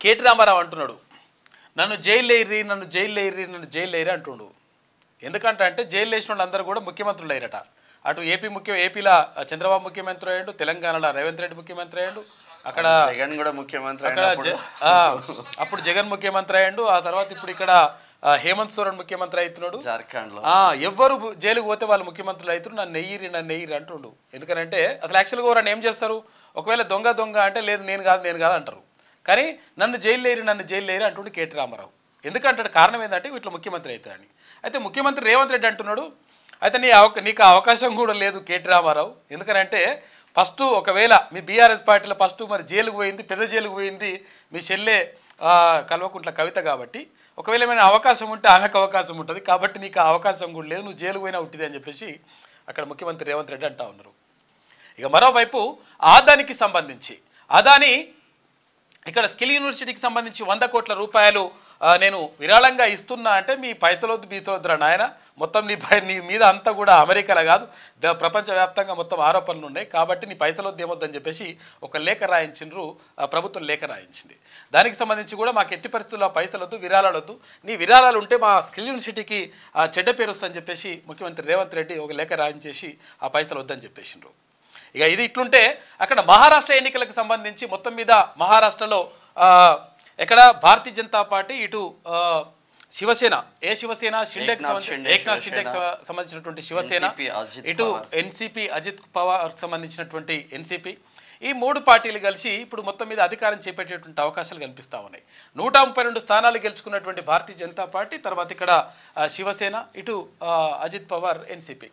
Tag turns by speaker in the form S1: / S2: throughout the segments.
S1: KT Ramarao అంటున్నాడు, నన్ను jail వేయర్రి, నన్ను జైలు వేయర్రి, నన్ను జైలు వేయరి అంటుండు. ఎందుకంటే అంటే జైలు వేసిన వాళ్ళందరూ కూడా ముఖ్యమంత్రులు అయ్యారట. అటు ఏపీలో చంద్రబాబు ముఖ్యమంత్రి అయ్యాడు, తెలంగాణలో రేవంత్ రెడ్డి ముఖ్యమంత్రి అయ్యాడు, అక్కడ
S2: జగన్ కూడా ముఖ్యమంత్రి,
S1: అప్పుడు జగన్ ముఖ్యమంత్రి అయ్యాడు. ఆ తర్వాత ఇప్పుడు ఇక్కడ హేమంత్ సోరెన్ ముఖ్యమంత్రి అవుతున్నాడు
S2: జార్ఖండ్లో.
S1: ఎవరు జైలుకు పోతే వాళ్ళు ముఖ్యమంత్రులు అవుతారు, నన్ను నెయ్యిరి అంటుండు. ఎందుకంటే అసలు యాక్చువల్గా ఎవరైనా ఏం చేస్తారు, ఒకవేళ దొంగ అంటే లేదు నేను కాదు అంటారు. కానీ నన్ను జైలు లేరు అంటుండు కేటీ రామారావు. ఎందుకంటాడు కారణం ఏంటంటే ఇట్లా ముఖ్యమంత్రి అవుతాడని. అయితే ముఖ్యమంత్రి రేవంత్ రెడ్డి అంటున్నాడు, అయితే నీకు అవకాశం కూడా లేదు కేటీ రామారావు. ఎందుకంటే ఫస్ట్ ఒకవేళ మీ బీఆర్ఎస్ పార్టీలో ఫస్ట్ మరి జైలుకు పోయింది, పెద్ద జైలుకు పోయింది మీ చెల్లె కల్వకుంట్ల కవిత. కాబట్టి ఒకవేళ ఏమైనా అవకాశం ఉంటే ఆమెకు అవకాశం ఉంటుంది, కాబట్టి నీకు ఆ అవకాశం కూడా లేదు, నువ్వు జైలుకు పోయినా ఉంటుంది అని చెప్పేసి అక్కడ ముఖ్యమంత్రి రేవంత్ రెడ్డి అంటా ఉన్నారు. ఇక మరోవైపు ఆదానికి సంబంధించి అదాని ఇక్కడ స్కిల్ యూనివర్సిటీకి సంబంధించి 100 కోట్ల రూపాయలు నేను విరాళంగా ఇస్తున్నా అంటే మీ పైసలొద్దు బీసలొద్దురా నాయన, మొత్తం నీ మీద అంతా కూడా అమెరికాలో కాదు ప్రపంచవ్యాప్తంగా మొత్తం ఆరోపణలు ఉన్నాయి, కాబట్టి నీ పైసలొద్దు ఏమొద్దని చెప్పేసి ఒక లేఖ రాయించిండ్రు, ప్రభుత్వం లేఖ రాయించింది. దానికి సంబంధించి కూడా మాకు ఎట్టి పరిస్థితుల్లో పైసలొద్దు, విరాళాలొద్దు, నీ విరాళాలు ఉంటే మా స్కిల్ యూనివర్సిటీకి చెడ్డ పేరు వస్తుందని చెప్పేసి ముఖ్యమంత్రి రేవంత్ రెడ్డి ఒక లేఖ రాయించేసి ఆ పైసలు వద్దని చెప్పేసిండ్రు. ఇక ఇది ఇట్లుంటే అక్కడ మహారాష్ట్ర ఎన్నికలకు సంబంధించి మొత్తం మీద మహారాష్ట్రలో ఎక్కడ భారతీయ జనతా పార్టీ ఇటు శివసేన ఏక్నాథ్ షిండేకి సంబంధించినటువంటి శివసేన, ఇటు ఎన్సీపీ అజిత్ పవార్ సంబంధించినటువంటి ఎన్సీపీ, ఈ 3 పార్టీలు కలిసి ఇప్పుడు మొత్తం మీద అధికారం చేపట్టేటువంటి అవకాశాలు కనిపిస్తూ ఉన్నాయి. 132 స్థానాలు గెలుచుకున్నటువంటి భారతీయ జనతా పార్టీ, తర్వాత ఇక్కడ శివసేన, ఇటు అజిత్ పవార్ ఎన్సీపీ,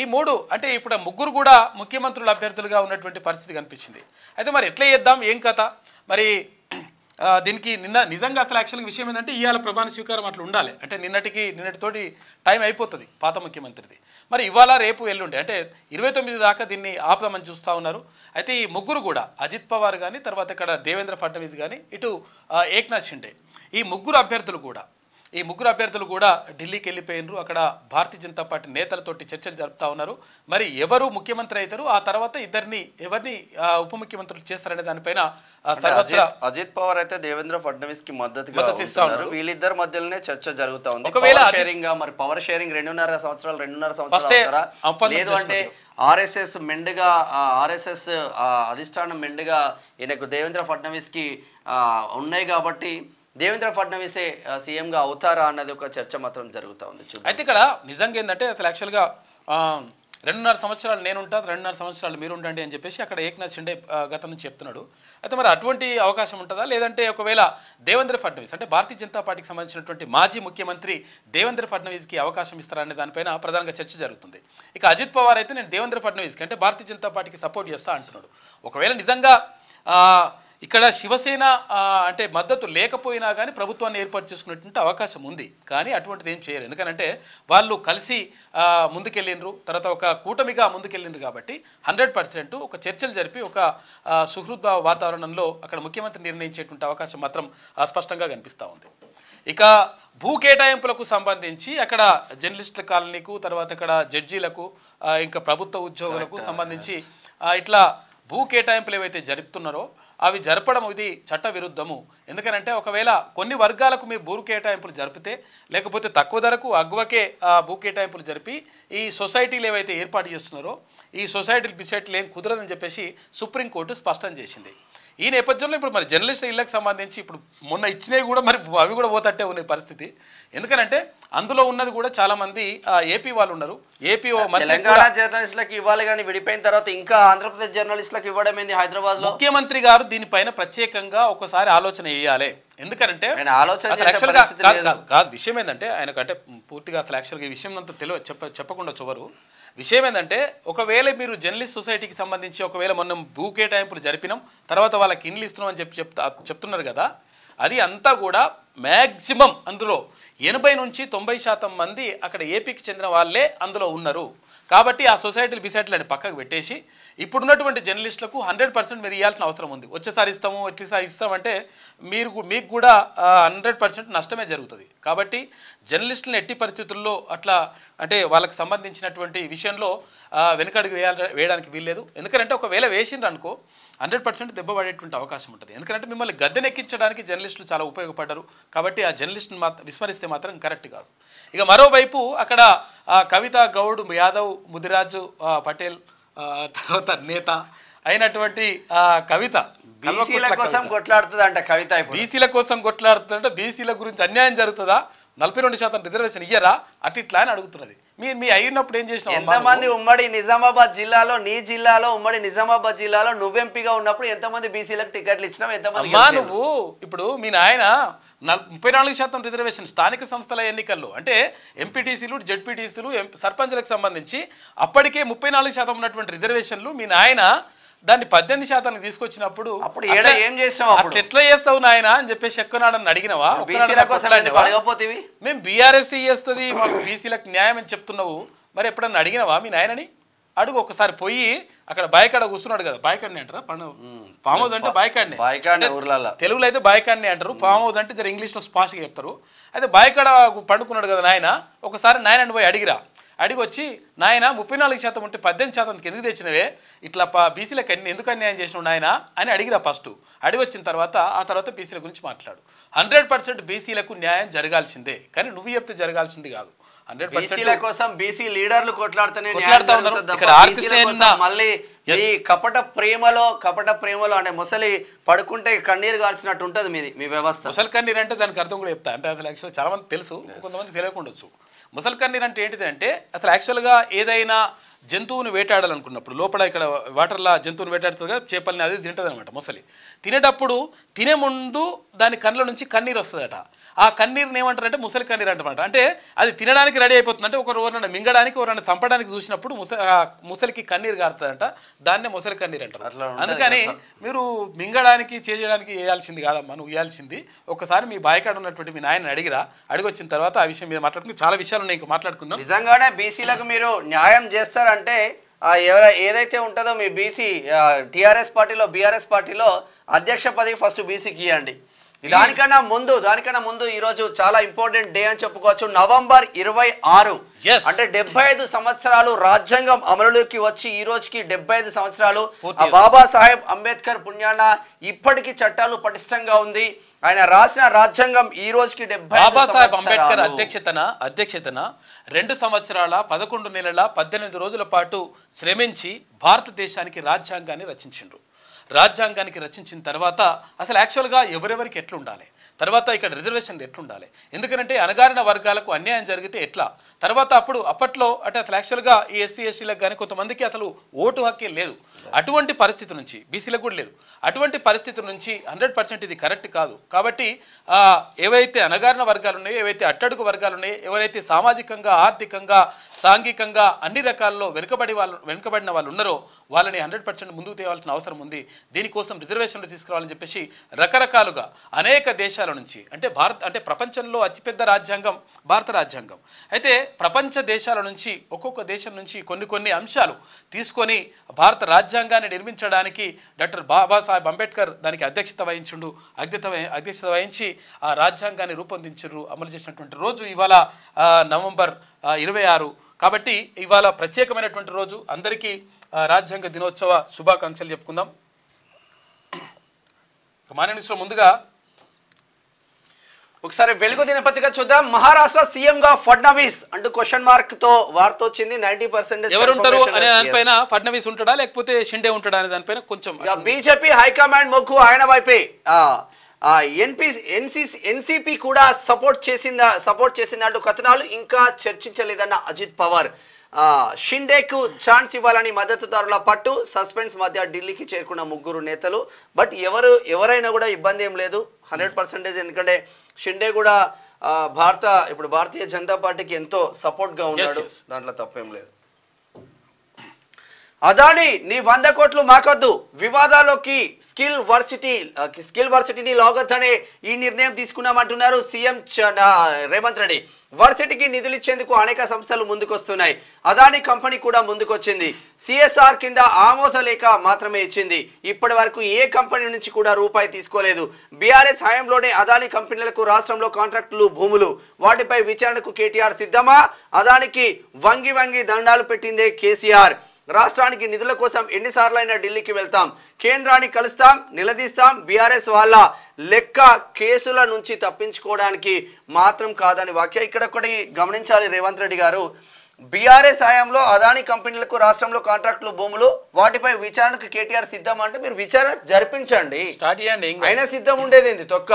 S1: ఈ 3 అంటే ఇప్పుడు ముగ్గురు కూడా ముఖ్యమంత్రుల అభ్యర్థులుగా ఉన్నటువంటి పరిస్థితి కనిపించింది. అయితే మరి ఎట్లా చేద్దాం, ఏం కథ మరి దీనికి నిజంగా అసలు యాక్చువల్గా విషయం ఏంటంటే ఇవాళ ప్రమాణ స్వీకారం అట్లా ఉండాలి, అంటే నిన్నటితోటి టైం అయిపోతుంది పాత ముఖ్యమంత్రిది. మరి ఇవాళ రేపు ఎల్లుండే అంటే 29 దాకా దీన్ని ఆపుదామని చూస్తూ ఉన్నారు. అయితే ఈ ముగ్గురు కూడా అజిత్ పవార్ కానీ, తర్వాత ఇక్కడ దేవేంద్ర ఫడ్నవీస్ కానీ, ఇటు ఏక్నాథ్ షిండే, ఈ ముగ్గురు అభ్యర్థులు కూడా ఢిల్లీకి వెళ్ళిపోయినారు. అక్కడ భారతీయ జనతా పార్టీ నేతలతోటి చర్చలు జరుపుతా ఉన్నారు. మరి ఎవరు ముఖ్యమంత్రి అవుతారు, ఆ తర్వాత ఎవరిని ఉప ముఖ్యమంత్రులు చేస్తారనే దానిపైన
S2: అజిత్ పవార్ అయితే దేవేంద్ర ఫడ్నవీస్ కి మద్దతుగా ఉన్నారు. వీళ్ళిద్దరి మధ్యలోనే చర్చ జరుగుతా ఉంది. పవర్ షేరింగ్ 2.5 సంవత్సరాలు లేదు అంటే ఆర్ఎస్ఎస్ అధిష్టానం మెండుగా ఈయనకు దేవేంద్ర ఫడ్నవీస్ కి ఉన్నాయి కాబట్టి దేవేంద్ర ఫడ్నవీసే సీఎంగా అవుతారా అన్నది ఒక చర్చ మాత్రం జరుగుతూ ఉంది.
S1: అయితే ఇక్కడ నిజంగా ఏంటంటే అసలు యాక్చువల్గా 2.5 సంవత్సరాలు నేనుంటాను, 2.5 సంవత్సరాలు మీరు ఉండండి అని చెప్పేసి అక్కడ ఏక్నాథ్ షిండే గతం నుంచి చెప్తున్నాడు. అయితే మరి అటువంటి అవకాశం ఉంటుందా, లేదంటే ఒకవేళ దేవేంద్ర ఫడ్నవీస్ అంటే భారతీయ జనతా పార్టీకి సంబంధించినటువంటి మాజీ ముఖ్యమంత్రి దేవేంద్ర ఫడ్నవీస్కి అవకాశం ఇస్తారనే దానిపైన ప్రధానంగా చర్చ జరుగుతుంది. ఇక అజిత్ పవార్ అయితే నేను దేవేంద్ర ఫడ్నవీస్కి అంటే భారతీయ జనతా పార్టీకి సపోర్ట్ చేస్తా అంటున్నాడు. ఒకవేళ నిజంగా ఇక్కడ శివసేన అంటే మద్దతు లేకపోయినా కానీ ప్రభుత్వాన్ని ఏర్పాటు చేసుకునేటువంటి అవకాశం ఉంది, కానీ అటువంటిది ఏం చేయరు. ఎందుకంటే వాళ్ళు కలిసి ముందుకెళ్ళినరు, తర్వాత ఒక కూటమిగా ముందుకెళ్ళినరు కాబట్టి 100% ఒక చర్చలు జరిపి ఒక సుహృద్భావ వాతావరణంలో అక్కడ ముఖ్యమంత్రి నిర్ణయించేటువంటి అవకాశం మాత్రం స్పష్టంగా కనిపిస్తూ ఉంది. ఇక భూ కేటాయింపులకు సంబంధించి అక్కడ జర్నలిస్టుల కాలనీకు, తర్వాత ఇక్కడ జడ్జీలకు, ఇంకా ప్రభుత్వ ఉద్యోగులకు సంబంధించి ఇట్లా భూ కేటాయింపులు ఏవైతే జరుపుతున్నారో అవి జరపడం ఇది చట్ట విరుద్ధము. ఎందుకనంటే ఒకవేళ కొన్ని వర్గాలకు మీరు భూ కేటాయింపులు జరిపితే, లేకపోతే తక్కువ ధరకు అగ్వకే భూ కేటాయింపులు జరిపి ఈ సొసైటీలు ఏవైతే ఏర్పాటు చేస్తున్నారో ఈ సొసైటీలు బిసైటీలు ఏం కుదరదని చెప్పేసి సుప్రీంకోర్టు స్పష్టం చేసింది. ఈ నేపథ్యంలో ఇప్పుడు మరి జర్నలిస్టుల ఇళ్లకు సంబంధించి ఇప్పుడు మొన్న ఇచ్చినవి కూడా మరి అవి కూడా పోతట్టే ఉన్న పరిస్థితి. ఎందుకనంటే అందులో ఉన్నది కూడా చాలా మంది ఏపీ వాళ్ళు ఉన్నారు. ఏపీ
S2: తెలంగాణ జర్నలిస్టులకు ఇవ్వాలి కానీ విడిపోయిన తర్వాత ఇంకా ఆంధ్రప్రదేశ్ జర్నలిస్టులకు ఇవ్వడం ఏంది హైదరాబాద్ లో?
S1: ముఖ్యమంత్రి గారు దీనిపైన ప్రత్యేకంగా ఒకసారి ఆలోచన చేయాలి. ఎందుకంటే కాదు విషయం ఏంటంటే ఆయనకంటే పూర్తిగా అసలు యాక్చువల్గా ఈ విషయం అంతా చెప్పకుండా చూవరు. విషయం ఏంటంటే ఒకవేళ మీరు జర్నలిస్ట్ సొసైటీకి సంబంధించి ఒకవేళ మొన్న భూ కేటాయింపులు జరిపినాం, తర్వాత వాళ్ళకి ఇండ్లు ఇస్తున్నాం అని చెప్తున్నారు కదా, అది అంతా కూడా మ్యాక్సిమం అందులో 80 నుంచి 90% మంది అక్కడ ఏపీకి చెందిన వాళ్ళే అందులో ఉన్నారు. కాబట్టి ఆ సొసైటీలు బిసైటీలని పక్కకు పెట్టేసి ఇప్పుడున్నటువంటి జర్నలిస్టులకు 100% మీరు ఇవ్వాల్సిన అవసరం ఉంది. వచ్చేసారి ఇస్తాము వచ్చేసారి ఇస్తామంటే మీకు కూడా 100% నష్టమే జరుగుతుంది. కాబట్టి జర్నలిస్టులను ఎట్టి పరిస్థితుల్లో అట్లా అంటే వాళ్ళకి సంబంధించినటువంటి విషయంలో వెనుకడుగు వేయడానికి వీల్లేదు. ఎందుకంటే ఒకవేళ వేసిండ్రు అనుకో 100% దెబ్బ పడేటువంటి అవకాశం ఉంటుంది. ఎందుకంటే మిమ్మల్ని గద్దెనెక్కించడానికి జర్నలిస్టులు చాలా ఉపయోగపడ్డారు. కాబట్టి ఆ జర్నలిస్టుని విస్మరిస్తే మాత్రం కరెక్ట్ కాదు. ఇక మరోవైపు అక్కడ కవిత గౌడ్, యాదవ్, ముదిరాజు, పటేల్, తర్వాత నేత అయినటువంటి కవిత
S2: బీసీల కోసం కొట్లాడుతుందంట కవిత.
S1: బీసీల కోసం కొట్లాడుతుందంటే బీసీల గురించి అన్యాయం జరుగుతుందా? 42% రిజర్వేషన్ ఇయ్యరా అట్లా అని అడుగుతున్నది. మీ అయినప్పుడు ఏం చేసినావు?
S2: ఎంతమంది ఉమ్మడి నిజామాబాద్ జిల్లాలో నీ జిల్లాలో ఉమ్మడి నిజామాబాద్ జిల్లాలో నువ్వు ఎంపీగా ఉన్నప్పుడు ఎంతమంది బీసీలకు టికెట్లు ఇచ్చినావు? ఎంతమంది
S1: నువ్వు ఇప్పుడు మీ నాయన 34% రిజర్వేషన్ స్థానిక సంస్థల ఎన్నికల్లో అంటే ఎంపీటీసీలు, జెడ్పీటీసీలు, సర్పంచ్లకు సంబంధించి అప్పటికే 34% ఉన్నటువంటి రిజర్వేషన్లు మీ నాయన దాన్ని 18% తీసుకొచ్చినప్పుడు
S2: ఏం చేస్తావు?
S1: అట్లా ఎట్లా చేస్తావు నాయన అని చెప్పేసి ఎక్కనాడని అడిగినవా? మేము బీఆర్ఎస్ చేస్తుంది మాకు బీసీలకు న్యాయం అని చెప్తున్నావు, మరి ఎప్పుడన్నా అడిగినవా మీ నాయనని? అడుగు. ఒకసారి పోయి అక్కడ బాయికాడ కూర్చున్నాడు కదా, బాయికాడిని అంటారా? ఫామ్ హౌస్ అంటే బాయికాడిని, తెలుగులో అయితే బాయికాడిని అంటారు. ఫామ్ హౌస్ అంటే ఇంగ్లీష్లో స్పాష్గా చెప్తారు. అయితే బాయికాడ పండుకున్నాడు కదా నాయన, ఒకసారి నాయనని పోయి అడిగిరా. అడిగి వచ్చి నాయన 34% ఉంటే 18% ఎందుకు తెచ్చినవే, ఇట్లా బీసీలకు ఎందుకు అన్యాయం చేసినావు నాయన అని అడిగిరా ఫస్ట్. అడిగి వచ్చిన తర్వాత ఆ తర్వాత బీసీల గురించి మాట్లాడు. 100% బీసీలకు న్యాయం జరగాల్సిందే, కానీ నువ్వు చెప్తే జరగాల్సింది కాదు.
S2: 100% కోసం బీసీ లీడర్లు కొట్లాడుతూనే మళ్ళీ ఈ కపట ప్రేమలో అంటే ముసలి పడుకుంటే కన్నీరు గార్చినట్టు ఉంటుంది మీ వ్యవస్థ.
S1: ముసలి కన్నీరు అంటే దానికి అర్థం కూడా చెప్తా. అంటే అసలు యాక్చువల్ చాలా మంది తెలుసు, కొంతమంది తెలియకుండొచ్చు. ముసలి కన్నీరు అంటే ఏంటిదంటే అసలు యాక్చువల్గా ఏదైనా జంతువుని వేటాడాలనుకున్నప్పుడు లోపల ఇక్కడ వాటర్లో జంతువుని వేటాడుతుంది కదా, చేపల్ని అది తింటుంది అనమాట. ముసలి తినేటప్పుడు తినే ముందు దాని కళ్ళ నుంచి కన్నీరు వస్తుందట. ఆ కన్నీరుని ఏమంటారంటే ముసలి కన్నీరు అంటమాట. అంటే అది తినడానికి రెడీ అయిపోతుంది, అంటే ఎవరైనా మింగడానికి ఎవరైనా చంపడానికి చూసినప్పుడు ముసలికి కన్నీరు కారుతుందంట. దాన్నే ముసలి కన్నీరు అంటారు. అందుకని మీరు మింగడానికి చేయడానికి వేయాల్సింది కాదమ్మా, నువ్వు వేయాల్సింది ఒకసారి మీ బాయికాడ ఉన్నటువంటి మీ నాయన అడిగిరా. అడిగొచ్చిన తర్వాత ఆ విషయం మీద మాట్లాడుకుని చాలా విషయాలు ఉన్నాయి, ఇంకా మాట్లాడుకుందాం.
S2: నిజంగానే బీసీలకు మీరు న్యాయం చేస్తారంటే ఏదైతే ఉంటుందో మీ బీసీ టీఆర్ఎస్ పార్టీలో బీఆర్ఎస్ పార్టీలో అధ్యక్ష పదవి ఫస్ట్ బీసీకి ఇవ్వండి. దానికన్నా ముందు ఈ రోజు చాలా ఇంపార్టెంట్ డే అని చెప్పుకోవచ్చు. నవంబర్ 26 అంటే 75 సంవత్సరాలు రాజ్యాంగం అమలులోకి వచ్చి ఈ రోజుకి 75 సంవత్సరాలు. బాబాసాహెబ్ అంబేద్కర్ పుణ్యాన ఇప్పటికీ చట్టాలు పటిష్టంగా ఉంది. ఆయన రాసిన రాజ్యాంగం ఈ రోజుకి 75.
S1: బాబాసాహెబ్ అంబేద్కర్ అధ్యక్షతన 2 సంవత్సరాల 11 నెలల 18 రోజుల పాటు శ్రమించి భారతదేశానికి రాజ్యాంగాన్ని రచించిండ్రు. రాజ్యాంగానికి రచించిన తర్వాత అసలు యాక్చువల్గా ఎవరెవరికి ఎట్లుండాలి, తర్వాత ఇక్కడ రిజర్వేషన్లు ఎట్లుండాలి, ఎందుకంటే అణగారిన వర్గాలకు అన్యాయం జరిగితే ఎట్లా, తర్వాత అప్పట్లో అంటే అసలు యాక్చువల్గా ఈ ఎస్సీ ఎస్టీలకు కానీ కొంతమందికి అసలు ఓటు హక్కే లేదు. అటువంటి పరిస్థితి నుంచి బీసీలకు కూడా లేదు. అటువంటి పరిస్థితి నుంచి 100% ఇది కరెక్ట్ కాదు. కాబట్టి ఏవైతే అణగారిన వర్గాలు ఉన్నాయో, ఏవైతే అట్టడుగు వర్గాలు ఉన్నాయో, ఎవరైతే సామాజికంగా ఆర్థికంగా సాంఘికంగా అన్ని రకాల్లో వెనుకబడిన వాళ్ళు ఉన్నారో వాళ్ళని 100% ముందుకు తేవాల్సిన అవసరం ఉంది. దీనికోసం రిజర్వేషన్లు తీసుకురావాలని చెప్పేసి రకరకాలుగా అనేక దేశాల నుంచి అంటే ప్రపంచంలో అతిపెద్ద రాజ్యాంగం భారత రాజ్యాంగం. అయితే ప్రపంచ దేశాల నుంచి ఒక్కొక్క దేశం నుంచి కొన్ని అంశాలు తీసుకొని భారత రాజ్యాంగాన్ని నిర్మించడానికి డాక్టర్ బాబాసాహెబ్ అంబేద్కర్ దానికి అధ్యక్షత వహించి ఆ రాజ్యాంగాన్ని రూపొందించారు, అమలు చేసినటువంటి రోజు ఇవాళ నవంబర్ 26. కాబట్టి ఇవాళ ప్రత్యేకమైనటువంటి రోజు. అందరికీ రాజ్యాంగ దినోత్సవ శుభాకాంక్షలు చెప్పుకుందాం. మాన్యనిస్లో ముందుగా
S2: ఒకసారి వెలుగు దినపత్రిక చూద్దాం. మహారాష్ట్ర సీఎం గా ఫడ్నవీస్ అంటూ క్వశ్చన్ మార్క్ తో వార్త వచ్చింది. 90%
S1: ఎవరుంటారు అనే దానిపైన ఫడ్నవీస్ ఉంటాడా లేకపోతే షిండే ఉంటాడా అనే దానిపైన కొంచెం
S2: బీజేపీ హైకమాండ్ మొగ్గు ఆయన వైపే. ఎన్సీపీ కూడా సపోర్ట్ చేసిందంటూ కథనాలు. ఇంకా చర్చించలేదన్న అజిత్ పవార్. షిండేకు ఛాన్స్ ఇవ్వాలని మద్దతుదారుల పట్టు. సస్పెన్స్ మధ్య ఢిల్లీకి చేరుకున్న 3 నేతలు. బట్ ఎవరైనా కూడా ఇబ్బంది ఏం లేదు 100%. ఎందుకంటే షిండే కూడా ఇప్పుడు భారతీయ జనతా పార్టీకి ఎంతో సపోర్ట్ గా ఉన్నాడు, దాంట్లో తప్పేం లేదు. అదాని నీ 100 కోట్లు మాకొద్దు, వివాదాల్లోకి స్కిల్ వర్సిటీని లాగొద్దనే ఈ నిర్ణయం తీసుకున్నామంటున్నారు సీఎం రేవంత్ రెడ్డి. వర్సిటీకి నిధులు ఇచ్చేందుకు అనేక సంస్థలు ముందుకొస్తున్నాయి. అదాని కంపెనీ కూడా ముందుకొచ్చింది. సిఎస్ఆర్ కింద ఆమోద లేఖ మాత్రమే ఇచ్చింది. ఇప్పటి వరకు ఏ కంపెనీ నుంచి కూడా రూపాయి తీసుకోలేదు. బీఆర్ఎస్ హయాంలోనే అదాని కంపెనీలకు రాష్ట్రంలో కాంట్రాక్టులు, భూములు, వాటిపై విచారణకు కేటీఆర్ సిద్ధమా? అదానికి వంగి వంగి దండాలు పెట్టిందే కేసీఆర్. రాష్ట్రానికి నిధుల కోసం ఎన్నిసార్లైనా ఢిల్లీకి వెళ్తాం, కేంద్రాన్ని కలుస్తాం, నిలదీస్తాం. బీఆర్ఎస్ వాళ్ళ లెక్క కేసుల నుంచి తప్పించుకోవడానికి మాత్రం కాదని వ్యాఖ్య. ఇక్కడ ఒకటి గమనించాలి రేవంత్ రెడ్డి గారు. బీఆర్ఎస్ హయాంలో అదాని కంపెనీలకు రాష్ట్రంలో కాంట్రాక్టులు, భూములు, వాటిపై విచారణకు కేటీఆర్ సిద్ధం అంటే మీరు విచారణ జరిపించండి, అయినా సిద్ధం ఉండేది ఏంది తొక్క.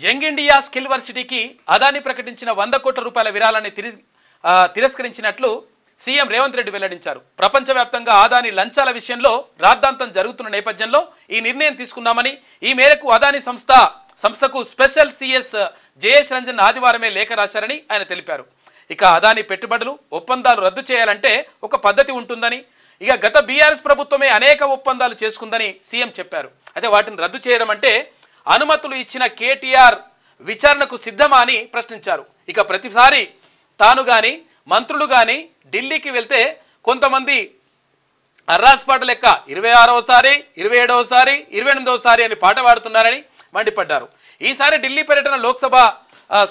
S1: యంగ్ ఇండియా స్కిల్ వర్సిటీకి అదాని ప్రకటించిన 100 కోట్ల రూపాయల విరాళాన్ని తిరస్కరించినట్లు సీఎం రేవంత్ రెడ్డి వెల్లడించారు. ప్రపంచవ్యాప్తంగా అదాని లంచాల విషయంలో రాద్ధాంతం జరుగుతున్న నేపథ్యంలో ఈ నిర్ణయం తీసుకున్నామని, ఈ మేరకు అదాని సంస్థకు స్పెషల్ సిఎస్ జయేష్ రంజన్ ఆదివారమే లేఖ రాశారని ఆయన తెలిపారు. ఇక అదాని పెట్టుబడులు, ఒప్పందాలు రద్దు చేయాలంటే ఒక పద్ధతి ఉంటుందని, ఇక గత బీఆర్ఎస్ ప్రభుత్వమే అనేక ఒప్పందాలు చేసుకుందని సీఎం చెప్పారు. అయితే వాటిని రద్దు చేయడం అంటే అనుమతులు ఇచ్చిన కేటీఆర్ విచారణకు సిద్ధమా అని ప్రశ్నించారు. ఇక ప్రతిసారి తాను కానీ మంత్రులు కానీ ఢిల్లీకి వెళ్తే కొంతమంది అర్రాస్పాట లెక్క 26వసారి, 27వసారి, 28వసారి అని పాట పాడుతున్నారని మండిపడ్డారు. ఈసారి ఢిల్లీ పర్యటన లోక్సభ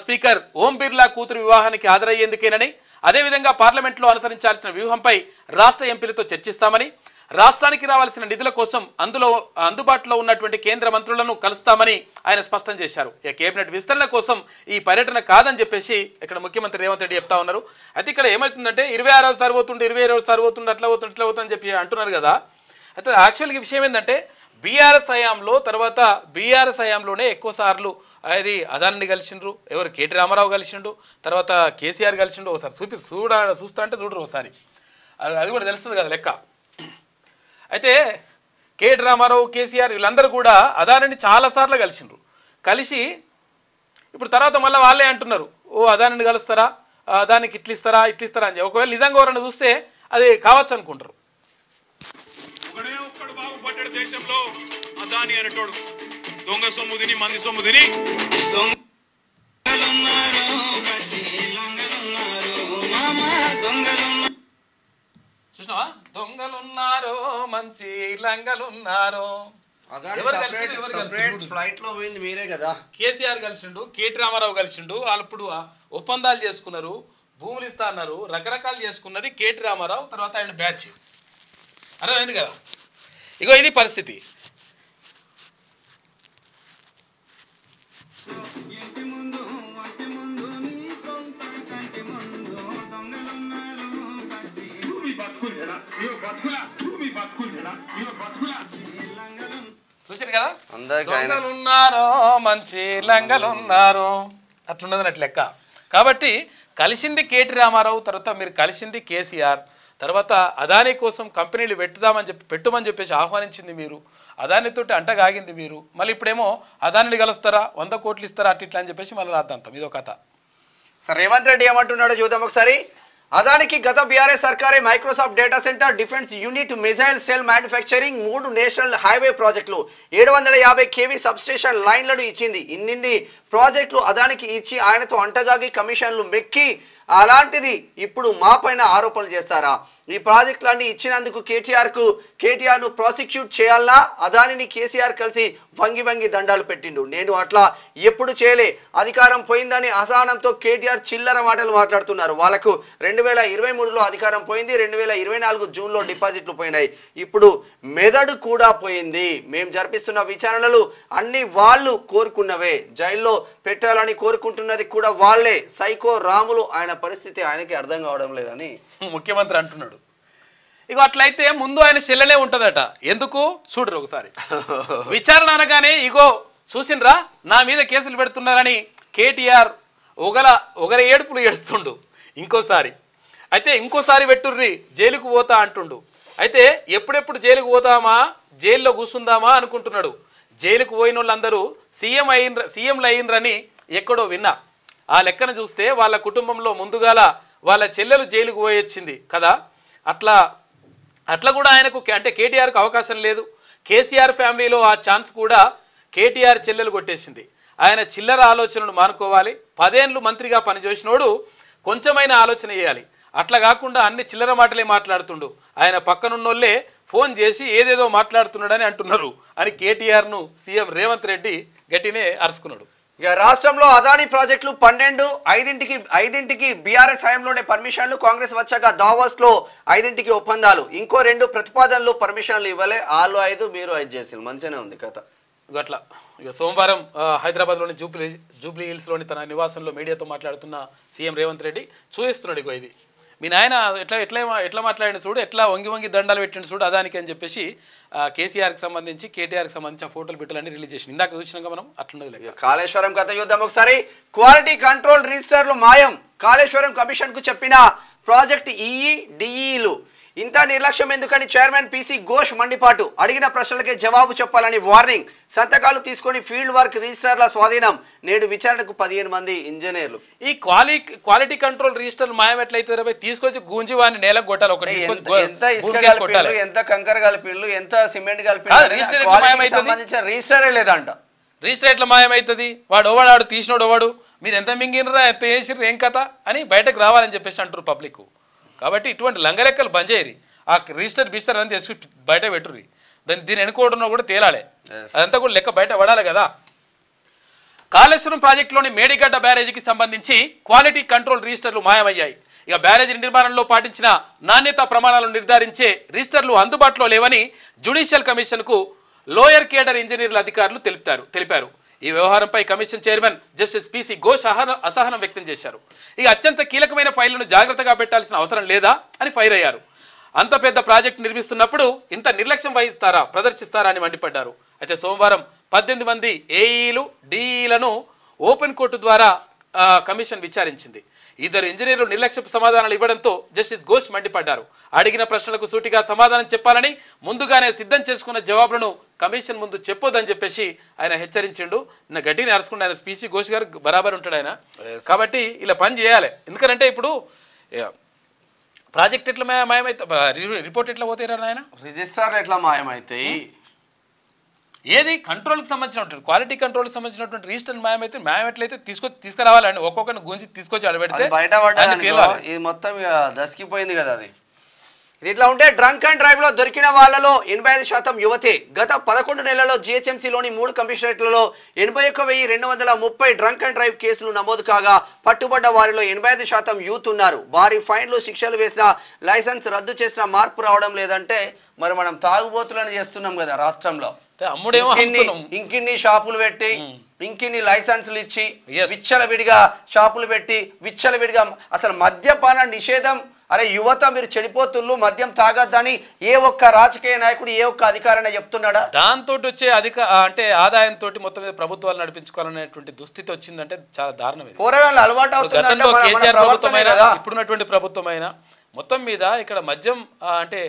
S1: స్పీకర్ ఓం బిర్లా కూతురు వివాహానికి హాజరయ్యేందుకేనని, అదేవిధంగా పార్లమెంట్లో అనుసరించాల్సిన వ్యూహంపై రాష్ట్ర ఎంపీలతో చర్చిస్తామని, రాష్ట్రానికి రావాల్సిన నిధుల కోసం అందుబాటులో ఉన్నటువంటి కేంద్ర మంత్రులను కలుస్తామని ఆయన స్పష్టం చేశారు. ఇక కేబినెట్ విస్తరణ కోసం ఈ పర్యటన కాదని చెప్పేసి ఇక్కడ ముఖ్యమంత్రి రేవంత్ రెడ్డి చెప్తా ఉన్నారు. అయితే ఇక్కడ ఏమవుతుందంటే 26వసారి పోతుండే, 27వసారి పోతుండే, అట్లా పోతుండే, ఇట్లా పోతుందని చెప్పి అంటున్నారు కదా. అయితే యాక్చువల్గా విషయం ఏంటంటే బీఆర్ఎస్ హయాంలో తర్వాత బీఆర్ఎస్ హయాంలోనే ఎక్కువ సార్లు అది అదానిని కలిసిండ్రు, ఎవరు కేటీ రామారావు కలిసిండు, తర్వాత కేసీఆర్ కలిసిండు. ఒకసారి చూస్తా అంటే చూడరు ఒకసారి, అది కూడా తెలుస్తుంది కదా లెక్క. అయితే కేటీ రామారావు, కేసీఆర్ వీళ్ళందరూ కూడా అదానిని చాలాసార్లు కలిసిండ్రు. కలిసి ఇప్పుడు తర్వాత మళ్ళీ వాళ్ళే అంటున్నారు, ఓ అదానిని కలుస్తారా, అదానికి ఇట్లిస్తారా ఇట్లిస్తారా అని. ఒకవేళ నిజంగా ఎవరైనా చూస్తే అది కావచ్చు అనుకుంటారు.
S3: దేశంలో అదాని అనేటోడు దొంగ సొమ్ముదిని, మంది సొమ్ముదిని
S1: చూసినావా, దొంగలున్నారో మంచి లంగలున్నారో.
S2: ఫ్లైట్ లో పోయింది మీరే కదా.
S1: కేసీఆర్ కలిసిండు, కేటీ రామారావు కలిసిండు, వాళ్ళు ఇప్పుడు ఒప్పందాలు చేసుకున్నారు, భూములు ఇస్తా అన్నారు, రకరకాలు చేసుకున్నది కేటీ రామారావు, తర్వాత ఆయన బ్యాచ్. అర్థమైంది కదా. ఇగో ఇది పరిస్థితి. చూసారు కదా, దొంగలున్నారో మంచి లంగలున్నారో అట్లున్నదని అట్ల లెక్క. కాబట్టి కలిసింది కేటీ రామారావు, తర్వాత మీరు కలిసింది కేసీఆర్, తర్వాత అదాని కోసం కంపెనీలు పెట్టుమని చెప్పేసి ఆహ్వానించింది మీరు, అదానితోటి అంటగాగింది మీరు. మళ్ళీ ఇప్పుడేమో అదానిని కలుస్తారా, 100 కోట్లు ఇస్తారా అట్లా అని చెప్పేసి మళ్ళీ రాద్దాంతం. ఇదో కథ.
S2: సార్ రేవంత్ రెడ్డి ఏమంటున్నాడో చూద్దాం ఒకసారి. అదానికి గత బీఆర్ఎస్ సర్కారే Microsoft data centre, defence unit, missile cell manufacturing, 3 national highway ప్రాజెక్టులు, 750 kV సబ్స్టేషన్ లైన్లను ఇచ్చింది. ఇన్ని ప్రాజెక్టులు అదానికి ఇచ్చి ఆయనతో అంటగాగి కమిషన్లు మెక్కి అలాంటిది ఇప్పుడు మా పైన ఆరోపణలు చేస్తారా? ఈ ప్రాజెక్టులన్నీ ఇచ్చినందుకు కేటీఆర్ను ప్రాసిక్యూట్ చేయాలన్నా? అదానిని కేసీఆర్ కలిసి వంగి దండాలు పెట్టిండు. నేను అట్లా ఎప్పుడు చేయలే, అధికారం పోయిందని అసహనంతో కేటీఆర్ చిల్లర మాటలు మాట్లాడుతున్నారు. వాళ్ళకు 2023లో అధికారం పోయింది, 2024 జూన్లో డిపాజిట్లు పోయినాయి, ఇప్పుడు మెదడు కూడా పోయింది. మేము జరిపిస్తున్న విచారణలు అన్ని వాళ్ళు కోరుకున్నవే, జైల్లో పెట్టాలని కోరుకుంటున్నది కూడా వాళ్ళే. సైకో రాములు, ఆయన పరిస్థితి ఆయనకి అర్థం కావడం లేదని
S1: ముఖ్యమంత్రి అంటున్నాడు. ఇక అట్లయితే ముందు ఆయన చెల్లెలే ఉంటుందట. ఎందుకు చూడరు ఒకసారి. విచారణ అనగానే ఇగో చూసినరా నా మీద కేసులు పెడుతున్నారని కేటీఆర్ ఒకరి ఏడుపులు ఏడుస్తుండు. ఇంకోసారి పెట్టుర్రి జైలుకు పోతా అంటుండు. అయితే ఎప్పుడెప్పుడు జైలుకు పోతామా, జైల్లో కూర్చుందామా అనుకుంటున్నాడు. జైలుకు పోయిన వాళ్ళందరూ సీఎంలు అయ్యిండ్రని ఎక్కడో విన్నా. ఆ లెక్కన చూస్తే వాళ్ళ కుటుంబంలో ముందుగాల వాళ్ళ చెల్లెలు జైలుకు పోయొచ్చింది కదా. అట్లా అట్లా కూడా ఆయనకు అంటే కేటీఆర్కు అవకాశం లేదు. కేసీఆర్ ఫ్యామిలీలో ఆ ఛాన్స్ కూడా కేటీఆర్ చెల్లెలు కొట్టేసింది. ఆయన చిల్లర ఆలోచనలు మానుకోవాలి. 10 ఏళ్ళు మంత్రిగా పనిచేసినోడు కొంచెమైన ఆలోచన చేయాలి. అట్లా కాకుండా అన్ని చిల్లర మాటలే మాట్లాడుతుండు. ఆయన పక్కనున్నోళ్ళే ఫోన్ చేసి ఏదేదో మాట్లాడుతున్నాడని అంటున్నారు అని కేటీఆర్ను సీఎం రేవంత్ రెడ్డి గట్టినే అరుచుకున్నాడు.
S2: ఇక రాష్ట్రంలో అదానీ ప్రాజెక్టులు 5ంటికి బీఆర్ఎస్ హయాంలోనే పర్మిషన్లు, కాంగ్రెస్ వచ్చాక దావోస్లో 5ంటికి ఒప్పందాలు, ఇంకో 2 ప్రతిపాదనలు పర్మిషన్లు ఇవ్వలే, వాళ్ళు 5 మీరు 5 చేసి మంచిగానే ఉంది కథ.
S1: అట్లా ఇక సోమవారం హైదరాబాద్లోని జూబ్లీ హిల్స్లోని తన నివాసంలో మీడియాతో మాట్లాడుతున్న సీఎం రేవంత్ రెడ్డి చూపిస్తున్నాడు. ఇగో ఇది మీ నాయన ఎట్లా మాట్లాడిన చూడు, ఎట్లా వంగి దండాలు పెట్టిన చూడు అదానికి అని చెప్పేసి కేసీఆర్కి సంబంధించి కేటీఆర్కి సంబంధించిన ఫోటోలు బిట్టలన్నీ రిలీజ్ చేసి ఇందాక చూసినాక మనం అట్లున్నది.
S2: కాళేశ్వరం కథ చూద్దాం ఒకసారి. క్వాలిటీ కంట్రోల్ రిజిస్టర్లు మాయం, కాళేశ్వరం కమిషన్ కు చెప్పిన ప్రాజెక్ట్ డిఈలు. ఇంత నిర్లక్ష్యం ఎందుకని చైర్మన్ పీసీ ఘోష్ మండిపాటు, అడిగిన ప్రశ్నలకే జవాబు చెప్పాలని వార్నింగ్, సంతకాలు తీసుకొని ఫీల్డ్ వర్క్ రిజిస్టర్ల స్వాధీనం, నేడు విచారణకు 15 మంది ఇంజనీర్లు.
S1: ఈ క్వాలిటీ కంట్రోల్ రిజిస్టర్ మాయం ఎట్లయితే తీసుకొచ్చి గుంజి వాడిని నేలకు కొట్టాలి. ఒకటి
S2: ఎంత ఇసుక కలిపిళ్ళు, ఎంత కంకర కలిపిళ్ళు, ఎంత సిమెంట్ కలిపిళ్ళు, సంబంధించిన రిజిస్టరే లేదంట.
S1: రిజిస్టర్ ఎట్లా మాయమవుతుంది? వాడు తీసినోడు వాడు, మీరు ఎంత మింగినరా, ఎంత చేసిర్రు, ఏం కథ అని బయటకు రావాలని చెప్పేసి అంటారు పబ్లిక్. కాబట్టి ఇటువంటి లంగలెక్కలు బంద్ చేయరు. ఆ రిజిస్టర్ అని తెచ్చి బయట పెట్టుర్రి. దీన్ని ఎన్నుకోవడంలో కూడా తేలాలి. అదంతా కూడా లెక్క బయట పడాలి కదా. కాళేశ్వరం ప్రాజెక్టులోని మేడిగడ్డ బ్యారేజీకి సంబంధించి క్వాలిటీ కంట్రోల్ రిజిస్టర్లు మాయమయ్యాయి. ఇక బ్యారేజీ నిర్మాణంలో పాటించిన నాణ్యతా ప్రమాణాలను నిర్ధారించే రిజిస్టర్లు అందుబాటులో లేవని జ్యుడిషియల్ కమిషన్కు లోయర్ కేడర్ ఇంజనీర్ల అధికారులు తెలిపారు. ఈ వ్యవహారంపై commission chairman justice PC Ghosh అసహనం వ్యక్తం చేశారు. ఇక అత్యంత కీలకమైన ఫైళ్లను జాగ్రత్తగా పెట్టాల్సిన అవసరం లేదా అని ఫైర్ అయ్యారు. అంత పెద్ద ప్రాజెక్టు నిర్మిస్తున్నప్పుడు ఇంత నిర్లక్ష్యం ప్రదర్శిస్తారా అని మండిపడ్డారు. అయితే సోమవారం 18 మంది ఏఈలు డిఈలను ఓపెన్ కోర్టు ద్వారా కమిషన్ విచారించింది. 2 ఇంజనీర్లు నిర్లక్ష్యపు సమాధానాలు ఇవ్వడంతో జస్టిస్ ఘోష్ మండిపడ్డారు. అడిగిన ప్రశ్నలకు సూటిగా సమాధానం చెప్పాలని, ముందుగానే సిద్ధం చేసుకున్న జవాబులను కమిషన్ ముందు చెప్పొద్దని చెప్పేసి ఆయన హెచ్చరించిండు. నిన్న గట్టిని అరుచుకుంటే ఆయన పీసీ ఘోష్ గారు బరాబర్ ఉంటాడు ఆయన. కాబట్టి ఇలా పని చేయాలి. ఎందుకంటే ఇప్పుడు ప్రాజెక్ట్ ఎట్లా మాయమైతే, రిపోర్ట్ ఎట్లా పోతాయి ఆయన,
S2: రిజిస్టర్ ఎట్లా మాయమైతాయి,
S1: ఏది కంట్రోల్కి సంబంధించినటువంటి క్వాలిటీ కంట్రోల్కి సంబంధించినటువంటి రిజిస్టర్ మాయమెట్లయితే తీసుకురావాలండి. ఒక్కొక్కరిని గుంజి తీసుకొచ్చి అడబెడితే
S2: బయట ఇది మొత్తం దసికిపోయింది కదా. అది ఇట్లా ఉంటే డ్రంక్ అండ్ డ్రైవ్ లో దొరికిన వాళ్ళలో 85% యువతే. గత 11 నెలల్లో జిహెచ్ఎంసీలోని 3 కమిషనరేట్లలో 81,230 డ్రంక్ అండ్ డ్రైవ్ కేసులు నమోదు కాగా పట్టుబడ్డ వారిలో 85% యూత్ ఉన్నారు. భారీ ఫైన్లు, శిక్షలు వేసిన, లైసెన్స్ రద్దు చేసిన మార్పు రావడం లేదంటే మరి మనం తాగుబోతులను చేస్తున్నాం కదా రాష్ట్రంలో. ఇంకిన్ని షాపులు పెట్టి, ఇంకిన్ని లైసెన్సులు ఇచ్చి, విచ్చలవిడిగా షాపులు పెట్టి, విచ్చలవిడిగా అసలు మద్యపాన నిషేధం. అరే యువత మీరు చెడిపోతుళ్ళు, మద్యం తాగద్దని ఏ ఒక్క రాజకీయ నాయకుడు, ఏ ఒక్క అధికారైనా చెప్తున్నాడా?
S1: దాంతో వచ్చే అంటే ఆదాయంతో మొత్తం మీద ప్రభుత్వాలు నడిపించుకోవాలనేటువంటి దుస్థితి వచ్చిందంటే చాలా దారుణం.
S2: పోరగాళ్ళు అలవాటు అవుతుంది.
S1: ఇప్పుడున్నటువంటి ప్రభుత్వమైనా మొత్తం మీద ఇక్కడ మద్యం అంటే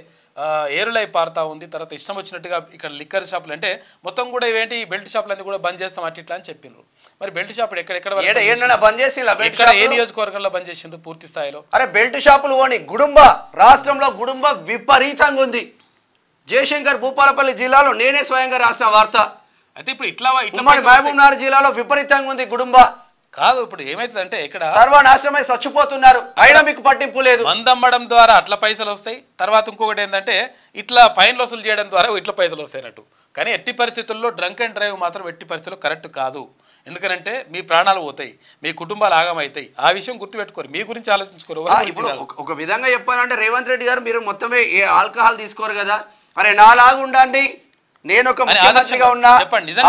S1: ఏరులై పారుతా ఉంది. తర్వాత ఇష్టం వచ్చినట్టుగా ఇక్కడ లిక్కర్ షాపులు అంటే మొత్తం కూడా ఇవేంటి బెల్ట్ షాపులు అన్ని కూడా బంద్ చేస్తాం అట్లా అని చెప్పిండ్రు. మరి బెల్ట్ షాపులు ఎక్కడెక్కడ
S2: బంద్ చేసి
S1: ఏ నియోజకవర్గంలో బంద్ చేసిండ్రు పూర్తి స్థాయిలో?
S2: అరే బెల్ట్ షాపులు ఓని గుడుంబ రాష్ట్రంలో గుడుంబ విపరీతంగా ఉంది. జయశంకర్ భూపాలపల్లి జిల్లాలో నేనే స్వయంగా రాసిన వార్త. అయితే ఇప్పుడు ఇట్లా మహబూబ్నగర్ జిల్లాలో విపరీతంగా ఉంది గుడుంబ.
S1: కాదు ఇప్పుడు ఏమైతుందంటే ఇక్కడ
S2: సర్వనాశనమై చచ్చిపోతున్నారు, అయినా మీకు పట్టింపు లేదు.
S1: మందమ్మడం ద్వారా అట్లా పైసలు వస్తాయి. తర్వాత ఇంకొకటి ఏంటంటే ఇట్లా ఫైన్లు వసూలు చేయడం ద్వారా ఇట్లా పైసలు వస్తాయినట్టు. కానీ ఎట్టి పరిస్థితుల్లో డ్రంక్ అండ్ డ్రైవ్ మాత్రం ఎట్టి పరిస్థితుల్లో కరెక్ట్ కాదు. ఎందుకంటే మీ ప్రాణాలు పోతాయి, మీ కుటుంబాలు ఆగమవుతాయి. ఆ విషయం గుర్తుపెట్టుకోరు, మీ గురించి ఆలోచించుకోరు.
S2: ఇప్పుడు ఒక విధంగా చెప్పాలంటే రేవంత్ రెడ్డి గారు మీరు మొత్తమే ఏ ఆల్కహాల్ తీసుకోరు కదా, అరే నాలాగా ఉండండి, నేను ఒక ముఖ్యమంత్రిగా ఉన్నా,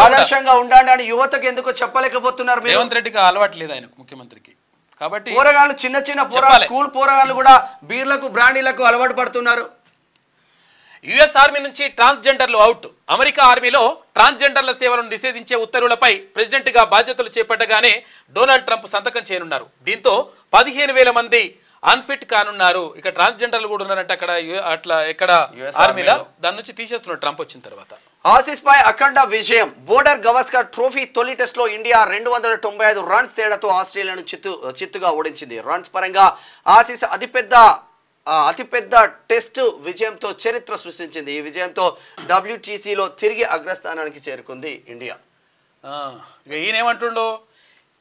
S2: ఆదర్శంగా ఉండండి అని యువతకు ఎందుకు చెప్పలేకపోతున్నారు?
S1: రేవంత్ రెడ్డికి అలవాటు లేదు ఆయనకు, ముఖ్యమంత్రికి. కాబట్టి
S2: పోరగాళ్ళు చిన్న స్కూల్ పోరగాళ్ళు కూడా బీర్లకు బ్రాండీలకు అలవాటు పడుతున్నారు.
S1: యుఎస్ ఆర్మీ నుంచి ట్రాన్స్జెండర్లు అవుట్. అమెరికా ఆర్మీలో ట్రాన్స్జెండర్ల సేవలను నిషేధించే ఉత్తర్వులపై ప్రెసిడెంట్గా బాధ్యతలు చేపట్టగానే డొనాల్డ్ ట్రంప్ సంతకం చేయనున్నారు. దీంతో 15,000 మంది అన్ఫిట్ కానున్నారు. ఇక ట్రాన్స్జెండర్లు కూడా ఉన్నారంటే అక్కడ అట్లా ఎక్కడ ఆర్మీలో దాని నుంచి తీసేస్తున్నారు ట్రంప్ వచ్చిన తర్వాత.
S2: ఆసీస్ పై అఖండ విజయం. బోర్డర్ గవస్కర్ ట్రోఫీ తొలి టెస్ట్ లో ఇండియా 295 రన్స్ తేడాతో ఆస్ట్రేలియాను చిత్తుగా ఓడించింది. రన్స్ పరంగా ఆసీస్ అతిపెద్ద అతిపెద్ద టెస్ట్ విజయంతో చరిత్ర సృష్టించింది. ఈ విజయంతో WTCలో తిరిగి అగ్రస్థానానికి చేరుకుంది ఇండియా.
S1: ఇక ఈయనేమంటుండో,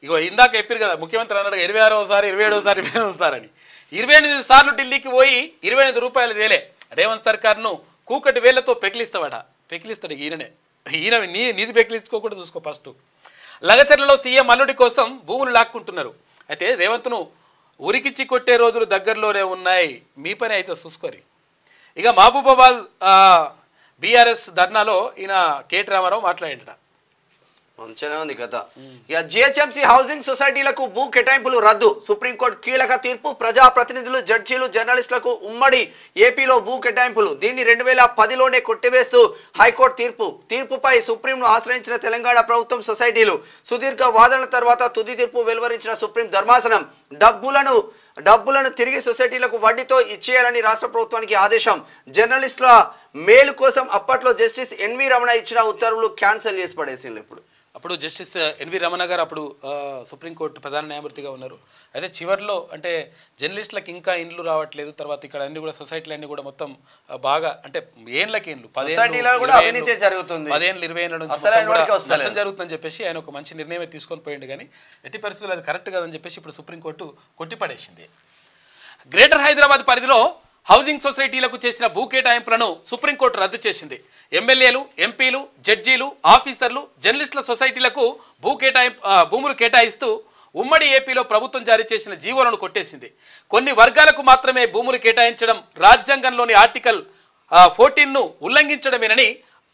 S1: ఇగో ఇందాక చెప్పారు కదా ముఖ్యమంత్రి అన్నాడు 26వసారి 27వసారి 28వసారి అని. 28 సార్లు ఢిల్లీకి పోయి 28 రూపాయలు తేలే రేవంత్ సర్కార్ను కూకటి వేళ్లతో పెకిలిస్తాడు ఈయన నీది పెకిలించుకోకుండా చూసుకో. ఫస్ట్ లగచర్లలో సీఎం అల్లుడి కోసం భూములు లాక్కుంటున్నారు. అయితే రేవంత్ను ఉరికిచ్చి కొట్టే రోజులు దగ్గరలోనే ఉన్నాయి, మీ పని అయితే చూసుకోరి. ఇక మహబూబాబాద్ బీఆర్ఎస్ ధర్నాలో ఈయన కేటీ రామారావు మాట్లాడింట.
S2: మంచిగానే ఉంది కథ. ఇక GHMC హౌసింగ్ సొసైటీలకు భూ కేటాయింపులు రద్దు, సుప్రీంకోర్టు కీలక తీర్పు. ప్రజాప్రతినిధులు, జడ్జీలు, జర్నలిస్టులకు ఉమ్మడి ఏపీలో భూ కేటాయింపులు, దీన్ని 2010లోనే కొట్టివేస్తూ హైకోర్టు తీర్పుపై సుప్రీంను ఆశ్రయించిన తెలంగాణ ప్రభుత్వం, సొసైటీలు. సుదీర్ఘ వాదనల తర్వాత తుది తీర్పు వెలువరించిన సుప్రీం ధర్మాసనం డబ్బులను తిరిగి సొసైటీలకు వడ్డీతో ఇచ్చేయాలని రాష్ట్ర ప్రభుత్వానికి ఆదేశం. జర్నలిస్టుల మేలు కోసం అప్పట్లో జస్టిస్ NV రమణ ఇచ్చిన ఉత్తర్వులు క్యాన్సిల్ చేసి పడేసింది.
S1: అప్పుడు జస్టిస్ NV రమణ గారు అప్పుడు సుప్రీంకోర్టు ప్రధాన న్యాయమూర్తిగా ఉన్నారు. అయితే చివరిలో అంటే జర్నలిస్టులకు ఇంకా ఇండ్లు రావట్లేదు, తర్వాత ఇక్కడ అన్ని కూడా సొసైటీలు అన్ని కూడా మొత్తం బాగా అంటే ఏండ్లకి ఇండ్లు 10 ఏళ్ళు 20 ఏళ్ళ నుంచి నష్టం జరుగుతుందని చెప్పేసి ఆయన ఒక మంచి నిర్ణయం తీసుకొని పోయిండు. కానీ ఎట్టి పరిస్థితులు అది కరెక్ట్ కాదని చెప్పేసి ఇప్పుడు సుప్రీంకోర్టు కొట్టిపడేసింది. గ్రేటర్ హైదరాబాద్ పరిధిలో హౌసింగ్ సొసైటీలకు చేసిన భూ కేటాయింపులను సుప్రీంకోర్టు రద్దు చేసింది. ఎమ్మెల్యేలు, ఎంపీలు, జడ్జీలు, ఆఫీసర్లు, జర్నలిస్టుల సొసైటీలకు భూములు కేటాయిస్తూ ఉమ్మడి ఏపీలో ప్రభుత్వం జారీ చేసిన జీవోలను కొట్టేసింది. కొన్ని వర్గాలకు మాత్రమే భూములు కేటాయించడం రాజ్యాంగంలోని ఆర్టికల్ 14ను ఉల్లంఘించడమేనని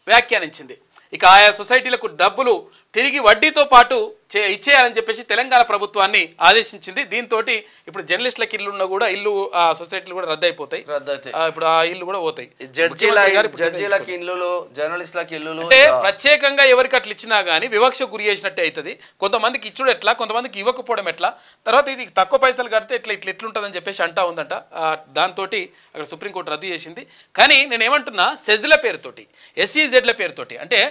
S1: వ్యాఖ్యానించింది. ఇక ఆయా సొసైటీలకు డబ్బులు తిరిగి వడ్డీతో పాటు ఇచ్చేయాలని చెప్పేసి తెలంగాణ ప్రభుత్వాన్ని ఆదేశించింది. దీంతో ఇప్పుడు జర్నలిస్టులకు ఇల్లు కూడా ఇల్లు సొసైటీలు కూడా రద్దయిపోతాయి. ఇప్పుడు ఆ ఇల్లు కూడా పోతాయి. అంటే ప్రత్యేకంగా ఎవరికి అట్లా ఇచ్చినా గానీ వివక్ష గురి చేసినట్టే అవుతుంది. కొంతమందికి ఇచ్చుడు ఎట్లా, కొంతమందికి ఇవ్వకపోవడం ఎట్లా, తర్వాత ఇది తక్కువ పైసలు కడితే ఎట్లుంటుందని చెప్పేసి అంటా ఉందంట. దాంతో అక్కడ సుప్రీంకోర్టు రద్దు చేసింది. కానీ నేను ఏమంటున్నా, సెజ్ల పేరుతోటి, SEZల పేరుతోటి అంటే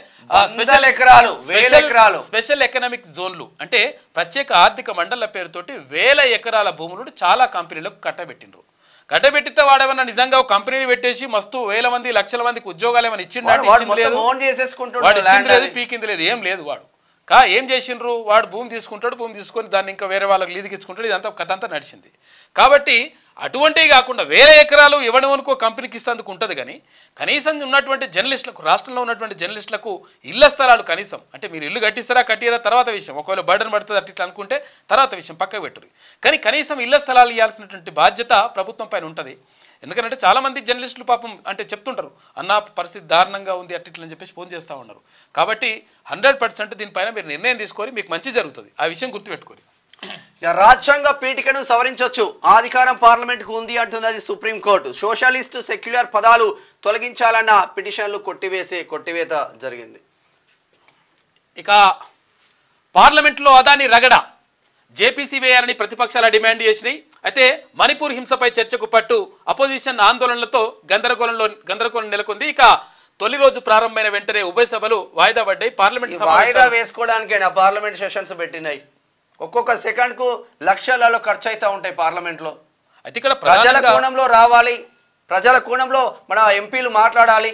S1: స్పెషల్ ఎకనామిక్ జోన్లు అంటే ప్రత్యేక ఆర్థిక మండళ్ల పేరుతోటి 1000 ఎకరాల భూములు చాలా కంపెనీలకు కట్టబెట్టిండ్రు. కట్టబెట్టితే వాడేమన్నా నిజంగా ఒక కంపెనీని పెట్టేసి మస్తు వేల మంది లక్షల మందికి ఉద్యోగాలు ఏమైనా ఇచ్చిండు, పీకింది లేదు, ఏం లేదు. వాడు ఏం చేసిండ్రు, వాడు భూమి తీసుకొని దాన్ని ఇంకా వేరే వాళ్ళకి లీజుకి ఇచ్చుకుంటాడు. ఇదంతా కథ అంతా నడిచింది. కాబట్టి అటువంటివి కాకుండా వేరే ఎకరాలు ఇవ్వడం అనుకో కంపెనీకి ఇస్తేందుకు ఉంటుంది. కానీ కనీసం ఉన్నటువంటి జర్నలిస్టులకు, రాష్ట్రంలో ఉన్నటువంటి జర్నలిస్టులకు ఇళ్ల స్థలాలు కనీసం అంటే మీరు ఇల్లు కట్టిస్తారా కట్టిరా తర్వాత విషయం, ఒకవేళ బర్డన్ పడుతుంది అట్లా అనుకుంటే తర్వాత విషయం పక్కకు పెట్టురు. కానీ కనీసం ఇళ్ల స్థలాలు ఇవ్వాల్సినటువంటి బాధ్యత ప్రభుత్వం పైన ఉంటుంది. ఎందుకంటే చాలామంది జర్నలిస్టులు పాపం అంటే చెప్తుంటారు, అన్న పరిస్థితి దారుణంగా ఉంది అట్టిట్లని చెప్పేసి ఫోన్ చేస్తూ ఉన్నారు. కాబట్టి 100% దీనిపైన మీరు నిర్ణయం తీసుకొని మీకు మంచి జరుగుతుంది. ఆ విషయం గుర్తుపెట్టుకోరు.
S2: రాజ్యాంగ పీఠికను సవరించవచ్చు, ఆ అధికారం పార్లమెంట్కు ఉంది అంటున్నది సుప్రీంకోర్టు. సోషలిస్టు, సెక్యులర్ పదాలు తొలగించాలన్న పిటిషన్లు కొట్టివేత జరిగింది.
S1: ఇక పార్లమెంట్లో అదాని రగడ జేపీసీ వేయాలని ప్రతిపక్షాల డిమాండ్ చేసినాయి. అయితే మణిపూర్ హింసపై చర్చకు పట్టు అపోజిషన్ ఆందోళనలతో గందరగోళం నెలకొంది. ఇక తొలి రోజు ప్రారంభమైన వెంటనే ఉభయ సభలు వాయిదా పడ్డాయి.
S2: వాయిదా వేసుకోవడానికైనా పార్లమెంట్ సెషన్స్ పెట్టినాయి. ఒక్కొక్క సెకండ్ కు లక్షలలో ఖర్చు అవుతూ ఉంటాయి పార్లమెంట్ లో.
S1: అయితే ఇక్కడ
S2: ప్రజల కోణంలో రావాలి, ప్రజల కోణంలో మన ఎంపీలు మాట్లాడాలి.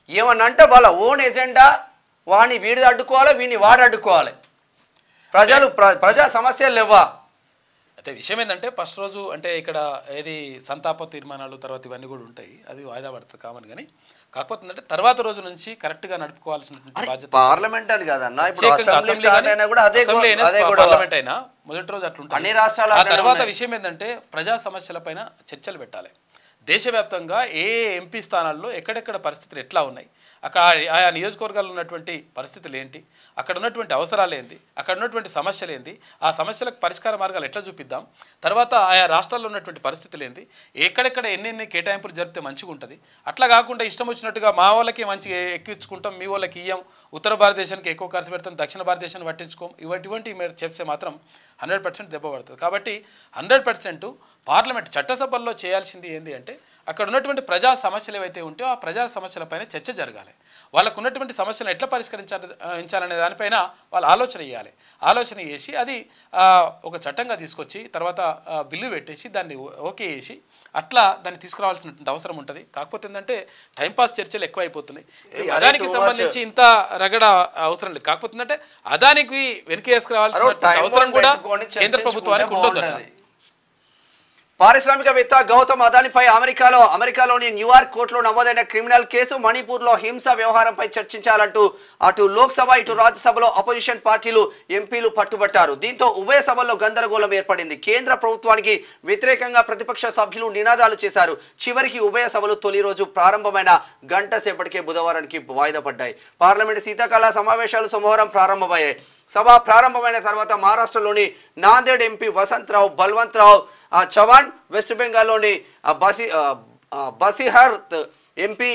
S2: ఏమన్నంటే వాళ్ళ ఓన్ ఎజెండా, వాడిని వీడి అడ్డుకోవాలి, వీడిని వాడు అడ్డుకోవాలి. ప్రజా సమస్యలు లేవా?
S1: అయితే విషయం ఏంటంటే ఫస్ట్ రోజు అంటే ఇక్కడ ఏది సంతాప తీర్మానాలు తర్వాత ఇవన్నీ కూడా ఉంటాయి, అది వాయిదా పడుతుంది కామన్. కానీ కాకపోతే ఏంటంటే తర్వాత రోజు నుంచి కరెక్ట్ గా నడుపుకోవాల్సినటువంటి బాధ్యత
S2: పార్లమెంట్ అని కాదన్న,
S1: పార్లమెంట్ అయినా మొదటి రోజు అట్లుంటుంది
S2: అన్ని రాష్ట్రాలు.
S1: ఆ తర్వాత విషయం ఏంటంటే ప్రజా సమస్యల పైన చర్చలు పెట్టాలి. దేశవ్యాప్తంగా ఏ ఎంపీ స్థానాల్లో ఎక్కడెక్కడ పరిస్థితులు ఎట్లా ఉన్నాయి, అక్కడ ఆయా నియోజకవర్గాల్లో ఉన్నటువంటి పరిస్థితులు ఏంటి, అక్కడ ఉన్నటువంటి అవసరాలు ఏంటి, అక్కడ ఉన్నటువంటి సమస్యలు ఏంటి, ఆ సమస్యలకు పరిష్కార మార్గాలు ఎట్లా చూపిద్దాం, తర్వాత ఆయా రాష్ట్రాల్లో ఉన్నటువంటి పరిస్థితులు ఏంటి, ఎక్కడెక్కడ ఎన్ని కేటాయింపులు జరిపితే మంచిగా ఉంటుంది. అట్లా కాకుండా ఇష్టం వచ్చినట్టుగా మా వాళ్ళకి మంచి ఎక్కించుకుంటాం, మీ వాళ్ళకి ఇయ్యం, ఉత్తర భారతదేశానికి ఎక్కువ ఖర్చు పెడతాం, దక్షిణ భారతదేశాన్ని పట్టించుకోం, ఇటువంటి మీరు చెప్తే మాత్రం 100% దెబ్బ పడుతుంది. కాబట్టి 100% పార్లమెంట్ చట్టసభల్లో చేయాల్సింది ఏంటి అంటే అక్కడ ఉన్నటువంటి ప్రజా సమస్యలు ఏవైతే ఉంటే ఆ ప్రజా సమస్యలపైన చర్చ జరగాలి. వాళ్ళకు ఉన్నటువంటి సమస్యలను ఎట్లా పరిష్కరించాలనే దానిపైన వాళ్ళు ఆలోచన చేసి అది ఒక చట్టంగా తీసుకొచ్చి తర్వాత బిల్లు పెట్టేసి దాన్ని ఓకే చేసి అట్లా దాన్ని తీసుకురావాల్సినటువంటి అవసరం ఉంటుంది. కాకపోతే ఏంటంటే టైంపాస్ చర్చలు ఎక్కువ అయిపోతున్నాయి. అదానికి సంబంధించి ఇంత రగడ అవసరం లేదు. కాకపోతే ఏంటంటే అదానికి వెనకేసుకురావాల్సిన అవసరం కూడా కేంద్ర ప్రభుత్వానికి ఉండదు.
S2: పారిశ్రామికవేత్త గౌతమ్ అదానిపై అమెరికాలోని న్యూయార్క్ కోర్టులో నమోదైన క్రిమినల్ కేసు, మణిపూర్లో హింస వ్యవహారంపై చర్చించాలంటూ అటు లోక్సభ ఇటు రాజ్యసభలో అపోజిషన్ పార్టీలు ఎంపీలు పట్టుబట్టారు. దీంతో ఉభయ సభల్లో గందరగోళం ఏర్పడింది. కేంద్ర ప్రభుత్వానికి వ్యతిరేకంగా ప్రతిపక్ష సభ్యులు నినాదాలు చేశారు. చివరికి ఉభయ సభలు తొలి రోజు ప్రారంభమైన గంట సేపటికే బుధవారానికి వాయిదా పడ్డాయి. పార్లమెంటు శీతాకాల సమావేశాలు సోమవారం ప్రారంభమయ్యాయి. సభ ప్రారంభమైన తర్వాత మహారాష్ట్రలోని నాందేడ్ ఎంపీ వసంతరావు బల్వంతరావు చవాన్, వెస్ట్ బెంగాల్లోని బసిహర్త్ ఎంపీ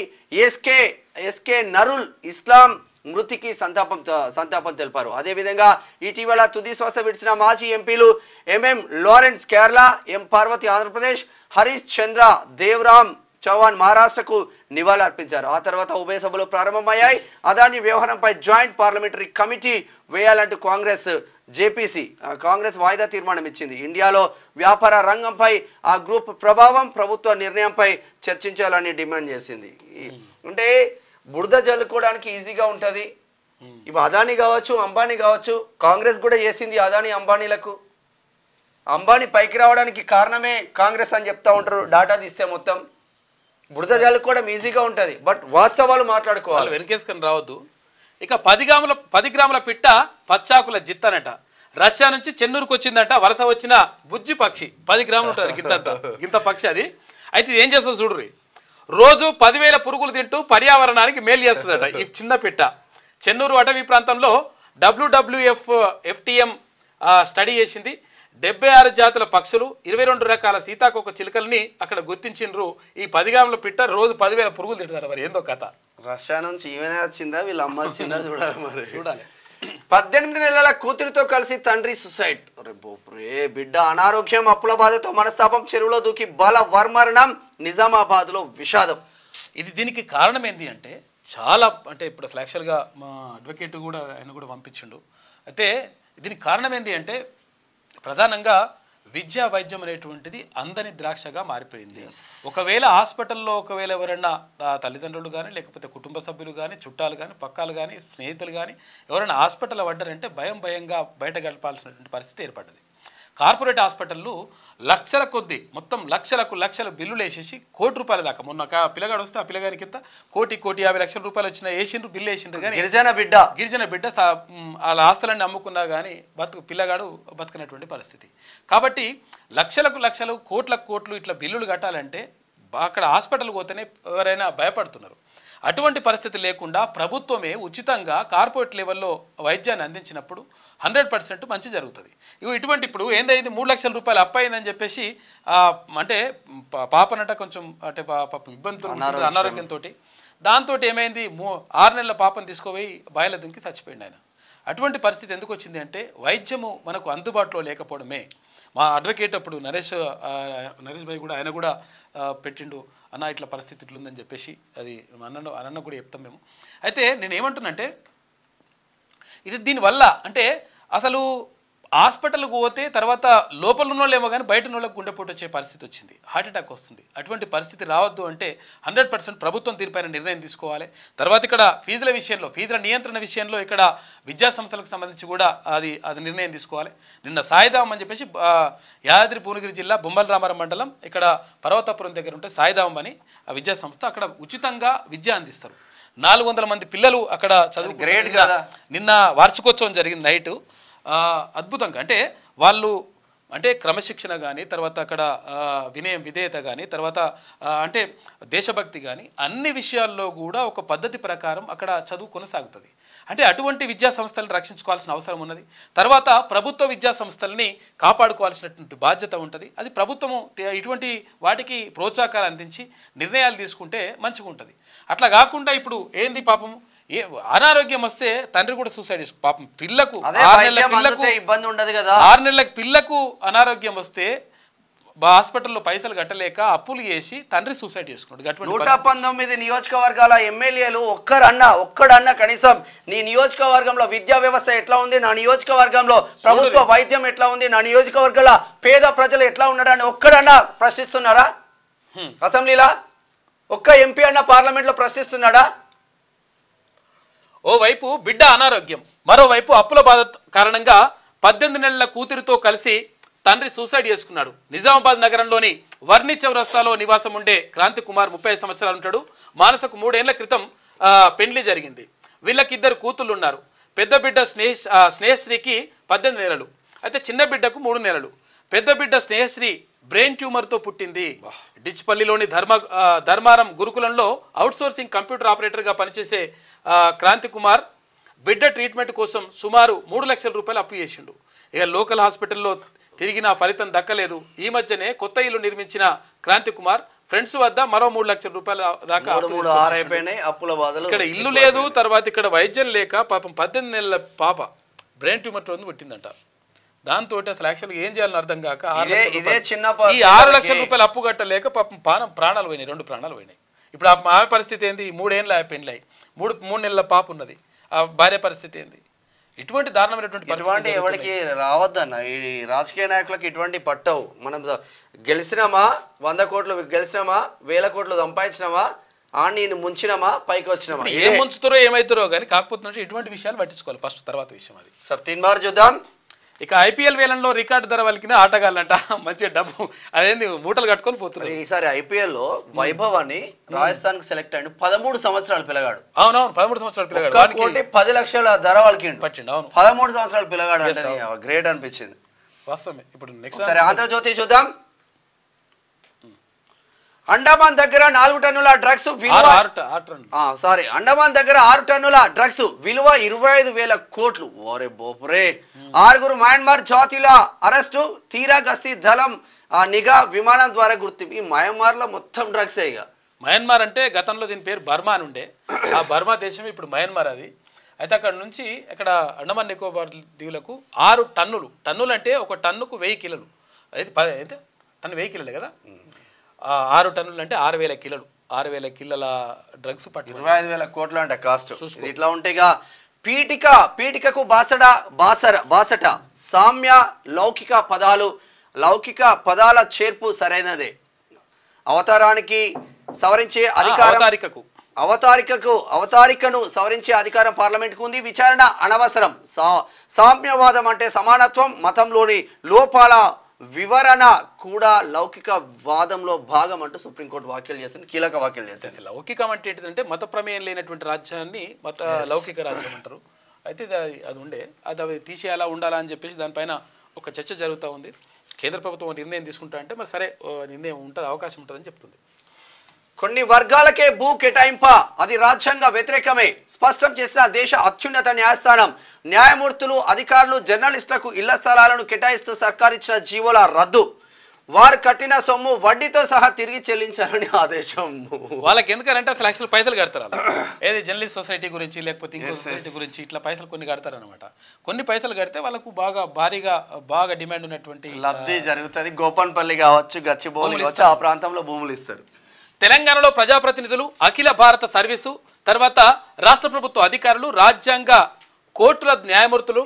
S2: ఎస్కే నరుల్ ఇస్లాం మృతికి సంతాపం తెలిపారు. అదేవిధంగా ఇటీవల తుది శ్వాస విడిచిన మాజీ ఎంపీలు ఎంఎం లారెన్స్ కేరళ, ఎం పార్వతి ఆంధ్రప్రదేశ్, హరీష్ చంద్ర దేవరామ్ చౌహాన్ మహారాష్ట్రకు నివాళులర్పించారు. ఆ తర్వాత ఉభయ సభలు ప్రారంభమయ్యాయి. అదాని వ్యవహారంపై జాయింట్ పార్లమెంటరీ కమిటీ వేయాలంటూ కాంగ్రెస్ వాయిదా తీర్మానం ఇచ్చింది. ఇండియాలో వ్యాపార రంగంపై ఆ గ్రూప్ ప్రభావం, ప్రభుత్వ నిర్ణయంపై చర్చించాలని డిమాండ్ చేసింది. అంటే బురద జల్లుకోవడానికి ఈజీగా ఉంటుంది. ఇవి అదాని కావచ్చు, అంబానీ కావచ్చు, కాంగ్రెస్ కూడా చేసింది అదాని అంబానీలకు. అంబానీ పైకి రావడానికి కారణమే కాంగ్రెస్ అని చెప్తా ఉంటారు. డాటా తీస్తే మొత్తం బురద జల్లుకోవడం ఈజీగా ఉంటుంది. బట్ వాస్తవాలు మాట్లాడుకోవాలి,
S1: వెనకేసుకొని రావద్దు. ఇక 10 గ్రాముల పిట్ట పచ్చాకుల జిత్తనట. రష్యా నుంచి చెన్నూరుకు వచ్చిందట. వలస వచ్చిన బుజ్జి పక్షి 10 గ్రాములు ఉంటుంది గింత పక్షి అది. అయితే ఏం చేస్తుంది చూడుర్రి, రోజు 10,000 పురుగులు తింటూ పర్యావరణానికి మేలు చేస్తుందట ఈ చిన్న పిట్ట. చెన్నూరు అటవీ ప్రాంతంలో FTM స్టడీ చేసింది. 76 జాతుల పక్షులు, 22 రకాల సీతాకోక చిలుకల్ని అక్కడ గుర్తించిండ్రు. ఈ 10 గ్రాముల పిట్ట రోజు 10,000 పురుగులు తింటారు. మరి ఏందో కథ.
S2: రష్యా నుంచి ఈమెనే వచ్చిందా, వీళ్ళ అమ్మ వచ్చిందా చూడాలి. మరి చూడాలి. 18 నెలల కూతురితో కలిసి తండ్రి సుసైడ్. బిడ్డ అనారోగ్యం, అప్పుల బాధతో మనస్తాపం, చెరువులో దూకి బలవన్మరణం. నిజామాబాద్లో విషాదం.
S1: దీనికి కారణం ఏంటి అంటే చాలా, అంటే ఇప్పుడు అసలు యాక్చువల్గా మా అడ్వకేట్ కూడా ఆయన కూడా పంపించిండు. అయితే దీనికి కారణం ఏంటి అంటే ప్రధానంగా విద్యా వైద్యం అనేటువంటిది అందని ద్రాక్షగా మారిపోయింది. ఒకవేళ హాస్పిటల్లో ఎవరైనా తల్లిదండ్రులు కానీ, లేకపోతే కుటుంబ సభ్యులు కానీ, చుట్టాలు కానీ, పక్కాలు కానీ, స్నేహితులు కానీ ఎవరైనా హాస్పిటల్లో పడ్డారంటే భయంగా బయట గడపాల్సినటువంటి పరిస్థితి ఏర్పడ్డది. కార్పొరేట్ హాస్పిటళ్ళు లక్షల కొద్దీ, మొత్తం లక్షలు బిల్లులు వేసేసి ₹1,00,00,000 దాకా. మొన్న పిల్లగాడు వస్తే ఆ పిల్లగానికి ఇంత ₹1,50,00,000 వచ్చిన బిల్లు వేసిండ్రు. కానీ గిరిజన బిడ్డ వాళ్ళ ఆస్తులన్నీ అమ్ముకున్నా కానీ పిల్లగాడు బతుకున్నటువంటి పరిస్థితి. కాబట్టి లక్షలు కోట్ల ఇట్లా బిల్లులు కట్టాలంటే అక్కడ హాస్పిటల్ పోతేనే ఎవరైనా భయపడుతున్నారు. అటువంటి పరిస్థితి లేకుండా ప్రభుత్వమే ఉచితంగా కార్పొరేట్ లెవెల్లో వైద్యాన్ని అందించినప్పుడు 100% మంచి జరుగుతుంది. ఇటువంటి ఇప్పుడు ఏందైంది, ₹3,00,000 అప్పు అయిందని చెప్పేసి అంటే పాపనట కొంచెం అంటే ఇబ్బందులు అనారోగ్యంతో, దాంతో ఏమైంది 6 నెలల పాపను తీసుకుపోయి బాయిల దుంకి చచ్చిపోయింది ఆయన. అటువంటి పరిస్థితి ఎందుకు వచ్చింది అంటే వైద్యము మనకు అందుబాటులో లేకపోవడమే. మా అడ్వకేట్ అప్పుడు నరేష్ భాయ్ కూడా ఆయన కూడా పెట్టిండు, అన్న ఇట్లా పరిస్థితి ఇట్లుందని చెప్పేసి. అది అన్న కూడా చెప్తాం మేము. అయితే నేను ఏమంటున్నంటే దీనివల్ల అంటే అసలు హాస్పిటల్కి పోతే తర్వాత లోపల ఉన్నోళ్ళేమో కానీ బయట ఉన్నోళ్ళకి గుండెపోటు వచ్చే పరిస్థితి వచ్చింది, హార్ట్ అటాక్ వస్తుంది. అటువంటి పరిస్థితి రావద్దు అంటే 100% ప్రభుత్వం తీరుపైన నిర్ణయం తీసుకోవాలి. తర్వాత ఇక్కడ ఫీజుల నియంత్రణ విషయంలో ఇక్కడ విద్యా సంస్థలకు సంబంధించి కూడా అది నిర్ణయం తీసుకోవాలి. నిన్న సాయిధామం అని చెప్పేసి యాదాద్రి భువనగిరి జిల్లా బొమ్మల రామారం మండలం ఇక్కడ పర్వతాపురం దగ్గర ఉంటే సాయిధామం అని ఆ విద్యా సంస్థ, అక్కడ ఉచితంగా విద్య అందిస్తారు. 400 మంది పిల్లలు అక్కడ చదువు. గ్రేట్ కదా. నిన్న వార్షికోత్సవం జరిగింది నైటు. అద్భుతంగా అంటే వాళ్ళు అంటే క్రమశిక్షణ కానీ, తర్వాత అక్కడ విధేయత కానీ, తర్వాత అంటే దేశభక్తి కానీ అన్ని విషయాల్లో కూడా ఒక పద్ధతి ప్రకారం అక్కడ చదువు కొనసాగుతుంది. అంటే అటువంటి విద్యా సంస్థలను రక్షించుకోవాల్సిన అవసరం ఉన్నది. తర్వాత ప్రభుత్వ విద్యా సంస్థల్ని కాపాడుకోవాల్సినటువంటి బాధ్యత ఉంటుంది. అది ప్రభుత్వము ఇటువంటి వాటికి ప్రోత్సాహకాలు అందించి నిర్ణయాలు తీసుకుంటే మంచిగా ఉంటుంది. అట్లా కాకుండా ఇప్పుడు ఏంది పాపము అనారోగ్యం వస్తే తండ్రి కూడా సూసైడ్ చేసుకో. పాపం పిల్లకు 6 నెలల పిల్లకు అనారోగ్యం వస్తే హాస్పిటల్లో పైసలు కట్టలేక అప్పులు చేసి తండ్రి సూసైడ్ చేసుకున్నాడు.
S2: 119 నియోజకవర్గాల ఎమ్మెల్యేలు ఒక్కడన్నా కనీసం నీ నియోజకవర్గంలో విద్యా వ్యవస్థ ఎట్లా ఉంది, నా నియోజకవర్గంలో ప్రభుత్వ వైద్యం ఎట్లా ఉంది, నా నియోజకవర్గాల పేద ప్రజలు ఎట్లా ఉన్నారని ఒక్కడన్నా ప్రశ్నిస్తున్నారా? అసెంబ్లీలా ఒక్క ఎంపీ అన్న పార్లమెంట్ లో ప్రశ్నిస్తున్నాడా?
S1: ఓవైపు బిడ్డ అనారోగ్యం, మరోవైపు అప్పుల బాధ కారణంగా 18 నెలల కూతురితో కలిసి తండ్రి సూసైడ్ చేసుకున్నాడు. నిజామాబాద్ నగరంలోని వర్ణి చౌరస్తాలో నివాసం ఉండే క్రాంతి కుమార్ 35 సంవత్సరాలు ఉంటాడు. మానసకు 3 ఏళ్ల క్రితం పెళ్లి జరిగింది. వీళ్ళకిద్దరు కూతుళ్ళు ఉన్నారు. పెద్ద బిడ్డ స్నేహశ్రీకి 18 నెలలు, అయితే చిన్న బిడ్డకు 3 నెలలు. పెద్ద బిడ్డ స్నేహశ్రీ బ్రెయిన్ ట్యూమర్తో పుట్టింది. డిచ్పల్లిలోని ధర్మారం గురుకులంలో అవుట్సోర్సింగ్ కంప్యూటర్ ఆపరేటర్గా పనిచేసే క్రాంతి కుమార్ బిడ్డ ట్రీట్మెంట్ కోసం సుమారు 3 లక్షల రూపాయలు అప్పు చేసిండు. ఇక లోకల్ హాస్పిటల్లో తిరిగిన ఫలితం దక్కలేదు. ఈ మధ్యనే కొత్త ఇల్లు నిర్మించిన క్రాంతి కుమార్ ఫ్రెండ్స్ వద్ద మరో 3 లక్షల రూపాయల దాకా ఇక్కడ ఇల్లు లేదు. తర్వాత ఇక్కడ వైద్యం లేక పాపం 18 నెలల పాప బ్రెయిన్ ట్యూమర్ పుట్టిందంట. దాంతో అసలు యాక్చువల్గా ఏం చేయాలని అర్థం కాక ఈ 6 లక్షల రూపాయలు అప్పు కట్టలేక పాపం ప్రాణాలు పోయినాయి, 2 ప్రాణాలు పోయినాయి. ఇప్పుడు ఆమె పరిస్థితి ఏంది? 3 ఏళ్ళ పెళ్ళి, 3 నెలల పాప ఉన్నది. ఆ భార్య పరిస్థితి ఏంది? ఇటువంటి దారుణమైనటువంటి
S2: ఎవరికి రావద్దన్న. ఈ రాజకీయ నాయకులకు ఇటువంటి పట్టవు. మనం గెలిచినామా, 100 కోట్లు గెలిచినామా, 1000 కోట్లు సంపాదించినామా, నేను ముంచినామా, పైకి వచ్చినామా,
S1: ఏం ముంచుతారో ఏమైతారో కానీ కాకపోతే ఇటువంటి విషయాలు పట్టించుకోవాలి ఫస్ట్, తర్వాత విషయం అది.
S2: సార్ 3 బార్ చూద్దాం.
S1: ఇక ఐపీఎల్ వేలంలో రికార్డు ధర వలికిన ఆటగాళ్ళంట మంచిగా డబ్బు అదేంది మూటలు కట్టుకొని పోతున్నారు.
S2: ఈసారి ఐపీఎల్ లో వైభవ్ అని రాజస్థాన్ కు సెలెక్ట్ అయ్యి 13 సంవత్సరాలు పిల్లగాడు.
S1: అవునవును 13 సంవత్సరాలు పిల్లగాడు.
S2: 10 లక్షల ధర వాళ్ళకి
S1: పట్టిండు. అవును
S2: 13 సంవత్సరాలు పిల్లగాడు అంటే గ్రేట్ అనిపించింది
S1: వాస్తవమే. ఇప్పుడు నెక్స్ట్
S2: సరే ఆంధ్రజ్యోతి చూద్దాం. అండమాన్ దగ్గర 4 టన్నుల డ్రగ్స్ విలువ అండమాన్ దగ్గర 6 టన్నుల డ్రగ్స్ విలువ 25,000 కోట్లు. ఓరే బోపురే. 6 మయన్మార్ జాతీయుల అరెస్టు, తీరా గస్తీ దళం నిఘా విమానం ద్వారా గుర్తింపు. ఈ మయన్మార్ లో మొత్తం డ్రగ్స్. ఇక
S1: మయన్మార్ అంటే గతంలో దీని పేరు బర్మా అని ఉండే. ఆ బర్మా దేశం ఇప్పుడు మయన్మార్ అది. అయితే అక్కడ నుంచి ఇక్కడ అండమాన్ నికోబార్ దీవులకు 6 టన్నులు అంటే ఒక టన్నుకు 1000 కిలోలు. అయితే టన్ను 1000 కిలోలే కదా. 6 టన్నులు అంటే 6,000 కిలోలు. 6,000 కిలోల డ్రగ్స్
S2: 25,000 కోట్లు అంటే కాస్ట్. ఇట్లా ఉంటేగా పీఠికకు బాసట సామ్య లౌకిక పదాల చేర్పు సరైనదే. అవతారానికి సవరించే అధికారం అవతారికను సవరించే అధికారం పార్లమెంట్కు ఉంది. విచారణ అనవసరం. సామ్యవాదం అంటే సమానత్వం, మతంలోని లోపాల వివరణ కూడా లౌకిక వాదంలో భాగం అంటూ సుప్రీంకోర్టు వ్యాఖ్యలు చేసింది, కీలక వ్యాఖ్యలు చేసింది.
S1: లౌకికం అంటే ఏంటంటే మత ప్రమేయం లేనటువంటి రాజ్యాన్ని లౌకిక రాజ్యం అంటారు. అయితే అది ఉండే అది తీసేయాలా ఉండాలా అని చెప్పేసి దానిపైన ఒక చర్చ జరుగుతూ ఉంది. కేంద్ర ప్రభుత్వం నిర్ణయం తీసుకుంటా అంటే మరి సరే నిర్ణయం ఉంటుంది, అవకాశం ఉంటుందని చెప్తుంది.
S2: కొన్ని వర్గాలకే భూ కేటాయింప అది రాజ్యాంగ వ్యతిరేకమే స్పష్టం చేసిన దేశ అత్యున్నత న్యాయస్థానం. న్యాయమూర్తులు, అధికారులు, జర్నలిస్టులకు ఇళ్ల స్థలాలను కేటాయిస్తూ సర్కారు ఇచ్చిన జీవోల రద్దు. వారు కట్టిన సొమ్ము వడ్డీతో సహా తిరిగి చెల్లించాలని ఆదేశం.
S1: వాళ్ళకి ఎందుకంటే అసలు యాక్చువల్ పైసలు కడతారు. ఏది జర్నలిస్ట్ సొసైటీ గురించి లేకపోతే ఇంకో సొసైటీ గురించి ఇట్లా పైసలు కొన్ని కడతారు అనమాట. కొన్ని పైసలు కడితే వాళ్ళకు బాగా డిమాండ్ ఉన్నటువంటి
S2: లబ్ధి జరుగుతుంది. గోపన్పల్లి కావచ్చు, గచ్చిబౌలి కావచ్చు, ఆ ప్రాంతంలో భూములు ఇస్తారు.
S1: తెలంగాణలో ప్రజాప్రతినిధులు, అఖిల భారత సర్వీసు, తర్వాత రాష్ట్ర ప్రభుత్వ అధికారులు, రాజ్యాంగ కోర్టుల న్యాయమూర్తులు,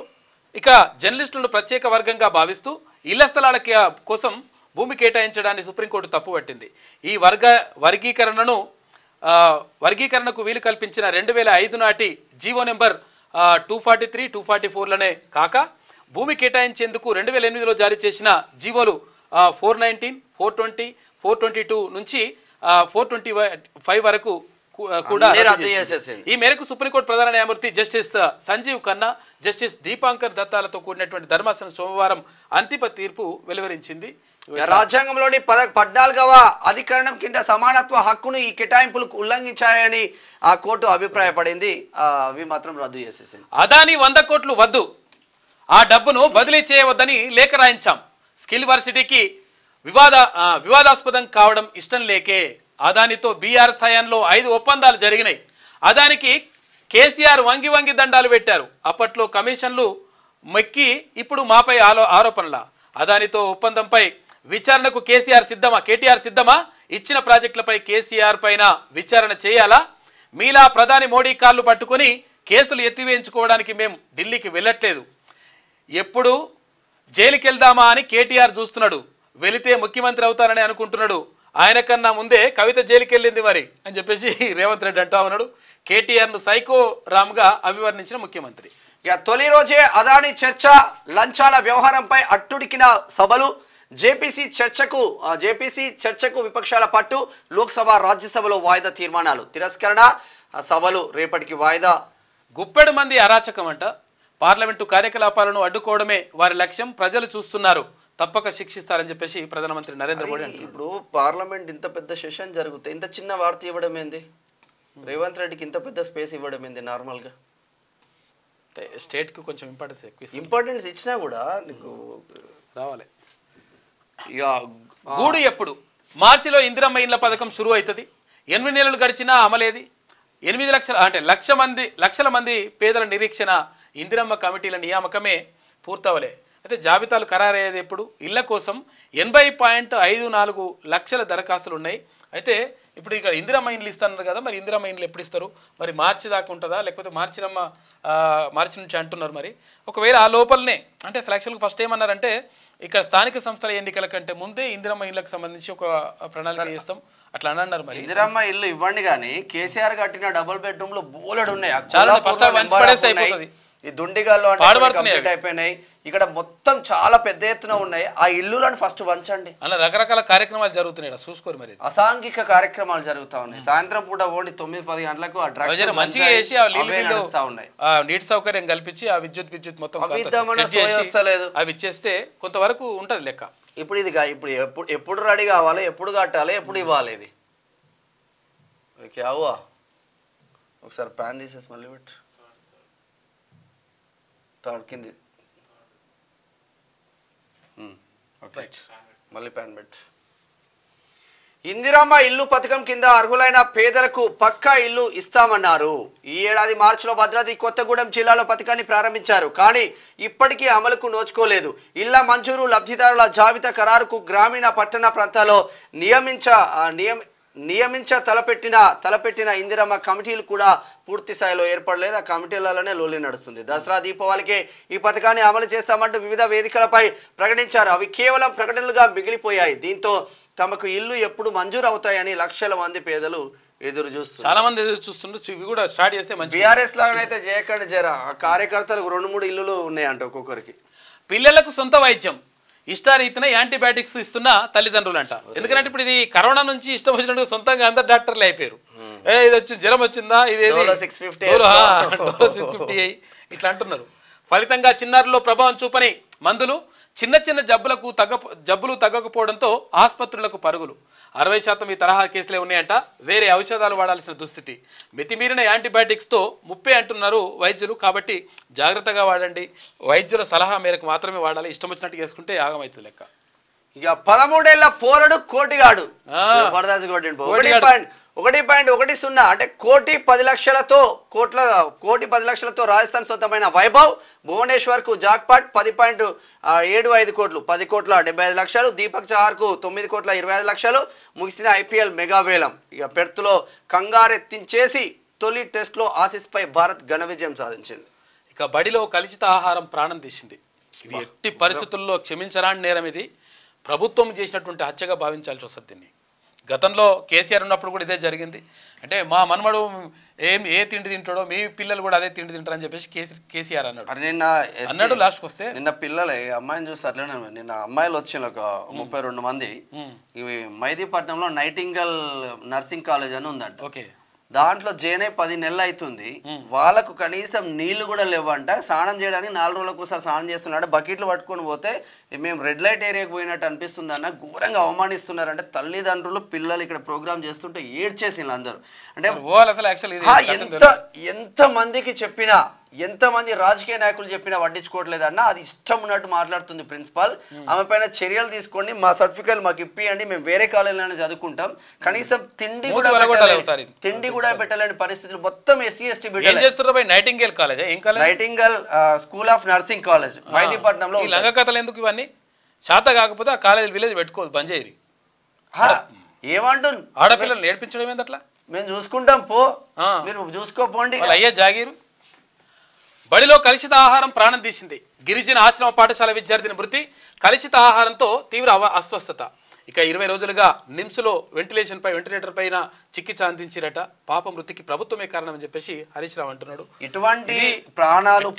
S1: ఇక జర్నలిస్టులను ప్రత్యేక వర్గంగా భావిస్తూ ఇళ్ల స్థలాల కోసం భూమి కేటాయించడాన్ని సుప్రీంకోర్టు తప్పుపట్టింది. ఈ వర్గీకరణకు వీలు కల్పించిన 2005 నాటి జీవో నెంబర్ 243, 244లనే కాక భూమి కేటాయించేందుకు 2008లో జారీ చేసిన జీవోలు 419, 420, 422 నుంచి 425 వరకు కూడా. ఈ మేరకు సుప్రీంకోర్టు ప్రధాన న్యాయమూర్తి జస్టిస్ సంజీవ్ ఖన్నా, జస్టిస్ దీపాంకర్ దత్తాలతో కూడినటువంటి ధర్మాసనం సోమవారం అంతిమ తీర్పు వెలువరించింది.
S2: రాజ్యాంగంలోని 14వ అధికరణం కింద సమానత్వ హక్కును ఈ కేటాయింపులకు ఉల్లంఘించాయని ఆ కోర్టు అభిప్రాయపడింది. అవి మాత్రం రద్దు చేసేసింది.
S1: అదాని 100 కోట్లు వద్దు, ఆ డబ్బును బదిలీ చేయవద్దని లేఖ రాయించాం. స్కిల్ వర్సిటీకి వివాదాస్పదం కావడం ఇష్టం లేకే అదానితో బీఆర్ఎస్ హయాంలో 5 ఒప్పందాలు జరిగినాయి. అదానికి కేసీఆర్ వంగి దండాలు పెట్టారు. అప్పట్లో కమిషన్లు మెక్కి ఇప్పుడు మాపై ఆరోపణల. అదానితో ఒప్పందంపై విచారణకు కేటీఆర్ సిద్ధమా? ఇచ్చిన ప్రాజెక్టులపై కేసీఆర్ పైన విచారణ చేయాలా? మీలా ప్రధాని మోడీ కాళ్ళు పట్టుకుని కేసులు ఎత్తివేయించుకోవడానికి మేము ఢిల్లీకి వెళ్ళట్లేదు. ఎప్పుడు జైలుకి వెళ్దామా అని కేటీఆర్ చూస్తున్నాడు. వెళితే ముఖ్యమంత్రి అవుతారని అనుకుంటున్నాడు. ఆయన కన్నా ముందే కవిత జైలుకి వెళ్ళింది మరి అని చెప్పేసి రేవంత్ రెడ్డి అంటా ఉన్నాడు. కేటీఆర్ను సైకో రామ్గా అభివర్ణించిన ముఖ్యమంత్రి.
S2: ఇక తొలి రోజే అదానీ చర్చ, లంచాల వ్యవహారంపై అట్టుడికిన సభలు, జేపీసీ చర్చకు విపక్షాల పట్టు, లోక్సభ రాజ్యసభలో వాయిదా తీర్మానాలు, తిరస్కరణ, సభలు రేపటికి వాయిదా.
S1: గుప్పెడు మంది అరాచకం అంట. పార్లమెంటు కార్యకలాపాలను అడ్డుకోవడమే వారి లక్ష్యం, ప్రజలు చూస్తున్నారు, తప్పక శిక్షిస్తారని చెప్పేసి ప్రధానమంత్రి నరేంద్ర మోడీ అంటారు.
S2: ఇప్పుడు పార్లమెంట్ ఇంత పెద్ద సెషన్ జరుగుతుంది, ఇంత చిన్న వార్త ఇవ్వడం ఏంది? రేవంత్ రెడ్డికి ఇంత పెద్ద స్పేస్ ఇవ్వడం ఏంది? నార్మల్గా
S1: స్టేట్కి కొంచెం
S2: ఇంపార్టెన్స్ ఇచ్చినా కూడా నీకు
S1: రావాలి. గూడు ఎప్పుడు? మార్చిలో ఇందిరమ్మ ఇండ్ల పథకం షురూ అవుతుంది. 8 నెలలు గడిచినా అమలేది. 8 లక్షల అంటే లక్షల మంది పేదల నిరీక్షణ ఇందిరమ్మ కమిటీల నియామకమే పూర్తవలే. అయితే జాబితాలు ఖరారయ్యేది ఎప్పుడు? ఇళ్ల కోసం 80.54 లక్షల దరఖాస్తులు ఉన్నాయి. అయితే ఇప్పుడు ఇక్కడ ఇందిరమ్మ ఇండ్లు ఇస్తున్నారు కదా, మరి ఇందిరమ్మ ఇండ్లు ఎప్పుడు ఇస్తారు? మరి మార్చి దాకా ఉంటుందా, లేకపోతే మార్చి నుంచి అంటున్నారు. మరి ఒకవేళ ఆ లోపలనే అంటే అసలు యాక్చువల్గా ఫస్ట్ ఏమన్నారంటే ఇక్కడ స్థానిక సంస్థల ఎన్నికల కంటే ముందే ఇందిరమ్మ ఇళ్లకు సంబంధించి ఒక ప్రణాళిక చేస్తాం అట్లా అని అన్నారు. మరి
S2: ఇందిరమ్మ ఇల్లు ఇవ్వండి కానీ కేసీఆర్ కట్టిన డబుల్ బెడ్రూమ్లు బోలెడు ఉన్నాయి.
S1: చాలా ఫస్ట్
S2: ఈ దుండిగాల్లో కంప్లీట్ అయిపోయినాయి. ఇక్కడ మొత్తం చాలా పెద్ద ఎత్తున ఉన్నాయి. ఆ ఇల్లులను ఫస్ట్ వంచండి.
S1: అలా రకరకాల కార్యక్రమాలు జరుగుతున్నాయి, చూసుకోరు. మరి
S2: అసాంఘిక కార్యక్రమాలు జరుగుతా ఉన్నాయి. సాయంత్రం పూట ఓన్లీ 9-10 గంటలకు ఆ డ్రగ్స్
S1: మంచిగా చేసి నీటి సౌకర్యం కల్పించి ఆ విద్యుత్ మొత్తం అవి ఇచ్చేస్తే కొంతవరకు ఉంటది లెక్క.
S2: ఇప్పుడు ఇది ఎప్పుడు రెడీ కావాలి, ఎప్పుడు కట్టాలి, ఎప్పుడు ఇవ్వాలి? ఇది ఓకే అవ్వా ఒకసారి ప్యాన్ తీసేసి మళ్ళీ పెట్టు. కింది ఓకే మళ్ళీ ప్యాన్ బెట్. ఇందిరమ్మ ఇల్లు పథకం కింద అర్హులైన పేదలకు పక్కా ఇల్లు ఇస్తామన్నారు. ఈ ఏడాది మార్చిలో భద్రాద్రి కొత్తగూడెం జిల్లాలో పథకాన్ని ప్రారంభించారు. కానీ ఇప్పటికీ అమలుకు నోచుకోలేదు. ఇళ్ల మంజూరు, లబ్ధిదారుల జాబితా ఖరారుకు గ్రామీణ పట్టణ ప్రాంతాల్లో నియమించ తలపెట్టిన ఇందిరమ్మ కమిటీలు కూడా పూర్తి స్థాయిలో ఏర్పడలేదు. ఆ కమిటీలలోనే లోలి నడుస్తుంది. దసరా దీపావళికే ఈ పథకాన్ని అమలు చేస్తామంటూ వివిధ వేదికలపై ప్రకటించారు. అవి కేవలం ప్రకటనలుగా మిగిలిపోయాయి. దీంతో తమకు ఇల్లు ఎప్పుడు మంజూరు అవుతాయని లక్షల మంది పేదలు ఎదురు చూస్తున్నారు.
S1: చాలా మంది ఎదురు చూస్తున్నారు. ఇవి కూడా స్టార్ట్ చేస్తే
S2: బీఆర్ఎస్ లాగానైతే చేయకండి. జరా కార్యకర్తలకు 2-3 ఇల్లులు ఉన్నాయంట ఒక్కొక్కరికి.
S1: పిల్లలకు సొంత వైద్యం ఇష్టారీతిన యాంటీబయాటిక్స్ ఇస్తున్న తల్లిదండ్రులు అంట. ఎందుకంటే ఇప్పుడు ఇది కరోనా నుంచి ఇష్టం వచ్చినట్టు సొంతంగా అందరు డాక్టర్లు అయిపోయారు. ఇది వచ్చింది, జ్వరం వచ్చిందా, ఇది 650 ఇట్లా అంటున్నారు. ఫలితంగా చిన్నారుల్లో ప్రభావం చూపని మందులు, చిన్న జబ్బులు తగ్గకపోవడంతో ఆసుపత్రులకు పరుగులు. 60% ఈ తరహా కేసులే ఉన్నాయంట. వేరే ఔషధాలు వాడాల్సిన దుస్థితి. మితిమీరిన యాంటీబయాటిక్స్తో ముప్పే అంటున్నారు వైద్యులు. కాబట్టి జాగ్రత్తగా వాడండి. వైద్యుల సలహా మేరకు మాత్రమే వాడాలి. ఇష్టం వచ్చినట్టు చేసుకుంటే యాగం అవుతుంది లెక్క.
S2: ఇక 13 ఏళ్ల పోరడు కోటిగాడు 1.10 అంటే కోటి 10 లక్షలతో రాజస్థాన్ సొంతమైన వైభవ్ భువనేశ్వర్ కు జాక్పాట్ 10.75 కోట్లు, 10.75 లక్షలు. దీపక్ చహార్ కు 9.25 లక్షలు. ముగిసిన ఐపీఎల్ మెగా వేలం. ఇక పెర్త్లో కంగారెత్తించేసి తొలి టెస్ట్లో ఆసీస్ పై భారత్ ఘన విజయం సాధించింది.
S1: ఇక బడిలో కలుషిత ఆహారం ప్రాణం తీసింది. ఇది ఎట్టి పరిస్థితుల్లో క్షమించరాని నేరం. ఇది ప్రభుత్వం చేసినటువంటి హత్యగా భావించాల్సి వస్తుంది. దీన్ని గతంలో కేసీఆర్ ఉన్నప్పుడు కూడా ఇదే జరిగింది. అంటే మా మనమడు ఏ తిండి తింటాడో మీ పిల్లలు కూడా అదే తిండి తింటారని చెప్పేసి కేసీఆర్ అన్నాడు. లాస్ట్కి వస్తే
S2: నిన్న పిల్లలే అమ్మాయిని చూస్తే అట్లనే నిన్న అమ్మాయిలు వచ్చిన ఒక 32 మంది. ఇవి మైదీపట్నంలో నైటింగల్ నర్సింగ్ కాలేజ్ అని ఉందంట.
S1: ఓకే,
S2: దాంట్లో జైన్ 10 నెలలు అవుతుంది. వాళ్ళకు కనీసం నీళ్లు కూడా లేవంట. స్నానం చేయడానికి 4 రోజులకు ఒకసారి స్నానం చేస్తున్నాడు. బకెట్లు పట్టుకొని పోతే మేము రెడ్ లైట్ ఏరియాకి పోయినట్టు అనిపిస్తుంది అన్న. ఘోరంగా అవమానిస్తున్నారు. అంటే తల్లిదండ్రులు పిల్లలు ఇక్కడ ప్రోగ్రామ్ చేస్తుంటే ఏడ్చేసింది అందరూ. అంటే ఎంత మందికి చెప్పినా, ఎంతమంది రాజకీయ నాయకులు చెప్పినా పట్టించుకోవట్లేదన్న. అది ఇష్టం ఉన్నట్టు మాట్లాడుతుంది ప్రిన్సిపాల్. ఆమె పైన చర్యలు తీసుకోండి, మా సర్టిఫికేట్ మాకు ఇప్పియండి, మేము వేరే కాలేజీలోనే చదువుకుంటాం. కనీసం తిండి కూడా పెట్టలేని పరిస్థితులు. మొత్తం SC/ST బిడ్డలు. Nightingale school of nursing college మైదీపట్నంలో.
S1: లంగకథలు ఎందుకు ఇవన్నీ? చేత కాకపోతే ఆ కాలేజ్ విలేజ్ పెట్టుకోదు, బంద్ చేయరు.
S2: ఏమంటుంది?
S1: ఆడపిల్లలు నేర్పించడం ఏంది? అట్లా
S2: మేము చూసుకుంటాం పో, మీరు చూసుకోపోండి.
S1: అయ్యే జాగీరు. బడిలో కలుషిత ఆహారం ప్రాణం తీసింది. గిరిజన ఆశ్రమ పాఠశాల విద్యార్థిని మృతి. కలుషిత ఆహారంతో తీవ్ర అస్వస్థత. ఇక 20 రోజులుగా నిమ్స్లో వెంటిలేటర్ పైన చికిత్స అందించిరట. పాప మృతికి ప్రభుత్వమే కారణం అని చెప్పేసి హరీష్ రావు అంటున్నాడు.
S2: ఇటువంటి ప్రాణాలు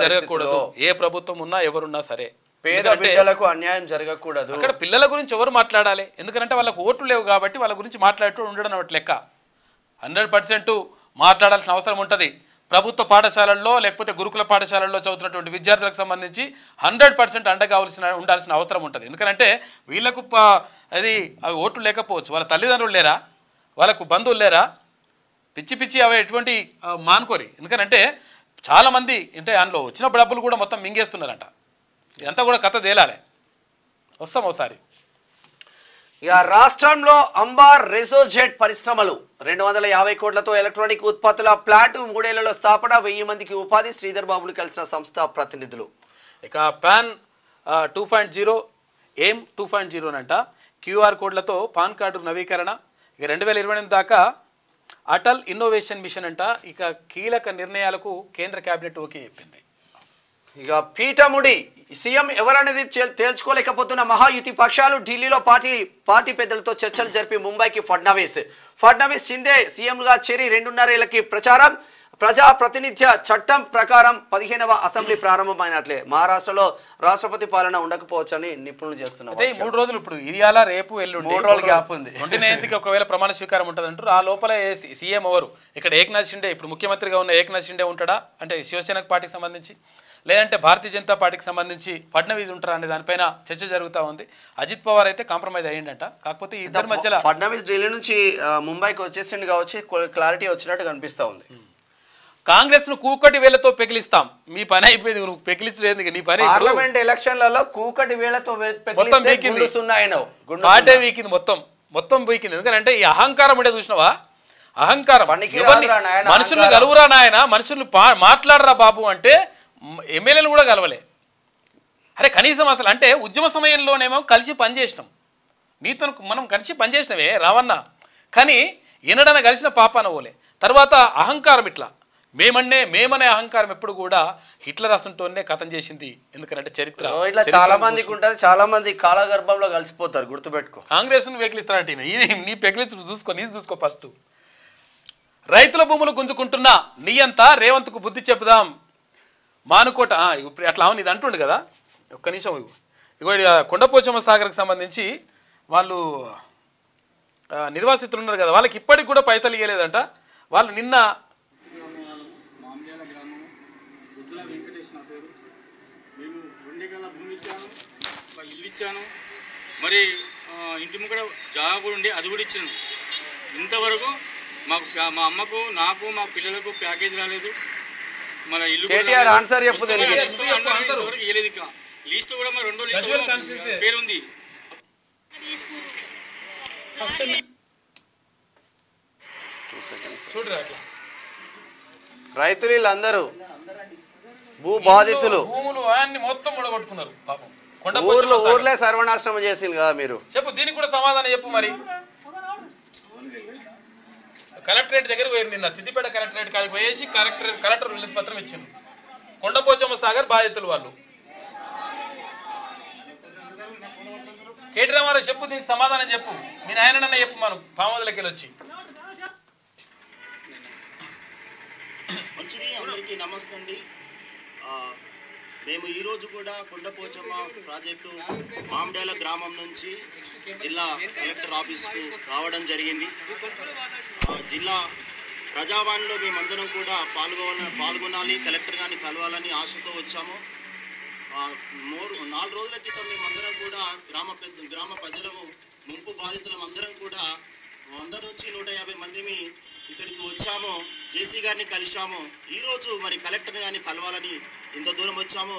S1: జరగకూడదు. ఏ ప్రభుత్వం ఉన్నా ఎవరున్నా సరే
S2: పేద బిడ్డలకు అన్యాయం జరగకూడదు.
S1: అక్కడ పిల్లల గురించి ఎవరు మాట్లాడాలి? ఎందుకంటే వాళ్ళకు ఓట్లు లేవు కాబట్టి వాళ్ళ గురించి మాట్లాడుతూ ఉండడం అన్నట్టు లెక్క. 100% మాట్లాడాల్సిన అవసరం ఉంటుంది. ప్రభుత్వ పాఠశాలల్లో లేకపోతే గురుకుల పాఠశాలల్లో చదువుతున్నటువంటి విద్యార్థులకు సంబంధించి 100% అండగా ఉండాల్సిన అవసరం ఉంటుంది. ఎందుకంటే వీళ్ళకు అది అవి ఓట్లు లేకపోవచ్చు, వాళ్ళ తల్లిదండ్రులు లేరా, వాళ్ళకు బంధువులు లేరా, పిచ్చి అవి ఎటువంటి మానుకోరి. ఎందుకంటే చాలామంది అంటే అందులో వచ్చిన డబ్బులు కూడా మొత్తం మింగేస్తున్నారంట. ఇదంతా కూడా కథ తేలాలి. వస్తాం ఒకసారి.
S2: ఇక రాష్ట్రంలో అంబార్ రెసోజెట్ పరిశ్రమలు 250 కోట్లతో ఎలక్ట్రానిక్ ఉత్పత్తుల ప్లాంట్ 3 ఏళ్లలో స్థాపన, 1000 మందికి ఉపాధి. శ్రీధర్ బాబులు కలిసిన సంస్థ ప్రతినిధులు.
S1: ఇక పాన్ 2.0 ఎయిమ్ 2.0 అంట. QR కోడ్లతో పాన్ కార్డు నవీకరణ. ఇక 2028 దాకా అటల్ ఇన్నోవేషన్ మిషన్ అంట. ఇక కీలక నిర్ణయాలకు కేంద్ర కేబినెట్ ఓకే చెప్పింది.
S2: ఇక పీఠముడి సీఎం ఎవరనేది తేల్చుకోలేకపోతున్న మహాయుతి పక్షాలు. ఢిల్లీలో పార్టీ పెద్దలతో చర్చలు జరిపి ముంబైకి ఫడ్నవీస్ షిందే సీఎంగా చేరి 2.5 ఏళ్లకి ప్రచారం. ప్రజా ప్రతినిధ్య చట్టం ప్రకారం 15వ అసెంబ్లీ ప్రారంభమైనట్లే. మహారాష్ట్రలో రాష్ట్రపతి పాలన ఉండకపోవచ్చని నిపుణులు చేస్తున్నారు.
S1: 3 రోజులు ఇప్పుడు ఇరియాల రేపు ఎల్లుండి
S2: 3 రోజులు గ్యాప్ ఉంది.
S1: 29కి ఒకవేళ ప్రమాణ స్వీకారం ఉంటుంది అంటారు. ఆ లోపల సీఎం ఎవరు? ఇక్కడ ఏక్నాథ్ షిండే, ఇప్పుడు ముఖ్యమంత్రిగా ఉన్న ఏక్నాథ్ షిండే ఉంటాడా అంటే శివసేన పార్టీకి సంబంధించి, లేదంటే భారతీయ జనతా పార్టీకి సంబంధించి ఫడ్నవీస్ ఉంటారా అనే దానిపైన చర్చ జరుగుతూ ఉంది. అజిత్ పవార్ అయితే కాంప్రమైజ్ అయ్యిందంట. కాకపోతే ఇద్దరి మధ్యలో
S2: ఫడ్నవీస్ ఢిల్లీ నుంచి ముంబైకి వచ్చేసిండు కావచ్చు, క్లారిటీ వచ్చినట్టు కనిపిస్తూ ఉంది.
S1: కాంగ్రెస్ ను కూకటి వేలతో పెకిలిస్తాం. మీ పని అయిపోయింది, నువ్వు పెకిలించలేదు. నీ పని
S2: పార్లమెంట్ ఎలక్షన్లలో కూకటి వేలతో
S1: పార్టీ వీకింది, మొత్తం వీకింది. ఎందుకంటే ఈ అహంకారం ఉండే చూసినావా? అహంకారం. మనుషుల్ని కలువురా నాయన, మనుషులు మాట్లాడరా బాబు అంటే ఎమ్మెల్యేలు కూడా కలవలే. అరే కనీసం అసలు అంటే ఉద్యమ సమయంలోనేమో కలిసి పనిచేసినాం, నీతో మనం కలిసి పనిచేసినవే రావన్న, కానీ ఎన్నడన కలిసిన పాపాన పోలే. తర్వాత అహంకారం ఇట్లా మేమనే అహంకారం ఎప్పుడు కూడా హిట్లర్ అసంటోనే కథం చేసింది. ఎందుకంటే చరిత్ర
S2: ఇట్లా చాలా మందికి ఉంటుంది, చాలా మంది కాలగర్భంలో కలిసిపోతారు, గుర్తుపెట్టుకో.
S1: కాంగ్రెస్ ను వెకిలిస్తారంటే నీ పెకిలించు చూసుకో ఫస్ట్. రైతుల భూములు గుంజుకుంటున్నా నీయంతా రేవంత్కు బుద్ధి చెప్పుదాం. మానుకోట ఇప్పుడు అట్లా అవును ఇది అంటుండు కదా. ఒక్క నిమిషం. ఇగో కొండపోచమ్మ సాగర్కి సంబంధించి వాళ్ళు నిర్వాసితులు ఉన్నారు కదా, వాళ్ళకి ఇప్పటికి కూడా పైసలు ఇవ్వలేదంట. వాళ్ళు నిన్న
S4: ఇల్లు ఇచ్చాను, మరి ఇంటి ముంగడ జాగా కూడా ఉండి అది కూడా ఇచ్చాను. ఇంతవరకు మాకు మా అమ్మకు నాకు మా పిల్లలకు ప్యాకేజ్ రాలేదు. మన ఇల్లు
S2: ఆన్సర్
S4: ఇవ్వలేదు. ఇక లిస్ట్ కూడా మరి 2 లిస్ట్ పేరుంది.
S2: రైతులు వీళ్ళందరూ భూ బాధితులు
S1: మొత్తం ముడగొట్టుకున్నారు పాపం.
S2: ఊర్లే సర్వనాశనం చేసింది కదా మీరు.
S1: చెప్పు దీనికి కూడా సమాధానం చెప్పు. మరి కలెక్టరేట్ దగ్గరకు పోయి నిన్న సిద్దిపేట కలెక్టరేట్ కాడికి పోయేసి కలెక్టర్ వినతి పత్రం ఇచ్చింది. కొండపోచమ్మ సాగర్ బాధితులు వాళ్ళు. కేటీ రామారావు చెప్పు దీనికి సమాధానం చెప్పు. మీ నాయనన్న చెప్పు. మనం పామోదలకి వెళ్ళి వచ్చి
S5: మంచిది. అందరికీ నమస్తే అండి. మేము ఈరోజు కూడా కొండపోచమ్మ ప్రాజెక్టు మామిడాల గ్రామం నుంచి జిల్లా కలెక్టర్ ఆఫీస్కు రావడం జరిగింది. జిల్లా ప్రజావాణిలో మేమందరం కూడా పాల్గొనాలి, కలెక్టర్ గారిని కలవాలని ఆశతో వచ్చాము. 4 రోజుల క్రితం మేమందరం కూడా గ్రామ ప్రజలము ముంపు బాధితులం అందరం కూడా 100 నుంచి 150 మందిని ఇక్కడికి వచ్చాము. జేసీ గారిని కలిశాము. ఈరోజు మరి కలెక్టర్ గారిని కలవాలని ఇంత దూరం వచ్చాము,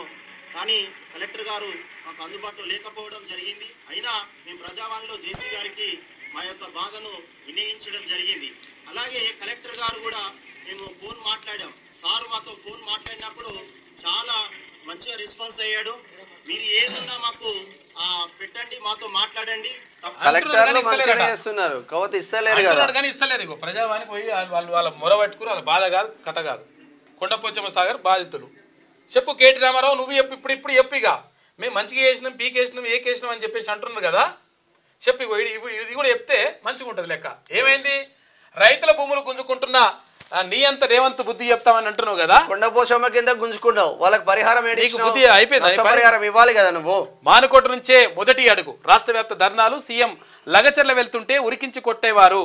S5: కానీ కలెక్టర్ గారు మాకు అందుబాటులో లేకపోవడం జరిగింది. అయినా మేము ప్రజావాణిలో జేసీ గారికి మా యొక్క బాధను వినియోగించడం జరిగింది. అలాగే కలెక్టర్ గారు కూడా మేము ఫోన్ మాట్లాడాం. సార్ మాతో ఫోన్ మాట్లాడినప్పుడు చాలా మంచిగా రెస్పాన్స్ అయ్యాడు. మీరు ఏదన్నా మాకు పెట్టండి, మాతో మాట్లాడండి.
S1: ఇస్తలేరు. ప్రజావానికి పోయి వాళ్ళ మొర పట్టుకుని వాళ్ళ బాధ కాదు, కథ కాదు. కొండపోచమ్మ సాగర్ బాధితులు చెప్పు. కేటీ రామారావు నువ్వు చెప్పు. ఇప్పుడు చెప్పు. ఇక మేము మంచిగా చేసినాం, పీకేసినాం, ఏకేసినాం అని చెప్పేసి అంటున్నారు కదా. చెప్పి ఇది కూడా చెప్తే మంచిగా ఉంటుంది లెక్క. ఏమైంది? రైతుల భూములు గుంజుకుంటున్న నీ అంత రేవంత్ బుద్ధి చెప్తామని అంటున్నావు కదా,
S2: కొండపోషమ్మ కింద గుంజుకున్నావు, వాళ్ళకి పరిహారం
S1: బుద్ధి అయిపోయింది,
S2: పరిహారం ఇవ్వాలి కదా నువ్వు.
S1: మానుకోట నుంచే మొదటి అడుగు, రాష్ట్ర వ్యాప్త ధర్నాలు, సీఎం లగచర్ల వెళ్తుంటే ఉరికించి కొట్టేవారు,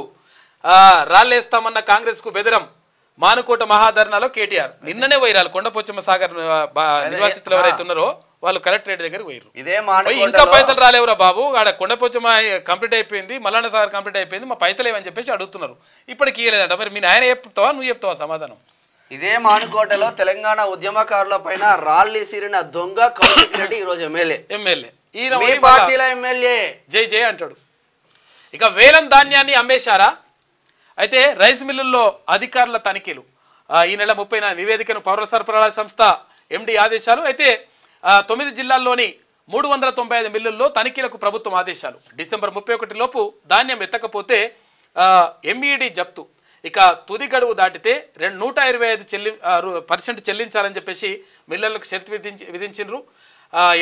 S1: రాళ్ళేస్తామన్న కాంగ్రెస్ కు బెదరం, మానుకోట మహాధర్నాలో కేటీఆర్. నిన్ననే వైరాలు కొండపోచమ్మ సాగర్ నివాసితులు ఎవరైతే ఉన్నారో వాళ్ళు కలెక్టరేట్ దగ్గర పోయారు. ఇంకా పైసలు రాలేవురా బాబు, ఆడ కొండపోచమ్మ కంప్లీట్ అయిపోయింది, మల్లన్న సాగర్ కంప్లీట్ అయిపోయింది, మా పైసలు ఏమని చెప్పేసి అడుగుతున్నారు. ఇప్పటికి ఇవ్వలేదంట. మరి మీ ఆయన చెప్తావా నువ్వు చెప్తావా సమాధానం?
S2: ఇదే మానుకోటలో తెలంగాణ ఉద్యమకారుల పైన రాళ్ళు సిరిన దొంగ కౌశిక్ రెడ్డి ఈరోజు ఎమ్మెల్యే ఈ పార్టీల ఎమ్మెల్యే
S1: జై జై అంటాడు. ఇక వేలం ధాన్యాన్ని అమ్మేశారా? అయితే రైస్ మిల్లుల్లో అధికారుల తనిఖీలు. ఈ నెల 30న నివేదికను పౌర సరఫరాల సంస్థ ఎండి ఆదేశాలు. అయితే 9 జిల్లాల్లోని 395 మిల్లుల్లో తనిఖీలకు ప్రభుత్వం ఆదేశాలు. డిసెంబర్ 31 లోపు ధాన్యం ఎత్తకపోతే ఎంఈడి జప్తు. ఇక తుది గడువు దాటితే 125% చెల్లించాలని చెప్పేసి మిల్లర్లకు షరతు విధించారు.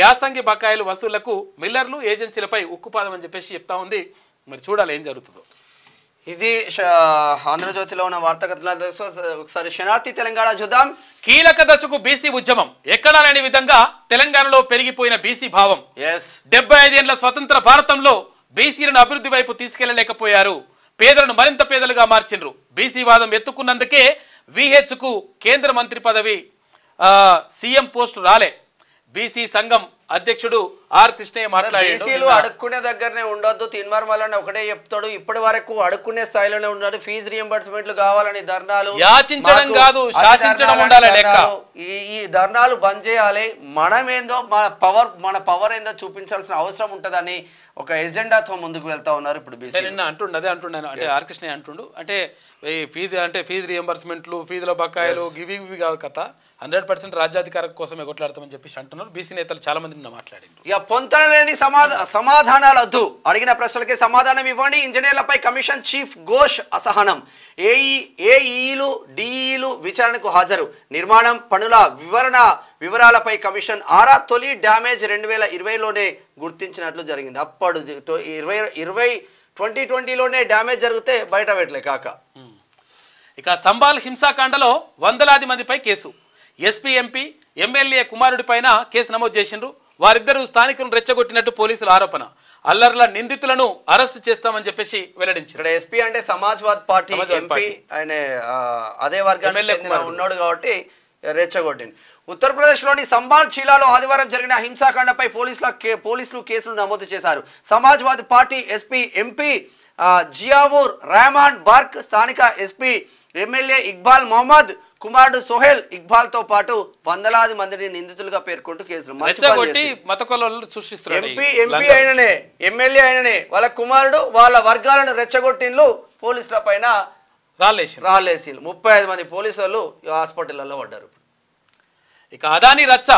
S1: యాసంగి బకాయిలు వసూళ్లకు మిల్లర్లు ఏజెన్సీలపై ఉక్కుపాదం అని చెప్పేసి చెప్తా ఉంది. మరి చూడాలి ఏం జరుగుతుందో.
S2: ఇది ఆంధ్రజ్యోతిలో ఉన్న వార్తాకథనాలు. ఒకసారి శనార్థి తెలంగాణ చూద్దాం.
S1: కీలక దశకు బీసీ ఉద్యమం. ఎక్కడా లేని విధంగా తెలంగాణలో పెరిగిపోయిన బీసీ భావం. 75 ఏళ్ల స్వతంత్ర భారతంలో బీసీలను అభివృద్ధి వైపు తీసుకెళ్లలేకపోయారు. పేదలను మరింత పేదలుగా మార్చిండ్రు. బీసీ వాదం ఎత్తుకున్నందుకే విహెచ్కు కేంద్ర మంత్రి పదవి, సీఎం పోస్టు రాలే. బీసీ సంఘం అధ్యక్షుడు ఆర్ కృష్ణయ్య మాట్లాడారు.
S2: అడుక్కునే దగ్గరనే ఉండొద్దు, తిన్మర్మలని ఒకటే చెప్తాడు. ఇప్పటి వరకు అడుక్కునే స్థాయిలోనే ఉన్నాడు. ఫీజు రియంబర్స్మెంట్లు కావాలని ధర్నాలు,
S1: యాచించడం కాదు శాసించడం ఉండాలి లెక్క.
S2: ఈ ధర్నాలు బంద్ చేయాలి. మనమేందో మన పవర్ ఏందో చూపించాల్సిన అవసరం ఉంటుందని ఒక ఎజెండాతో ముందుకు వెళ్తా ఉన్నారు. ఇప్పుడు
S1: నిన్న అదే అంటున్నాను. అంటే ఆర్ కృష్ణయ్య అంటుండు, అంటే ఫీజు రియంబర్స్మెంట్లు, ఫీజుల బకాయిలు ఇవి కాదు కథ, 100% రాజ్యాధికారం కోసమే కొట్లాడతామని చెప్పేసి అంటున్నారు. బీసీ నేతలు చాలా మంది నిన్న మాట్లాడిండ్రు.
S2: ఇక పొంతనలేని సమాధానాలు వద్దు, అడిగిన ప్రశ్నలకి సమాధానం ఇవ్వండి. ఇంజనీర్లపై కమిషన్ చీఫ్ ఘోష్ అసహనం. ఏఈలు డిఈలు విచారణకు హాజరు. నిర్మాణం పనుల వివరాలపై కమిషన్ ఆరా. తొలి డ్యామేజ్ 2020లోనే గుర్తించినట్లు జరిగింది. అప్పుడు 2020లోనే డ్యామేజ్ జరిగితే బయట పెట్టలే కాక.
S1: ఇక సంబాల్ హింసాకాండలో వందలాది మందిపై కేసు. ఎస్పీ ఎంపీ ఎమ్మెల్యే కుమారుడి పైన కేసు నమోదు చేసిండ్రు. వారిద్దరూ స్థానికులను రెచ్చగొట్టినట్టు పోలీసుల ఆరోపణ. అల్లర్ల నిందితులను అరెస్టు చేస్తామని చెప్పేసి వెల్లడించారు.
S2: ఇక్కడ ఎస్పీ అంటే సమాజ్వాద్ పార్టీ ఎంపీ, ఆయన అదే వర్గానికి చెందిన ఉన్నాడు కాబట్టి రెచ్చగొట్టింది. ఉత్తరప్రదేశ్లోని సంబాల్ జిల్లాలో ఆదివారం జరిగిన హింసాకాండపై పోలీసులు కేసులు నమోదు చేశారు. Samajwadi party SP MP Ziaur Rehman Barq, స్థానిక ఎస్పీ ఎమ్మెల్యే ఇక్బాల్ మొహమ్మద్ కుమారుడు సోహెల్ ఇక్బాల్ తో పాటు వందలాది మందిని నిందితులుగా పేర్కొంటూ కేసులు. ఎంపీ అయిననే, ఎమ్మెల్యే అయిననే, వాళ్ళ కుమారుడు వాళ్ళ వర్గాలను రెచ్చగొట్టిండ్లు. పోలీసుల పైన రాళ్ళేసి 35 మంది పోలీసు వాళ్ళు హాస్పిటల్లో పడ్డారు.
S1: ఇక అదానీ రచ్చ.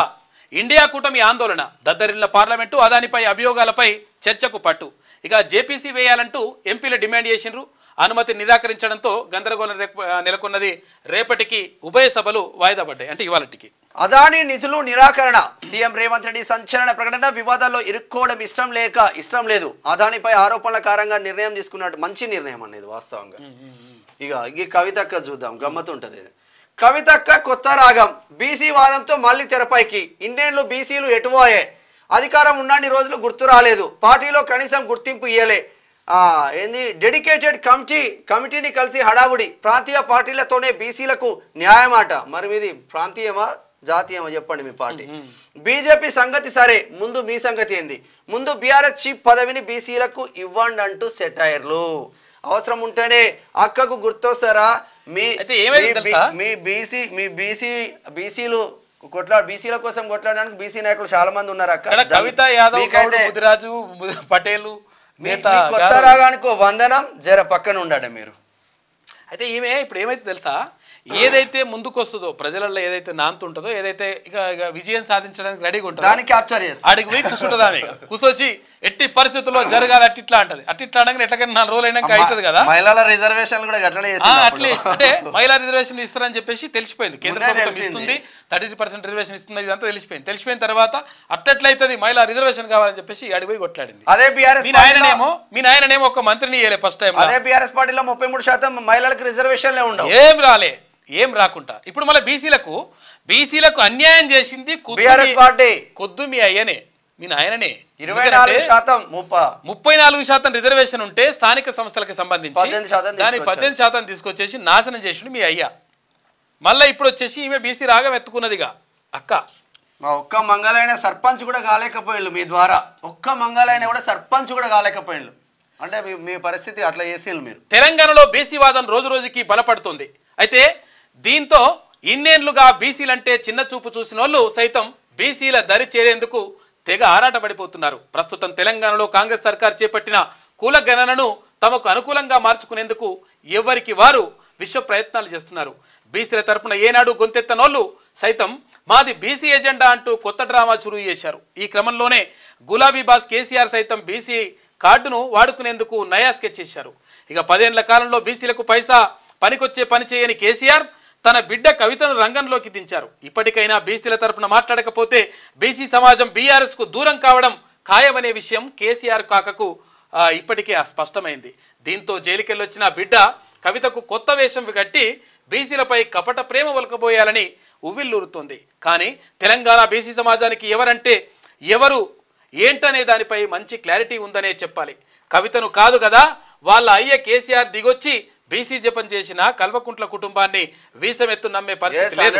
S1: ఇండియా కూటమి ఆందోళన. దద్దరిల్ల పార్లమెంటు. అదానిపై అభియోగాలపై చర్చకు పట్టు. ఇక జేపీసీ వేయాలంటూ ఎంపీలు డిమాండ్ చేసిండ్రు. అనుమతి నిరాకరించడంతో గందరగోళం నెలకొన్నది. రేపటికి ఉభయ సభలు వాయిదా పడ్డాయి, అంటే ఇవాళకి.
S2: అదానీ నిధులు నిరాకరణ. సీఎం రేవంత్ రెడ్డి సంచలన ప్రకటన. వివాదాల్లో ఇరుక్కోవడం ఇష్టం లేదు. అదానిపై ఆరోపణల కారణంగా నిర్ణయం తీసుకున్నట్టు. మంచి నిర్ణయం అనేది వాస్తవంగా. ఇక కవితక్క చూద్దాం, గమ్మత్తు ఉంటుంది. కవితక్క కొత్త రాగం. బీసీ వాదంతో మళ్ళీ తెరపైకి. ఇండియన్లు బీసీలు ఎటుపోయే. అధికారం ఉన్నన్ని రోజులు గుర్తు రాలేదు. పార్టీలో కనీసం గుర్తింపు ఇయ్యలే. ఏంది డెడికేటెడ్ కమిటీని కలిసి హడావుడి. ప్రాంతీయ పార్టీలతోనే బీసీలకు న్యాయమాట. మరి మీది ప్రాంతీయమా జాతీయమా చెప్పండి మీ పార్టీ. బీజేపీ సంగతి సరే, ముందు మీ సంగతి ఏంది? ముందు బీఆర్ఎస్ చీఫ్ పదవిని బీసీలకు ఇవ్వండి అంటూ సెటైర్లు. అవసరం ఉంటేనే అక్కకు గుర్తొస్తారా? బీసీలు బీసీల కోసం కొట్లాడడానికి బీసీ నాయకులు చాలా మంది ఉన్నారు అక్క.
S1: కవిత యాదవ్, ముదిరాజు, పటేలు,
S2: కొత్త రాగానికి వందనం, జర పక్కన ఉండాలి మీరు.
S1: అయితే ఈమె ఇప్పుడు ఏమైతే తెలుసా, ఏదైతే ముందుకొస్తుందో ప్రజలలో ఏదైతే నాంతుంటుందో ఏదైతే ఇక విజయం సాధించడానికి రెడీగా ఉంటుందో
S2: దాన్ని క్యాప్చర్ చేస్తారు.
S1: ఆడికి పోయి కూర్చుంటుంది ఆమె. కూర్చొచ్చి ఎట్టి పరిస్థితుల్లో జరగాలి అట్లా అంటది. అట్లా అనగానే ఎట్లకైనా 4 రోజులు అయినాక అవుతుంది కదా.
S2: మహిళల రిజర్వేషన్ కూడా అట్లనే
S1: అట్లే అంటే మహిళా రిజర్వేషన్ ఇస్తారని చెప్పేసి తెలిసిపోయింది. కేంద్ర ప్రభుత్వం ఇస్తుంది 30% రిజర్వేషన్ ఇస్తుంది, ఇదంతా తెలిసిపోయిన తర్వాత అట్లయితుంది మహిళా రిజర్వేషన్ కావాలని చెప్పేసి ఆడికి పోయి కొట్లాడింది.
S2: అదే బీఆర్ఎస్
S1: మీ నాయననేమో ఒక మంత్రిని ఇయ్యలే ఫస్ట్ టైం.
S2: అదే బీఆర్ఎస్ పార్టీలో 33% మహిళలకు రిజర్వేషన్లే ఉండవు.
S1: ఏం రాకుండా ఇప్పుడు మళ్ళీ బీసీలకు అన్యాయం చేసింది కొద్దు మీ అయ్యనే, మీ నాయననే. 34% రిజర్వేషన్ ఉంటే స్థానిక సంస్థలకు సంబంధించి దాని 18% తీసుకొచ్చేసి నాశనం చేసిండు మీ అయ్యా. మళ్ళీ ఇప్పుడు వచ్చేసి ఈమె బీసీ రాగం ఎత్తుకున్నదిగా. అక్క
S2: ఒక్క మంగళైన సర్పంచ్ కూడా కాలేకపోయిండు మీ ద్వారా. ఒక్క మంగళైన కూడా సర్పంచ్ కూడా కాలేకపోయిండు. అంటే మీ పరిస్థితి అట్లా చేసిండు మీరు.
S1: తెలంగాణలో బీసీ వాదం రోజు రోజుకి బలపడుతుంది. అయితే దీంతో ఇన్నేళ్లుగా బీసీలంటే చిన్న చూపు చూసిన వాళ్ళు సైతం బీసీల దరి చేరేందుకు తెగ ఆరాటపడిపోతున్నారు. ప్రస్తుతం తెలంగాణలో కాంగ్రెస్ సర్కార్ చేపట్టిన కుల గణనను తమకు అనుకూలంగా మార్చుకునేందుకు ఎవరికి వారు విశ్వ ప్రయత్నాలు చేస్తున్నారు. బీసీల తరపున ఏనాడు గొంతెత్తనోళ్ళు సైతం మాది బీసీ ఎజెండా అంటూ కొత్త డ్రామా చురువు చేశారు. ఈ క్రమంలోనే గులాబీ బాస్ కేసీఆర్ సైతం బీసీ కార్డును వాడుకునేందుకు నయా స్కెచ్ చేశారు. ఇక 10 ఏళ్ల కాలంలో బీసీలకు పైసా పనికొచ్చే పని చేయని కేసీఆర్ తన బిడ్డ కవితను రంగంలోకి దించారు. ఇప్పటికైనా బీసీల తరపున మాట్లాడకపోతే బీసీ సమాజం బీఆర్ఎస్కు దూరం కావడం ఖాయమనే విషయం కేసీఆర్ కాకకు ఇప్పటికే స్పష్టమైంది. దీంతో జైలుకెళ్ళొచ్చిన బిడ్డ కవితకు కొత్త వేషం కట్టి బీసీలపై కపట ప్రేమ ఒలకబోయాలని ఉవ్విల్లూరుతోంది. కానీ తెలంగాణ బీసీ సమాజానికి ఎవరంటే ఎవరు ఏంటనే దానిపై మంచి క్లారిటీ ఉందనే చెప్పాలి. కవితను కాదు కదా వాళ్ళ అయ్య కేసీఆర్ దిగొచ్చి బీసీ జపం చేసిన కల్వకుంట్ల కుటుంబాన్ని వీసమెత్తు నమ్మే పరిస్థితి లేదు.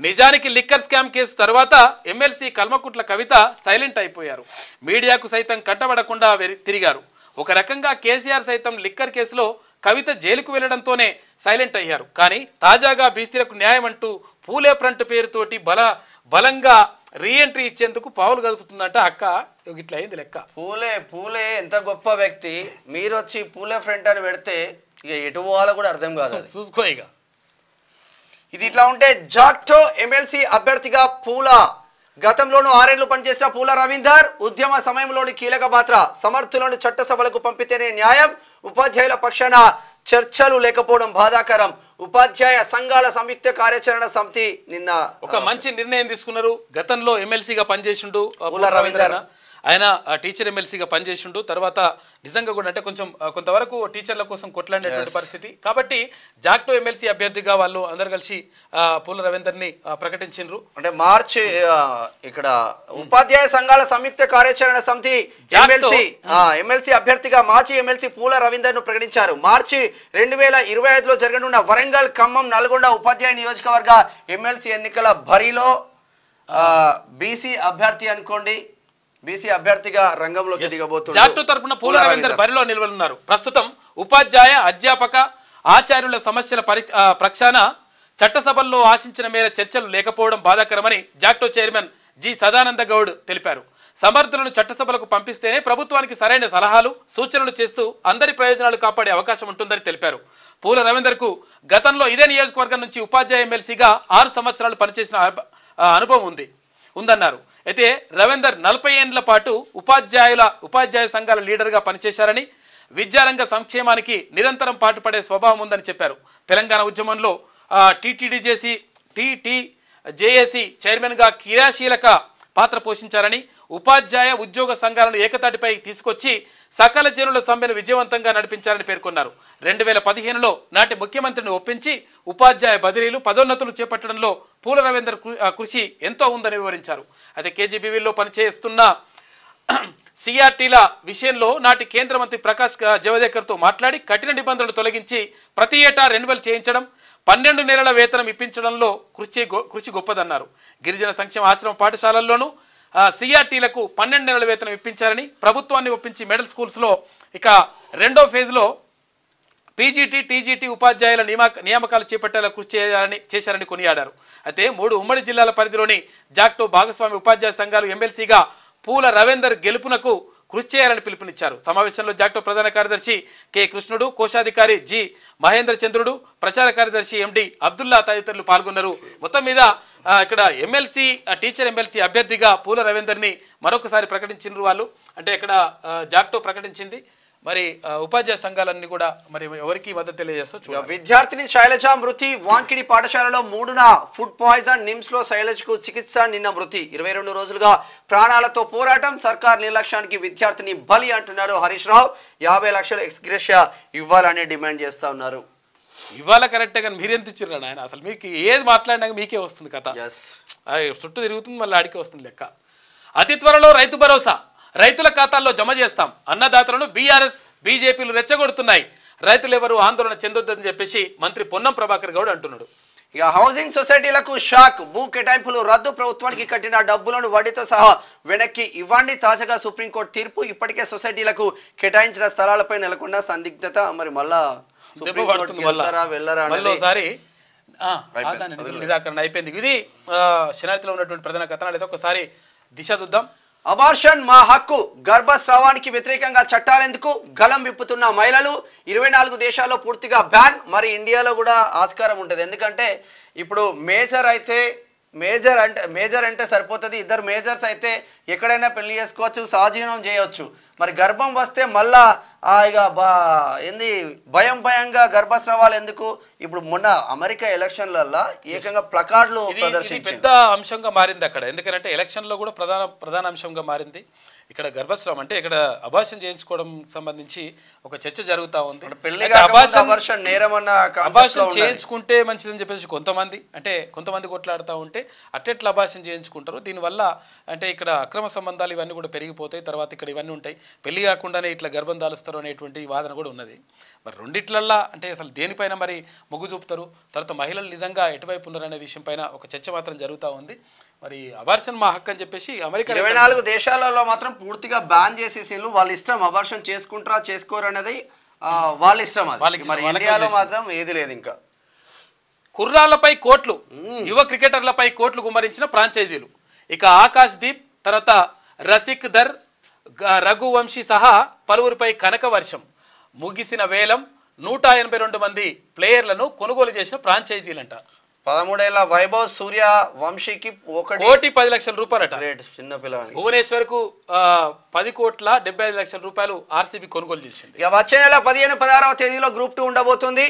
S1: నిజానికి లిక్కర్ స్కామ్ కేసు తర్వాత ఎమ్మెల్సీ కల్వకుంట్ల కవిత సైలెంట్ అయిపోయారు. మీడియాకు సైతం కట్టబడకుండా తిరిగారు. ఒక రకంగా కేసీఆర్ సైతం లిక్కర్ కేసులో కవిత జైలుకు వెళ్లడంతోనే సైలెంట్ అయ్యారు. కానీ తాజాగా బీసీలకు న్యాయం అంటూ పూలే ఫ్రంట్ పేరుతోటి బలంగా రీఎంట్రీ ఇచ్చేందుకు పావులు కదుపుతుందంట. అక్క ఇట్లా అయింది లెక్క.
S2: పూలే ఎంత గొప్ప వ్యక్తి, మీరు వచ్చి పూలే ఫ్రంట్ అని పెడితే ఇక ఎటు పోవాలో కూడా అర్థం కాదు.
S1: చూసుకో ఇక
S2: ఇది ఇట్లా ఉంటే జాక్టో ఎమ్మెల్సీ అభ్యర్థిగా పూల గతంలోనూ 6 ఏళ్లు పనిచేసిన పూల రవీందర్ ఉద్యమ సమయంలోని కీలక పాత్ర. సమర్థులను చట్టసభలకు పంపితేనే న్యాయం. ఉపాధ్యాయుల పక్షాన చర్చలు లేకపోవడం బాధాకరం. ఉపాధ్యాయ సంఘాల సంయుక్త కార్యాచరణ సమితి నిన్న
S1: ఒక మంచి నిర్ణయం తీసుకున్నారు. గతంలో ఎమ్మెల్సీగా పనిచేసిండు పూల రవీందర్, ఆయన టీచర్ ఎమ్మెల్సీగా పనిచేసిండు. తర్వాత నిజంగా కూడా అంటే కొంతవరకు టీచర్ల కోసం కొట్లాడేటువంటి పరిస్థితి. కాబట్టి జాక్టో ఎమ్మెల్సీ అభ్యర్థిగా వాళ్ళు అందరు కలిసి పూల రవీందర్ని ప్రకటించారు.
S2: అంటే మార్చి ఇక్కడ ఉపాధ్యాయ సంఘాల సంయుక్త కార్యాచరణ సమితి ఎమ్మెల్సీ అభ్యర్థిగా మాజీ ఎమ్మెల్సీ పూల రవీందర్ ను ప్రకటించారు. మార్చి 2025లో జరగనున్న వరంగల్, ఖమ్మం, నల్గొండ ఉపాధ్యాయ నియోజకవర్గ ఎమ్మెల్సీ ఎన్నికల బరిలో బీసీ అభ్యర్థి అనుకోండి, బీసీ అభ్యర్థిగా రంగంలోకి దిగబోతున్నారు.
S1: జాక్టో తరపున పూల రవీందర్ బరిలో నిలవనున్నారు. ప్రస్తుతం ఉపాధ్యాయ, అధ్యాపక, ఆచార్యుల సమస్యల ప్రక్షాళన చట్టసభల్లో ఆశించిన మేర చర్చలు లేకపోవడం బాధాకరమని JACTO chairman G Sadananda Goud తెలిపారు. సమర్థులను చట్టసభలకు పంపిస్తేనే ప్రభుత్వానికి సరైన సలహాలు, సూచనలు చేస్తూ అందరి ప్రయోజనాలు కాపాడే అవకాశం ఉంటుందని తెలిపారు. పూల రవీందర్కు గతంలో ఇదే నియోజకవర్గం నుంచి ఉపాధ్యాయ ఎమ్మెల్సీగా 6 సంవత్సరాలు పనిచేసిన అనుభవం ఉందన్నారు. అయితే రవీందర్ 40 ఏళ్ల పాటు ఉపాధ్యాయ సంఘాల లీడర్గా పనిచేశారని, విద్యారంగ సంక్షేమానికి నిరంతరం పాటుపడే స్వభావం ఉందని చెప్పారు. తెలంగాణ ఉద్యమంలో టీటీజేఏసీ చైర్మన్గా క్రియాశీలక పాత్ర పోషించారని, ఉపాధ్యాయ ఉద్యోగ సంఘాలను ఏకతాటిపై తీసుకొచ్చి సకల జనుల సమ్మెను విజయవంతంగా నడిపించారని పేర్కొన్నారు. 2015లో నాటి ముఖ్యమంత్రిని ఒప్పించి ఉపాధ్యాయ బదిలీలు, పదోన్నతులు చేపట్టడంలో పూల రవీందర్ కృషి ఎంతో ఉందని వివరించారు. అయితే కేజీబీవీలో పనిచేస్తున్న సిఆర్టీల విషయంలో నాటి కేంద్ర మంత్రి ప్రకాష్ జవదేకర్తో మాట్లాడి కఠిన నిబంధనలు తొలగించి ప్రతి ఏటా రెన్యువల్ చేయించడం, 12 నెలల వేతనం ఇప్పించడంలో కృషి గొప్పదన్నారు. గిరిజన సంక్షేమ ఆశ్రమ పాఠశాలల్లోనూ సిఆర్టీలకు 12 నెలల వేతనం ఇప్పించారని, ప్రభుత్వాన్ని ఒప్పించి మిడిల్ స్కూల్స్లో ఇక 2వ ఫేజ్లో పీజీటీ, టీజీటీ ఉపాధ్యాయుల నియామకాలు చేపట్టేలా కృషి చేశారని కొనియాడారు. అయితే 3 ఉమ్మడి జిల్లాల పరిధిలోని జాక్టో భాగస్వామి ఉపాధ్యాయ సంఘాలు ఎమ్మెల్సీగా పూల రవీందర్ గెలుపునకు కృషి చేయాలని పిలుపునిచ్చారు. సమావేశంలో జాక్టో ప్రధాన కార్యదర్శి కె కృష్ణుడు, కోశాధికారి జి మహేంద్ర చంద్రుడు, ప్రచార కార్యదర్శి ఎండి అబ్దుల్లా తదితరులు పాల్గొన్నారు. మొత్తం మీద ఇక్కడ ఎమ్మెల్సీ టీచర్ ఎమ్మెల్సీ అభ్యర్థిగా పూల రవీందర్ని మరొకసారి ప్రకటించిన వాళ్ళు, అంటే ఇక్కడ జాక్టో ప్రకటించింది. మరి ఉపాధ్యాయ సంఘాలన్నీ కూడా మరి ఎవరికి మద్దతు తెలియజేస్తూ
S2: విద్యార్థిని శైలజ మృతి. వాంకిడి పాఠశాలలో 3న ఫుడ్ పాయిజన్. నిమ్స్ లో శైలజకు చికిత్స, నిన్న మృతి. 22 రోజులుగా ప్రాణాలతో పోరాటం, సర్కార్ నిర్లక్ష్యానికి విద్యార్థిని బలి అంటున్నారు హరీష్ రావు. 50 లక్షల ఎక్స్గ్రేషియా ఇవ్వాలని డిమాండ్ చేస్తా ఉన్నారు.
S1: ఇవాళ కరెక్టే, కానీ మీరెంత ఇచ్చిర్రా నాయన? అసలు మీకు ఏది మాట్లాడినాక మీకే వస్తుంది కథ, చుట్టూ తిరుగుతుంది, మళ్ళీ ఆడికే వస్తుంది లెక్క. అతి త్వరలో రైతు భరోసా రైతుల ఖాతాల్లో జమ చేస్తాం. అన్నదాతలను బీఆర్ఎస్ బీజేపీలు రెచ్చగొడుతున్నాయి. రైతులు ఎవరు ఆందోళన చెందొద్దని చెప్పేసి మంత్రి పొన్నం ప్రభాకర్ గౌడ్ అంటున్నాడు.
S2: ఇక హౌసింగ్ సొసైటీలకు షాక్. భూ కేటాయింపులు రద్దు. ప్రభుత్వానికి కట్టిన డబ్బులను వడ్డీతో సహా వెనక్కి ఇవ్వండి. తాజాగా సుప్రీంకోర్టు తీర్పు. ఇప్పటికే సొసైటీలకు కేటాయించిన స్థలాలపై నెలకొన్న సందిగ్ధత. మరి మళ్ళా
S1: నిరాకరణ అయిపోయింది. ఇది శనార్థిలో ఉన్నటువంటి ప్రధాన కథనాలు. అయితే ఒకసారి దిశ చూద్దాం.
S2: అబార్షన్ మా హక్కు. గర్భస్రావానికి వ్యతిరేకంగా చట్టాలెందుకు? గలం విప్పుతున్న మహిళలు. 24 దేశాల్లో పూర్తిగా బ్యాన్. మరి ఇండియాలో కూడా ఆస్కారం ఉంటుంది. ఎందుకంటే ఇప్పుడు మేజర్ అంటే సరిపోతుంది. 2 మేజర్స్ అయితే ఎక్కడైనా పెళ్లి చేసుకోవచ్చు, సహజీవనం చేయవచ్చు. మరి గర్భం వస్తే మళ్ళా ఇక ఏంది భయంగా గర్భస్రావాలు ఎందుకు? ఇప్పుడు మొన్న అమెరికా ఎలక్షన్లలో ఏకంగా ప్లకార్డులు
S1: పెద్ద అంశంగా మారింది అక్కడ. ఎందుకంటే ఎలక్షన్లో కూడా ప్రధాన అంశంగా మారింది. ఇక్కడ గర్భస్రావం అంటే ఇక్కడ అబార్షన్ చేయించుకోవడం సంబంధించి ఒక చర్చ జరుగుతూ ఉంది. అబార్షన్ చేయించుకుంటే మంచిదని చెప్పేసి కొంతమంది కొట్లాడుతూ ఉంటే అట్టెట్లా అబార్షన్ చేయించుకుంటారు. దీనివల్ల అంటే ఇక్కడ అక్రమ సంబంధాలు ఇవన్నీ కూడా పెరిగిపోతాయి. తర్వాత ఇక్కడ ఇవన్నీ ఉంటాయి. పెళ్లి కాకుండానే ఇట్లా గర్భం దాలుస్తారు అనేటువంటి వాదన కూడా ఉన్నది. మరి రెండిట్లల్లా అంటే అసలు దేనిపైన మరి మొగ్గు చూపుతారు? తర్వాత మహిళలు నిజంగా ఎటువైపు ఉన్నారనే విషయం పైన ఒక చర్చ మాత్రం జరుగుతూ ఉంది. మరి అబార్షన్ మా హక్కు అని చెప్పేసి అమెరికా
S2: 24 దేశాలలో మాత్రం పూర్తిగా బ్యాన్ చేసేసి వాళ్ళ ఇష్టం. అబార్షన్ చేసుకుంటారా చేసుకోరు అనేది వాళ్ళ ఇష్టం. మరి ఇండియాలో మాత్రం ఏది లేదు. ఇంకా
S1: కుర్రాళ్లపై కోట్లు, యువ క్రికెటర్లపై కోట్లు గుమ్మరించిన ఫ్రాంచైజీలు. ఇక ఆకాశ్ దీప్, తర్వాత రసిక్ దర్, రఘువంశీ సహా పలువురిపై కనక వర్షం. ముగిసిన వేలం 182 మంది ప్లేయర్లను కొనుగోలు చేసిన ఫ్రాంచైజీలంట.
S2: 13 ఏళ్ల వైభవ్ సూర్య వంశీకి 1
S1: కోటి 10 లక్షల రూపాయలట.
S2: చిన్న పిల్లవాడికి.
S1: భువనేశ్వర్ కు 10,75 లక్షల రూపాయలు ఆర్సీబీ కొనుగోలు చేసింది.
S2: ఇక వచ్చే నెల 15-16వ తేదీలో గ్రూప్ 2 ఉండబోతుంది.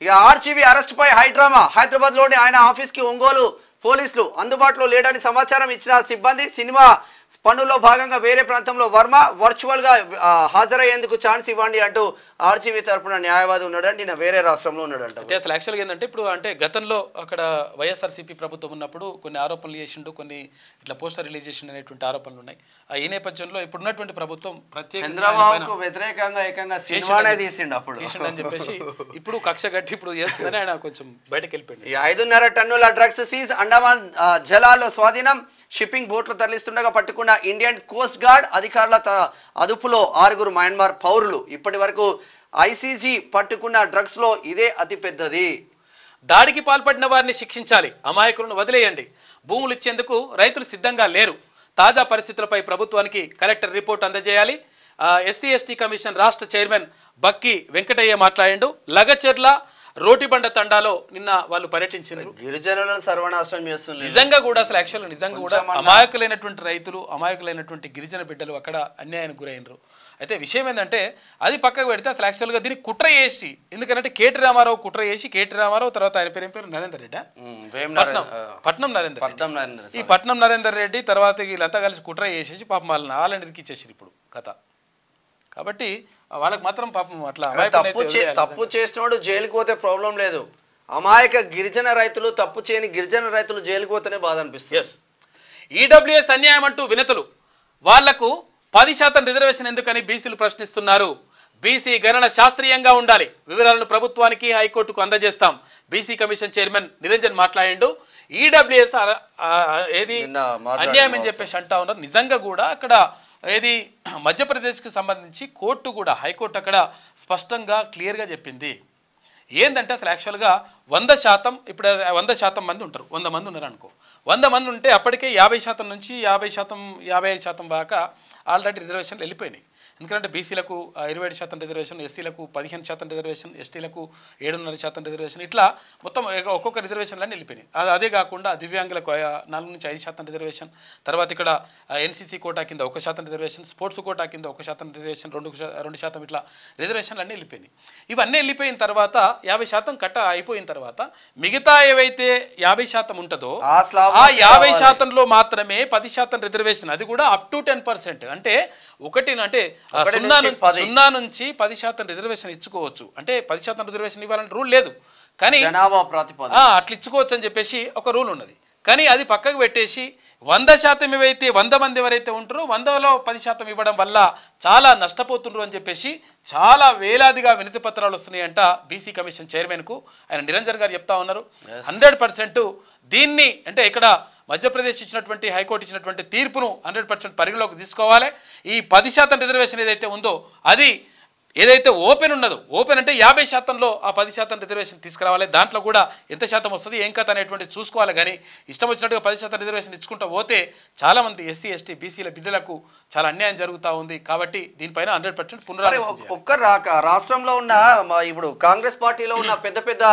S2: ఇక ఆర్సీబీ అరెస్ట్ పై హైడ్రామా. హైదరాబాద్ లోని ఆయన ఆఫీస్ కి ఒంగోలు పోలీసులు అందుబాటులో లేడని సమాచారం ఇచ్చిన సిబ్బంది సినిమా పనుల్లో భాగంగా వేరే ప్రాంతంలో వర్మ వర్చువల్ గా హాజరయ్యేందుకు ఛాన్స్ ఇవ్వండి అంటూ ఆర్జీవీ తరపున న్యాయవాది ఉన్నాడంటే ఈయన వేరే రాష్ట్రంలో ఉన్నాడంట.
S1: అసలు యాక్చువల్గా ఏంటంటే ఇప్పుడు అంటే గతంలో అక్కడ వైఎస్ఆర్సీపీ ప్రభుత్వం ఉన్నప్పుడు కొన్ని ఆరోపణలు చేసిండు, కొన్ని ఇట్లా పోస్టర్ రిలీజ్ చేసిండు అనేటువంటి ఆరోపణలు ఉన్నాయి. ఈ నేపథ్యంలో ఇప్పుడు ఉన్నటువంటి ప్రభుత్వం
S2: చంద్రబాబుకు వ్యతిరేకంగా ఏకంగా సినిమానే తీసిండు అప్పుడు
S1: తీసిండని చెప్పేసి ఇప్పుడు కక్ష గట్టి ఇప్పుడు చేస్తుందని ఆయన కొంచెం బయటకు వెళ్ళిపోయింది.
S2: 5.5 టన్నుల డ్రగ్స్ సీజ్. అండమాన్ జలాల్లో స్వాధీనం. షిప్పింగ్ బోట్లు తరలిస్తుండగా పట్టుకున్న ఇండియన్ కోస్ట్ గార్డ్ అధికారుల అదుపులో 6 మయన్మార్ పౌరులు. ఇప్పటి వరకు ఐసీజీ పట్టుకున్న డ్రగ్స్ లో ఇదే అతి పెద్దది.
S1: దాడికి పాల్పడిన వారిని శిక్షించాలి, అమాయకులను వదిలేయండి. భూములు ఇచ్చేందుకు రైతులు సిద్ధంగా లేరు. తాజా పరిస్థితులపై ప్రభుత్వానికి కలెక్టర్ రిపోర్ట్ అందజేయాలి. ఎస్సీ ఎస్టీ కమిషన్ రాష్ట్ర చైర్మన్ బక్కి వెంకటయ్య మాట్లాడిండు. లగచెర్ల రోటిబండ తండాలో నిన్న వాళ్ళు పర్యటించారు.
S2: గిరిజనులను సర్వనాశనం చేస్తున్నారు.
S1: నిజంగా కూడా అసలు యాక్చువల్గా నిజంగా కూడా అమాయకులైనటువంటి రైతులు, అమాయకులైనటువంటి గిరిజన బిడ్డలు అక్కడ అన్యాయానికి గురైనరు. అయితే విషయం ఏంటంటే అది పక్కకు పెడితే అసలు యాక్చువల్గా దీన్ని కుట్ర చేసి, ఎందుకంటే కేటీ రామారావు కుట్ర చేసి, కేటీ రామారావు తర్వాత ఆయన పేరు నరేందర్ రెడ్డి, పట్నం నరేందర్ రెడ్డి, ఈ పట్నం నరేందర్ రెడ్డి తర్వాత వీళ్ళంతా కలిసి కుట్ర చేసేసి పాపం వాళ్ళని ఇరికిచ్చేసారు ఇప్పుడు కథ. కాబట్టి వాళ్ళకి మాత్రం పాపం అట్లా
S2: తప్పు చేసినోడు జైలుకి పోతే ప్రాబ్లం లేదు. అమాయక గిరిజన రైతులు, తప్పు చేయని గిరిజన రైతులు జైలుకి పోతేనే బాధ అనిపిస్తుంది.
S1: ఈడబ్ల్యూఎస్ అన్యాయం అంటూ వినతులు. వాళ్లకు 10% రిజర్వేషన్ ఎందుకని బీసీలు ప్రశ్నిస్తున్నారు. బీసీ గణన శాస్త్రీయంగా ఉండాలి. వివరాలను ప్రభుత్వానికి హైకోర్టుకు అందజేస్తాం. బీసీ కమిషన్ చైర్మన్ నిరంజన్ మాట్లాడిండు. ఈడబ్ల్యూఎస్ ఏది అన్యాయం అని చెప్పేసి అంటా ఉన్నారు. నిజంగా కూడా అక్కడ ఏది మధ్యప్రదేశ్కి సంబంధించి కోర్టు కూడా, హైకోర్టు అక్కడ స్పష్టంగా క్లియర్గా చెప్పింది. ఏంటంటే అసలు యాక్చువల్గా 100% ఇప్పుడు 100% మంది ఉంటారు, 100 మంది ఉన్నారు అనుకో. 100 మంది ఉంటే అప్పటికే 50% నుంచి 55% దాకా ఆల్రెడీ రిజర్వేషన్లు వెళ్ళిపోయినాయి. ఎందుకంటే బీసీలకు 27% రిజర్వేషన్, ఎస్సీలకు 15% రిజర్వేషన్, ఎస్టీలకు 7.5% రిజర్వేషన్, ఇట్లా మొత్తం ఒక్కొక్క రిజర్వేషన్లన్నీ వెళ్ళిపోయినాయి. అదే కాకుండా దివ్యాంగులకు 4 నుంచి 5% రిజర్వేషన్, తర్వాత ఇక్కడ ఎన్సీసీ కోటా కింద 1% రిజర్వేషన్, స్పోర్ట్స్ కోటా కింద 1% రిజర్వేషన్, 2% ఇట్లా రిజర్వేషన్లు అన్నీ వెళ్ళిపోయినాయి. ఇవన్నీ వెళ్ళిపోయిన తర్వాత 50% కట్ట అయిపోయిన తర్వాత మిగతా ఏవైతే 50% ఉంటుందో ఆ 50%లో మాత్రమే 10% రిజర్వేషన్, అది కూడా అప్ టు 10%. అంటే 0 నుంచి 10% రిజర్వేషన్ ఇచ్చుకోవచ్చు. అంటే 10% రిజర్వేషన్ ఇవ్వాలని రూల్ లేదు, కానీ అట్లా ఇచ్చుకోవచ్చు అని చెప్పేసి ఒక రూల్ ఉన్నది. కానీ అది పక్కకు పెట్టేసి 100% ఏవైతే 100 మంది ఎవరైతే ఉంటారో 100లో 10% ఇవ్వడం వల్ల చాలా నష్టపోతుండ్రు అని చెప్పేసి చాలా వేలాదిగా వినతి పత్రాలు వస్తున్నాయంట బీసీ కమిషన్ చైర్మన్కు. ఆయన నిరంజన్ గారు చెప్తా ఉన్నారు 100% దీన్ని, అంటే ఇక్కడ మధ్యప్రదేశ్ ఇచ్చినటువంటి హైకోర్టు ఇచ్చినటువంటి తీర్పును 100% పరిగణలోకి తీసుకోవాలి. ఈ 10% రిజర్వేషన్ ఏదైతే ఉందో అది ఏదైతే ఓపెన్ ఉన్నదో, ఓపెన్ అంటే 50%లో ఆ 10% రిజర్వేషన్ తీసుకురావాలి. దాంట్లో కూడా ఎంత శాతం వస్తుంది ఏం కథ అనేటువంటి చూసుకోవాలి. కానీ ఇష్టం వచ్చినట్టుగా 10% రిజర్వేషన్ ఇచ్చుకుంటూ పోతే చాలామంది ఎస్సీ ఎస్టీ బీసీల బిడ్డలకు చాలా అన్యాయం జరుగుతూ ఉంది. కాబట్టి దీనిపైన 100% పునరాలోచన.
S2: ఒక్క రాష్ట్రంలో ఉన్న ఇప్పుడు కాంగ్రెస్ పార్టీలో ఉన్న పెద్ద పెద్ద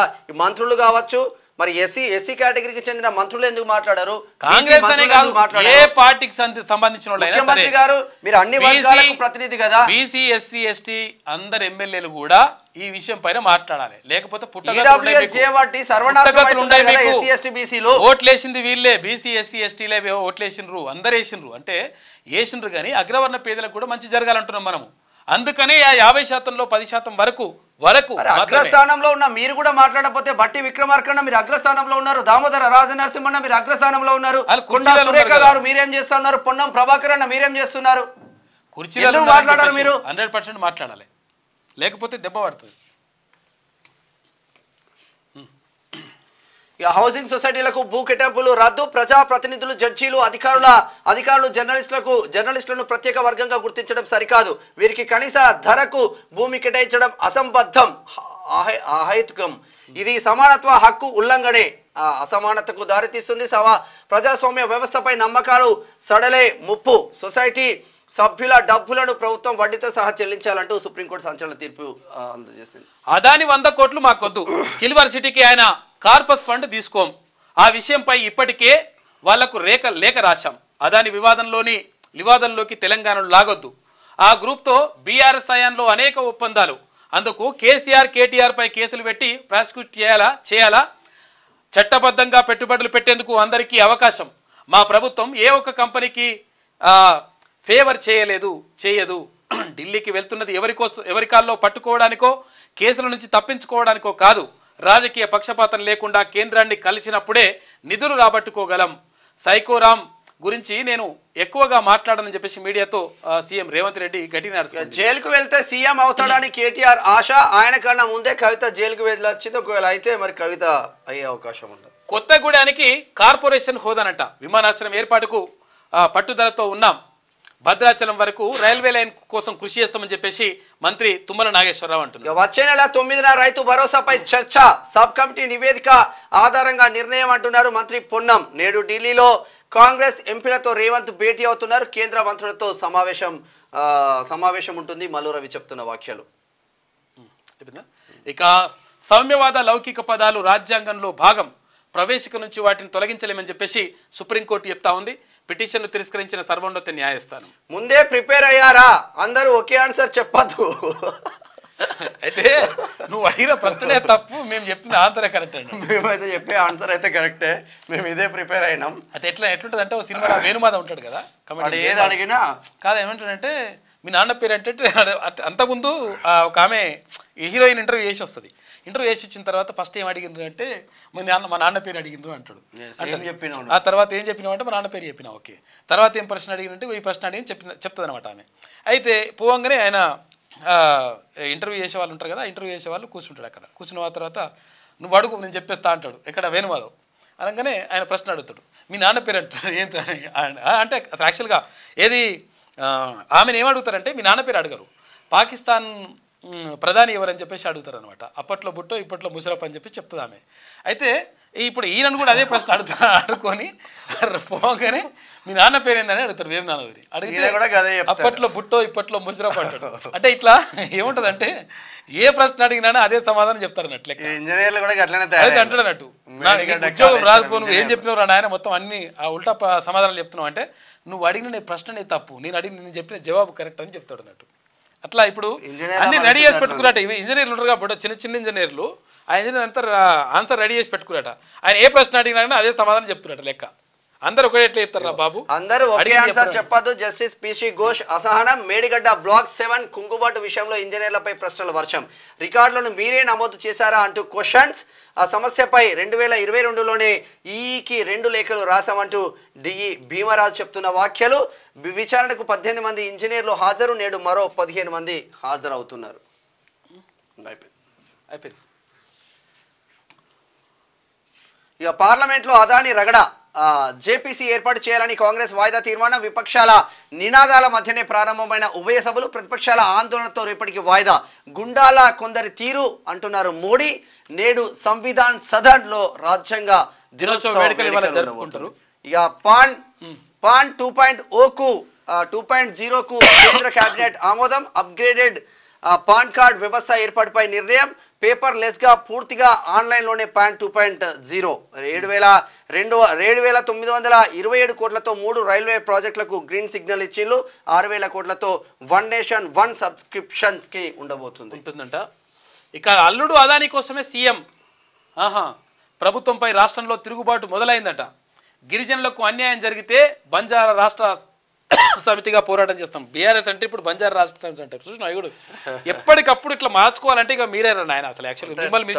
S2: మంత్రులు కావచ్చు, మరి ఎస్సీ కేటగిరీకి చెందిన మంత్రులు ఎందుకు మాట్లాడారు?
S1: కాంగ్రెస్ అనే కాదు, ఏ పార్టీకి సంబంధించిన
S2: ముఖ్యమంత్రి గారు మీరు అన్ని వర్గాలకు ప్రతినిధి కదా.
S1: బీసీ ఎస్సీ ఎస్టీ అందరు ఎమ్మెల్యేలు కూడా ఈ విషయం పైన మాట్లాడాలి. లేకపోతే ఓట్లేసింది వీళ్ళే, బీసీ ఎస్సీ ఎస్టీలే ఓట్లేసినరు, అందరు వేసినరు. అంటే వేసినరు కానీ అగ్రవర్ణ పేదలకు కూడా మంచి జరగాలంటున్నాం మనము. అందుకనే ఆ 50%లో 10% వరకు
S2: అగ్రస్థానంలో ఉన్న మీరు కూడా మాట్లాడకపోతే బట్టి విక్రమార్కన్న మీరు అగ్రస్థానంలో ఉన్నారు, దామోదర రాజనరసింహన్న మీరు అగ్రస్థానంలో ఉన్నారు, కొండా సురేఖ గారు మీరేం చేస్తున్నారు, పొన్నం ప్రభాకర్ అన్న మీరేం చేస్తున్నారు?
S1: కుర్చీలో మాట్లాడారు మీరు. 100% మాట్లాడాలి, లేకపోతే దెబ్బ పడుతుంది.
S2: హౌసింగ్ సొసైటీలకు భూ కేటాయింపులు రద్దు, ప్రజా ప్రతినిధులు జడ్జీలు అధికారులు జర్నలిస్టులను ప్రత్యేక వర్గంగా గుర్తించడం సరికాదు, వీరికి కనీస ధరకు భూమి కేటాయించడం అసంబద్ధం, అహైతుకం, ఇది సమానత్వ హక్కు ఉల్లంఘనే, అసమానతకు దారితీస్తుంది, ప్రజాస్వామ్య వ్యవస్థపై నమ్మకాలు సడలే ముప్పు, సొసైటీ సభ్యుల డబ్బులను ప్రభుత్వం వడ్డీతో సహా చెల్లించాలంటూ సుప్రీంకోర్టు సంచలన తీర్పు అందజేసింది.
S1: అదాని 100 కోట్లు మాకొద్దు, స్కిల్ వర్సిటీకి ఆయన కార్పస్ ఫండ్ తీసుకోం, ఆ విషయంపై ఇప్పటికే వాళ్లకు లేఖ రాశాం, అదాని వివాదంలోకి తెలంగాణను లాగొద్దు, ఆ గ్రూప్తో బీఆర్ఎస్ హయాంలో అనేక ఒప్పందాలు, అందుకు కేసీఆర్ పై కేసులు పెట్టి ప్రాసిక్యూట్ చేయాలా, చట్టబద్ధంగా పెట్టుబడులు పెట్టేందుకు అందరికీ అవకాశం, మా ప్రభుత్వం ఏ ఒక్క కంపెనీకి ఫేవర్ చేయదు, ఢిల్లీకి వెళ్తున్నది ఎవరి కాల్లో పట్టుకోవడానికో కేసుల నుంచి తప్పించుకోవడానికో కాదు, రాజకీయ పక్షపాతం లేకుండా కేంద్రాన్ని కలిసినప్పుడే నిధులు రాబట్టుకోగలం, సైకోరామ్ గురించి నేను ఎక్కువగా మాట్లాడనని చెప్పేసి మీడియాతో సీఎం రేవంత్ రెడ్డి గట్టిగా నడుచుకున్నారు.
S2: జైలుకు వెళ్తే సీఎం అవుతాడని కేటీఆర్ ఆశ, ఆయన కన్నా ముందే కవిత జైలుకు వెళ్ళొచ్చింది, ఒకవేళ అయితే మరి కవిత అయ్యే అవకాశం ఉంది.
S1: కొత్తగూడానికి కార్పొరేషన్ హోదానట, విమానాశ్రయం ఏర్పాటుకు పట్టుదలతో ఉన్నాం, భద్రాచలం వరకు రైల్వే లైన్ కోసం కృషి చేస్తామని చెప్పేసి మంత్రి తుమ్మల నాగేశ్వరరావు అంటున్నారు.
S2: వచ్చే నెల 9న రైతు భరోసాపై చర్చ, సబ్ కమిటీ నివేదిక ఆధారంగా నిర్ణయం అంటున్నారు మంత్రి పొన్నం. నేడు ఢిల్లీలో కాంగ్రెస్ ఎంపీలతో రేవంత్ భేటీ అవుతున్నారు, కేంద్ర మంత్రులతో సమావేశం ఉంటుంది, మల్లు రవి చెప్తున్న వ్యాఖ్యలు.
S1: ఇక సౌమ్యవాద లౌకిక పదాలు రాజ్యాంగంలో భాగం, ప్రవేశిక నుంచి వాటిని తొలగించలేమని చెప్పేసి సుప్రీంకోర్టు చెప్తా ఉంది. పిటిషన్ను తిరస్కరించిన సర్వోన్నత న్యాయస్థానం.
S2: ముందే ప్రిపేర్ అయ్యారా, అందరూ ఒకే ఆన్సర్ చెప్పద్దు.
S1: అయితే నువ్వు అడిగిన ప్రశ్నే తప్పు, మేము చెప్పిన ఆన్సరే కరెక్ట్ అండి.
S2: మేమైతే చెప్పే ఆన్సర్ అయితే కరెక్టే, మేము ఇదే ప్రిపేర్ అయినాం.
S1: అంటే ఎట్లుంటుంది అంటే, సినిమా వేణుమాధవ్ ఉంటాడు కదా,
S2: ఏది అడిగినా
S1: కాదు ఏమంటాడంటే మీ నాన్న పేరు అంటే, అంతకుముందు ఒక ఆమె హీరోయిన్ ఇంటర్వ్యూ చేసి వస్తుంది, ఇంటర్వ్యూ చేసి వచ్చిన తర్వాత ఫస్ట్ ఏం అడిగినారు అంటే మా నాన్న పేరు అడిగినారు అంటాడు. ఆ తర్వాత ఏం చెప్పినావు అంటే మా నాన్న పేరు చెప్పినా, ఓకే, తర్వాత ఏం ప్రశ్న అడిగినంటే ఈ ప్రశ్న అడిగి చెప్తుంది అనమాట ఆమె. అయితే పోవంగానే ఆయన ఇంటర్వ్యూ చేసే వాళ్ళు ఉంటారు కదా, ఇంటర్వ్యూ చేసే వాళ్ళు కూర్చుంటాడు అక్కడ, కూర్చున్న తర్వాత నువ్వు అడుగు నేను చెప్పేస్తా అంటాడు. ఎక్కడ వేణుమాధవ్ అనగానే ఆయన ప్రశ్న అడుగుతాడు, మీ నాన్న పేరు అంటాడు. ఏంటి అంటే యాక్చువల్గా ఏది ఆమెను ఏమడుగుతారంటే మీ నాన్న పేరు అడగరు, పాకిస్తాన్ ప్రధాని ఎవరని చెప్పేసి అడుగుతారు అనమాట. అప్పట్లో బుట్టో ఇప్పట్లో ముషరఫ్ అని చెప్పి చెప్తుంది ఆమె. అయితే ఇప్పుడు ఈయనను కూడా అదే ప్రశ్న అనుకొని పోగానే మీ నాన్న పేరు ఏందని అడుగుతారు వేరు నాన్నది. అడిగితే అప్పట్లో బుట్టో ఇప్పట్లో ముషరఫ్ అంటాడు. అంటే ఇట్లా ఏముంటదంటే ఏ ప్రశ్న అడిగినా అదే సమాధానం చెప్తారు అన్నట్లు.
S2: ఇంజనీర్లు కూడా
S1: అంటాడు అన్నట్టు ఉద్యోగం రాకపోను ఏం చెప్పినవు నాయన మొత్తం అన్ని ఆ ఉల్టా సమాధానం చెప్తున్నావు అంటే నువ్వు అడిగిన ప్రశ్ననే తప్పు, నేను చెప్పిన జవాబు కరెక్ట్ అని చెప్తాడు అన్నట్టు. అట్లా ఇప్పుడు అన్ని రెడీ చేసి పెట్టుకున్నట్టు ఇవి ఇంజనీర్లు ఉంటారు కాబట్టి చిన్న చిన్న ఇంజనీర్లు ఆ ఇంజనీర్ అంతా ఆన్సర్ రెడీ చేసి పెట్టుకున్నట. ఆయన ఏ ప్రశ్న అడిగినా అదే సమాధానం చెప్తున్నట్టు లెక్క. అందరూ ఒకటే ఎట్లా చెప్తారు బాబు,
S2: అందరూ ఒకే ఆన్సర్ చెప్పదు. జస్టిస్ పిసి ఘోష్ అసహనం. మేడిగడ్డ బ్లాక్ 7 కుంగుబాటు విషయంలో ఇంజనీర్లపై ప్రశ్నల వర్షం. రికార్డులను మీరే నమోదు చేశారా అంటూ క్వశ్చన్స్. ఆ సమస్యపై 2022లోనే ఈకి 2 లేఖలు రాశామంటూ డిఈ భీమరాజు చెప్తున్న వ్యాఖ్యలు. విచారణకు 18 మంది ఇంజనీర్లు హాజరు, నేడు మరో 15 మంది హాజరవుతున్నారు. అయిపోయింది. ఇక పార్లమెంట్లో అదాని రగడ. జేపీసీ ఏర్పాటు చేయాలని కాంగ్రెస్ వాయిదా తీర్మానం. విపక్షాల నినాదాల మధ్యనే ప్రారంభమైన ఉభయ సభలు ప్రతిపక్షాల ఆందోళనతో రేపటికి వాయిదా. గుండాల కొందరి తీరు అంటున్నారు మోడీ. నేడు సంవిధాన్ సదన్ లో రాజ్యాంగ దినోత్సవ వేడుకలు జరుపుకుంటారు. ఇక పాన్ 2.0కు కేంద్ర కేబినెట్ ఆమోదం. అప్గ్రేడెడ్ పాన్ కార్డ్ వ్యవస్థ ఏర్పాటుపై నిర్ణయం. పేపర్ లెస్ గా పూర్తిగా ఆన్లైన్ లోనే పాన్ 2.0. 7,927 కోట్లతో 3 రైల్వే ప్రాజెక్టులకు గ్రీన్ సిగ్నల్ ఇచ్చిళ్ళు. 6,000 కోట్లతో వన్ నేషన్ వన్ సబ్స్క్రిప్షన్ కి ఉంటుందంట.
S1: ఇక అల్లుడు అదాని కోసమే సీఎం. ప్రభుత్వంపై రాష్ట్రంలో తిరుగుబాటు మొదలైందట. గిరిజనులకు అన్యాయం జరిగితే బంజారా రాష్ట్ర సమితిగా పోరాటం చేస్తాం. బీఆర్ఎస్ అంటే ఇప్పుడు బంజారా రాష్ట్ర సమితి అంటారు. చూసిన అయ్యుడు ఎప్పటికప్పుడు ఇట్లా మార్చుకోవాలంటే ఇక మీరే ఆయన అసలు యాక్చువల్లీ మిమ్మల్ని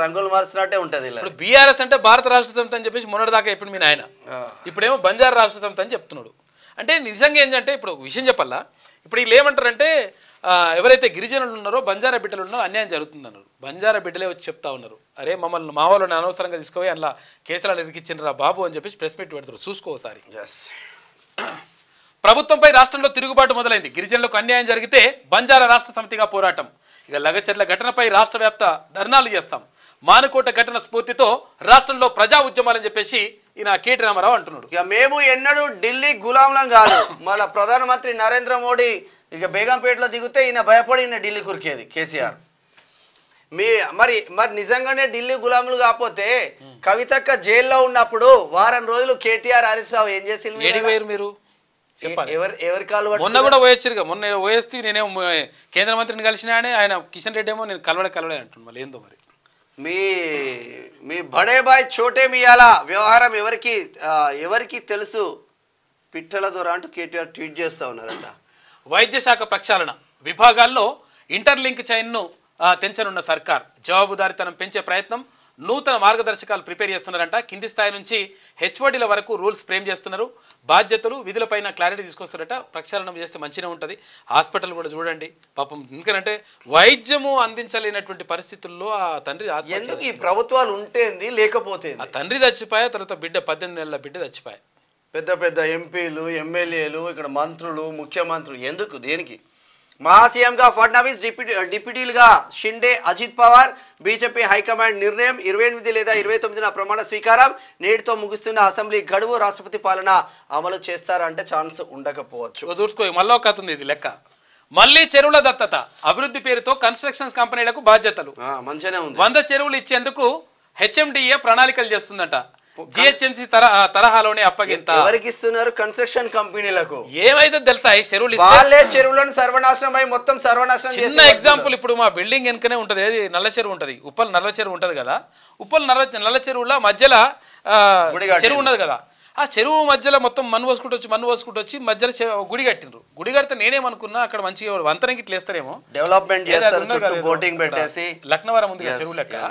S2: రంగులు మార్చినట్టే ఉంటుంది.
S1: ఇప్పుడు బీఆర్ఎస్ అంటే భారత రాష్ట్ర సమితి అని చెప్పేసి మొన్నటిదాకా ఇప్పుడు మీ నాయన ఇప్పుడేమో బంజారా రాష్ట్ర సమితి అని చెప్తున్నాడు. అంటే నిజంగా ఏంటంటే ఇప్పుడు విషయం చెప్పాలా, ఇప్పుడు వీళ్ళు ఏమంటారంటే ఎవరైతే గిరిజనులు ఉన్నారో బంజారా బిడ్డలు ఉన్నారో అన్యాయం జరుగుతుందన్నారు. బంజారా బిడ్డలే వచ్చి చెప్తా ఉన్నారు, అరే మమ్మల్ని మా వాళ్ళని అనవసరంగా తీసుకుపోయి అలా కేసులు ఇరికిచ్చిండ్రా బాబు అని చెప్పేసి ప్రెస్ మీట్ పెడతారు. చూసుకో ఒకసారి. ప్రభుత్వంపై రాష్ట్రంలో తిరుగుబాటు మొదలైంది. గిరిజనులకు అన్యాయం జరిగితే బంజారా రాష్ట్ర సమితిగా పోరాటం. ఇక లగచర్ల ఘటనపై రాష్ట్ర వ్యాప్త ధర్నాలు చేస్తాం. మానుకోట ఘటన స్ఫూర్తితో రాష్ట్రంలో ప్రజా ఉద్యమాలని చెప్పేసి ఈయన కేటీ రామారావు అంటున్నాడు.
S2: ఇక మేము ఎన్నడూ ఢిల్లీ గులాంలం కాదు. మన ప్రధానమంత్రి నరేంద్ర మోడీ ఇక బేగంపేటలో దిగితే ఈయన భయపడి ఈయన ఢిల్లీ కురికేది కేసీఆర్. మరి నిజంగానే ఢిల్లీ గులాములు కాకపోతే కవితక్క జైల్లో ఉన్నప్పుడు వారం రోజులు కేటీఆర్ హరీష్ రావు ఏం చేసి
S1: మీరు
S2: ఎవరి కాలు
S1: మొన్న కూడా పోయొచ్చుగా. మొన్న పోయేస్తే నేనేమో కేంద్ర మంత్రిని కలిసినా అని ఆయన కిషన్ రెడ్డి ఏమో నేను కలవడే అంటున్నాను. మళ్ళీ ఏందో మరి
S2: మీ బడే బాయ్ చోటే మియాల వ్యవహారం ఎవరికి తెలుసు పిట్టల ద్వారా అంటూ కేటీఆర్ ట్వీట్ చేస్తా ఉన్నారంట.
S1: వైద్య శాఖ ప్రక్షాళన విభాగాల్లో ఇంటర్లింక్ చైన్ను తెంచనున్న సర్కార్. జవాబుదారీతనం పెంచే ప్రయత్నం. నూతన మార్గదర్శకాలు ప్రిపేర్ చేస్తున్నారంట. కింది స్థాయి నుంచి హెచ్ఓడీల వరకు రూల్స్ ఫ్రేమ్ చేస్తున్నారు. బాధ్యతలు విధులపైన క్లారిటీ తీసుకొస్తారట. ప్రక్షాళన చేస్తే మంచిగా ఉంటుంది. హాస్పిటల్ కూడా చూడండి పాపం. ఎందుకంటే వైద్యము అందించలేనటువంటి పరిస్థితుల్లో ఆ తండ్రి
S2: ఎందుకు ఈ ప్రభుత్వాలు ఉంటేంది లేకపోతే
S1: ఆ తండ్రి చచ్చిపోయా, తర్వాత బిడ్డ 18 నెలల బిడ్డ చచ్చిపోయా.
S2: పెద్ద పెద్ద ఎంపీలు ఎమ్మెల్యేలు ఇక్కడ మంత్రులు ముఖ్యమంత్రులు ఎందుకు దేనికి? మహాసీఎంగా ఫడ్నవీస్, డిప్యూటీలుగా షిండే అజిత్ పవార్. బీజేపీ హైకమాండ్ నిర్ణయం 28 లేదా 29న ప్రమాణ స్వీకారం. నేటితో ముగుస్తున్న అసెంబ్లీ గడువు. రాష్ట్రపతి పాలన అమలు చేస్తారంటే ఛాన్స్ ఉండకపోవచ్చు.
S1: చూసుకో మళ్ళీ ఒక కథ ఉంది ఇది లెక్క. మళ్ళీ చెరువుల దత్తత. అభివృద్ధి పేరుతో కన్స్ట్రక్షన్స్ కంపెనీలకు బాధ్యతలు.
S2: మంచిగానే ఉంది.
S1: 100 చెరువులు ఇచ్చేందుకు హెచ్ఎండిఏ ప్రణాళికలు చేస్తుందట. జిహెచ్ఎంసీ తరహాలోనే అప్పగింత.
S2: ఎవరికి ఇస్తున్నారు? కన్స్ట్రక్షన్ కంపెనీలకు.
S1: ఏమైతే తెలుస్తాయి చెరువులు
S2: వాళ్ళే చెరువులను సర్వనాశనం అయి మొత్తం సర్వనాశనం.
S1: చిన్న ఎగ్జాంపుల్, ఇప్పుడు మా బిల్డింగ్ వెనుకనే ఉంటది, ఏది నల్ల చెరువు ఉంటది, ఉప్పల్ నల్ల చెరువు ఉంటది కదా. ఉప్పల్ నల్ల చెరువులో మధ్యలో చెరువు ఉన్నది కదా. ఆ చెరువు మధ్యలో మొత్తం మన్ను పోసుకుంటూ వచ్చి మధ్యలో గుడి కట్టిండ్రు. గుడి కడితే నేనేమనుకున్నా అక్కడ మంచిగా వంతనకి ఇట్లా వేస్తారేమో,
S2: డెవలప్మెంట్ చేస్తారు, బోటింగ్ పెట్టేసి.
S1: లక్నవరం ఉంది కదా చెరువు లెక్క,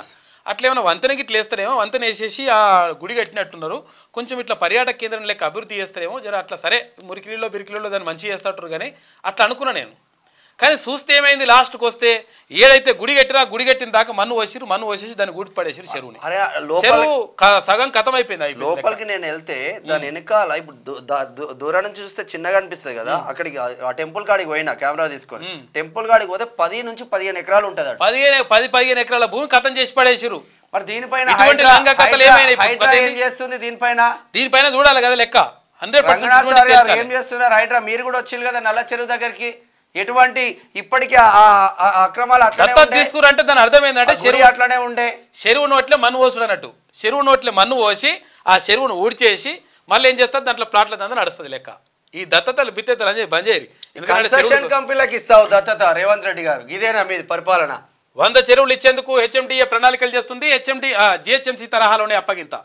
S1: అట్లేమన్నా వంతెనకి ఇట్లా వేస్తారేమో. వంతెన వేసేసి ఆ గుడి కట్టినట్టున్నారు. కొంచెం ఇట్లా పర్యాటక కేంద్రం లెక్క అభివృద్ధి చేస్తారేమో. జర అట్లా సరే మురికిలో బిరికిలో దాన్ని మంచిగా చేస్తాడు కానీ అట్లా అనుకున్నా నేను. కానీ చూస్తే ఏమైంది లాస్ట్కి వస్తే ఏదైతే గుడి కట్టినా గుడి కట్టిన దాకా మన్ను పోసేసి దాన్ని గుడి పడేసారు చెరువుని. చెరువు సగం కథం అయిపోయింది.
S2: లోపలికి నేను వెళ్తే దాని వెనకాల ఇప్పుడు దూరం నుంచి చూస్తే చిన్నగా అనిపిస్తుంది కదా, అక్కడికి ఆ టెంపుల్ కాడికి పోయినా కెమెరా తీసుకొని, టెంపుల్ కాడికి పోతే 10 నుంచి 15 ఎకరాలు ఉంటుంది.
S1: 10-15 ఎకరాల భూమి కథం చేసి పడేసారు.
S2: మరి దీనిపైన ఏం చేస్తుంది?
S1: దీనిపైన చూడాలి కదా లెక్క.
S2: 100% ఏం చేస్తున్నారు హైడ్రా? మీరు కూడా వచ్చింది కదా నల్ల చెరువు దగ్గరికి, ఎటువంటి ఇప్పటికీ అక్రమాలు
S1: తీసుకురంటే దాని అర్థం ఏంటంటే చెరువు
S2: అట్లనే ఉండే,
S1: చెరువు నోట్లే మన్ను పోసుడు అన్నట్టు. చెరువు నోట్లే మన్ను పోసి ఆ చెరువును ఊడ్చేసి మళ్ళీ ఏం చేస్తారు దాంట్లో ప్లాట్ల దందా నడుస్తుంది లెక్క. ఈ దత్తతలు బిత్తతలు అని బంద్ చేయరు.
S2: కన్స్ట్రక్షన్ కంపెనీలకు ఇస్తావు దత్తత రేవంత్ రెడ్డి గారు, ఇదేనా మీది పరిపాలన?
S1: 100 చెరువులు ఇచ్చేందుకు హెచ్ఎండిఏ ప్రణాళికలు చేస్తుంది. జిహెచ్ఎంసీ తరహాలోనే అప్పగింత.